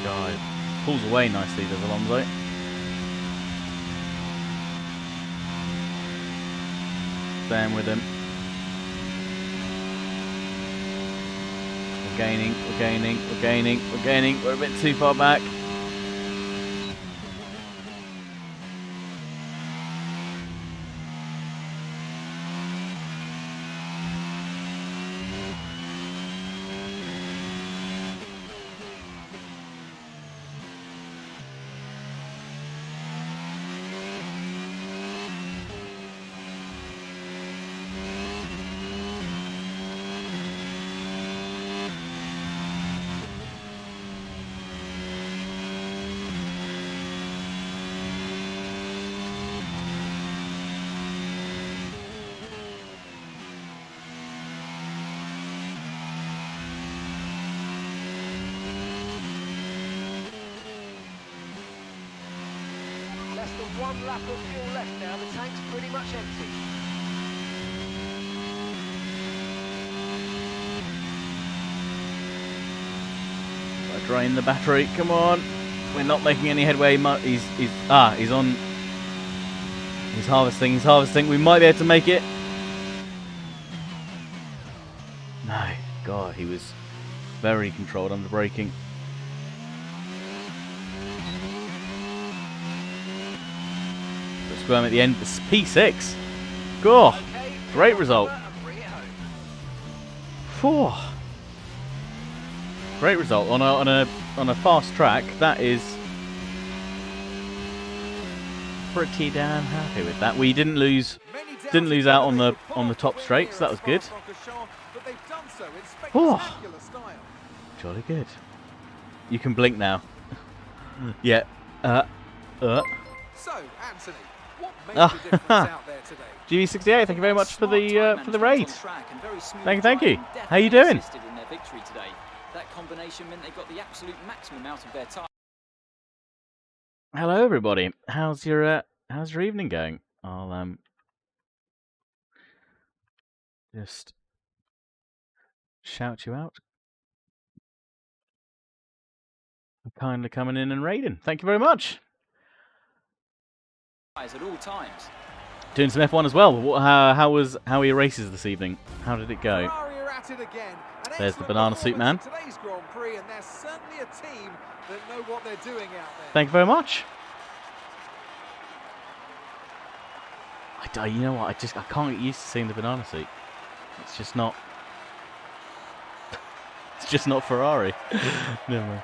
God, pulls away nicely, does Alonso. Staying with him. We're gaining, we're gaining, we're gaining, we're gaining. We're a bit too far back. Less than 1 lap of fuel left now. The tank's pretty much empty. I drain the battery. Come on. We're not making any headway. He's on. He's harvesting. He's harvesting. We might be able to make it. No. God, he was very controlled under braking. At the end, it's P6. Go, great result. Phew. Great result on a fast track. That is pretty damn happy with that. We didn't lose out on the top straight, so that was good. Whew. Jolly good. You can blink now. Yeah. So, Anthony, what made the difference out there today? GV68, thank you very much for the raid. Thank you. How you doing? That combination meant they got the absolute maximum out of their time. Hello everybody. How's your evening going? I'll just shout you out for kindly coming in and raiding. Thank you very much. At all times. Doing some F1 as well. How were your races this evening? How did it go? There's the banana suit man. Today's Grand Prix, and there's certainly a team that know what they're doing out there. Thank you very much. You know what? I can't get used to seeing the banana seat. It's just not. It's just not Ferrari. Never mind.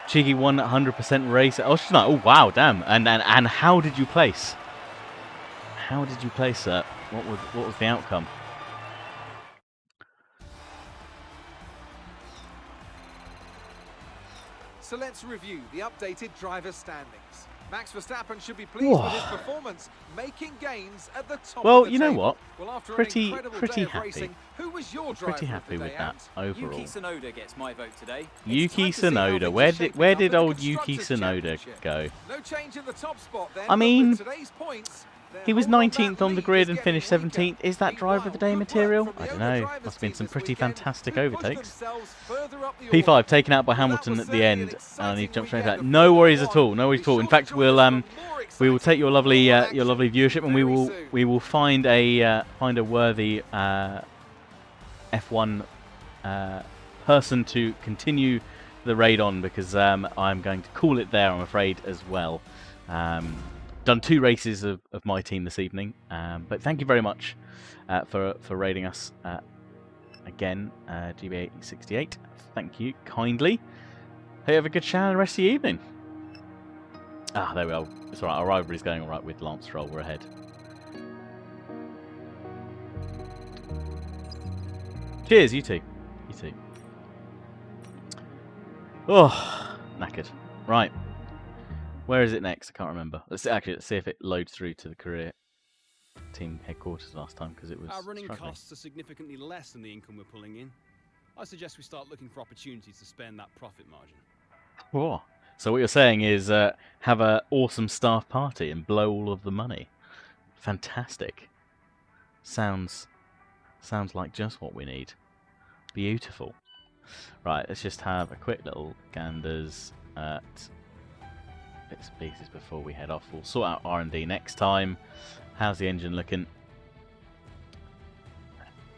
Cheeky 100% race. Oh, she's not. Oh wow, damn. And how did you place? How did you place, sir? What was the outcome? So let's review the updated driver standings. Max Verstappen should be pleased with his performance, making gains at the top Well, of the you know table. what? Well, after Pretty an incredible day of happy. racing, who was your driver Pretty happy of the with day, that Ant? overall. Yuki Tsunoda gets my vote today. Yuki It's time to see how Tsunoda. things Where are did shaping up in old the Yuki Constructors' Tsunoda Championship. go? No change in the top spot then. I mean, but with today's points, he was their hold 19th on the that grid lead and is finished getting 17th. Is that driver of the day Meanwhile, good work material? from the I don't owner know. drivers Must have been team some this pretty weekend, fantastic who pushed overtakes. themselves further up the P5 order. taken out by Well, that Hamilton was at the certainly end, an and he exciting jumped straight weekend back. of No Formula worries at One. all. No worries Be at all. sure In to fact, join we'll us for more we will exciting take your Formula One lovely action viewership, and we very will soon. find a worthy F1 person to continue the raid on, because I'm going to call it there, I'm afraid, as well. Done 2 races of my team this evening, but thank you very much for raiding us again, GB868. Thank you kindly. Hope you have a good shower and the rest of the evening. Ah, there we go. It's alright, our rivalry's going alright with Lance Stroll, we're ahead. Cheers, you two. You too. Oh, knackered. Right. Where is it next? I can't remember. Let's see if it loads through to the career team headquarters last time, because it was Our running struggling. costs are significantly less than the income we're pulling in. I suggest we start looking for opportunities to spend that profit margin. Whoa. So what you're saying is have an awesome staff party and blow all of the money. Fantastic. Sounds like just what we need. Beautiful. Right, let's just have a quick little ganders at bits and pieces before we head off. We'll sort out R&D next time. How's the engine looking?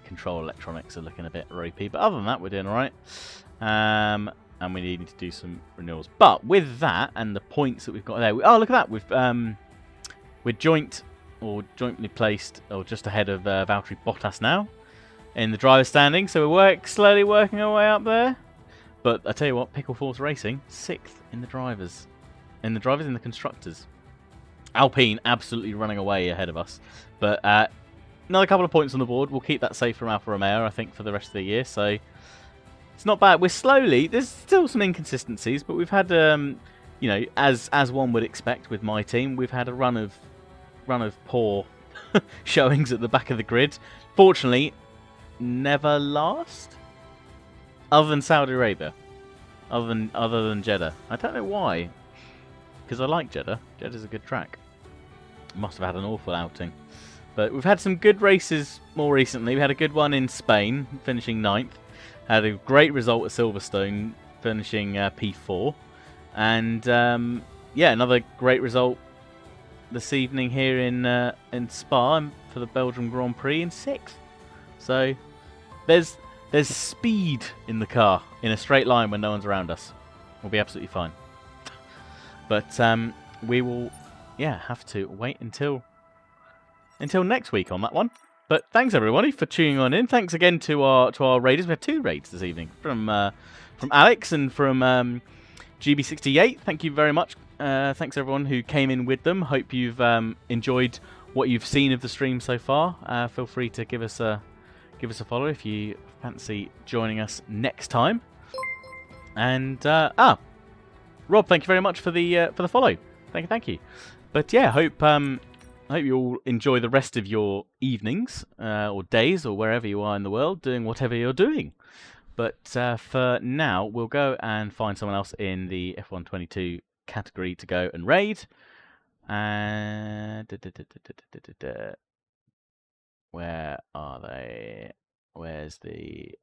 Control electronics are looking a bit ropey, but other than that, we're doing alright. And we need to do some renewals. But with that and the points that we've got there, oh look at that, we're jointly placed, or just ahead of Valtteri Bottas now in the driver's standing. So we're slowly working our way up there. But I tell you what, Pickle Force Racing 6th in the drivers, in the constructors. Alpine absolutely running away ahead of us, but another couple of points on the board. We'll keep that safe from Alfa Romeo, I think, for the rest of the year. So it's not bad. We're slowly. There's still some inconsistencies, but we've had, you know, as one would expect with my team, we've had a run of poor showings at the back of the grid. Fortunately, never last, other than Saudi Arabia, other than Jeddah. I don't know why, because I like Jeddah. Jeddah's a good track. Must have had an awful outing. But we've had some good races more recently. We had a good one in Spain, finishing 9th. Had a great result at Silverstone, finishing P4. And yeah, another great result this evening here in Spa for the Belgian Grand Prix in 6th. So there's speed in the car in a straight line when no one's around us. We'll be absolutely fine. But we will, yeah, have to wait until next week on that one. But thanks everybody for tuning on in. Thanks again to our raiders. We had 2 raids this evening from Alex and from GB68. Thank you very much. Thanks everyone who came in with them. Hope you've enjoyed what you've seen of the stream so far. Feel free to give us a follow if you fancy joining us next time. And Rob, thank you very much for the follow. Thank you. But yeah, hope you all enjoy the rest of your evenings or days or wherever you are in the world, doing whatever you're doing. But for now, we'll go and find someone else in the F122 category to go and raid. And where are they? Where's the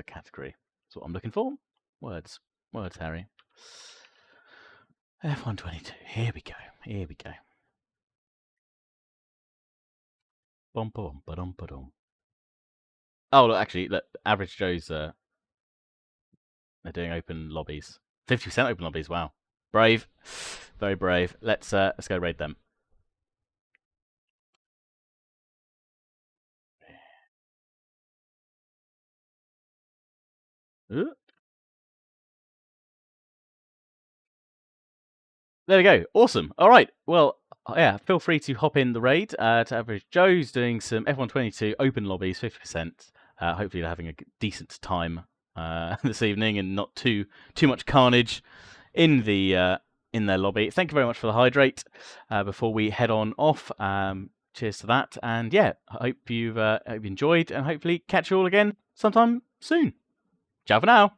category? That's what I'm looking for. Words, Harry. F122. Here we go. Bum bum ba-dum ba-dum. Oh, look, actually, look, Average Joe's they're doing open lobbies. 50% open lobbies. Wow, brave. Very brave. Let's go raid them. There we go. Awesome. All right. Well, yeah, feel free to hop in the raid to Average Joe's doing some F122 open lobbies, 50%. Hopefully they're having a decent time this evening and not too much carnage in their lobby. Thank you very much for the hydrate. Before we head on off, cheers to that. And yeah, I hope you've enjoyed and hopefully catch you all again sometime soon. Ciao for now.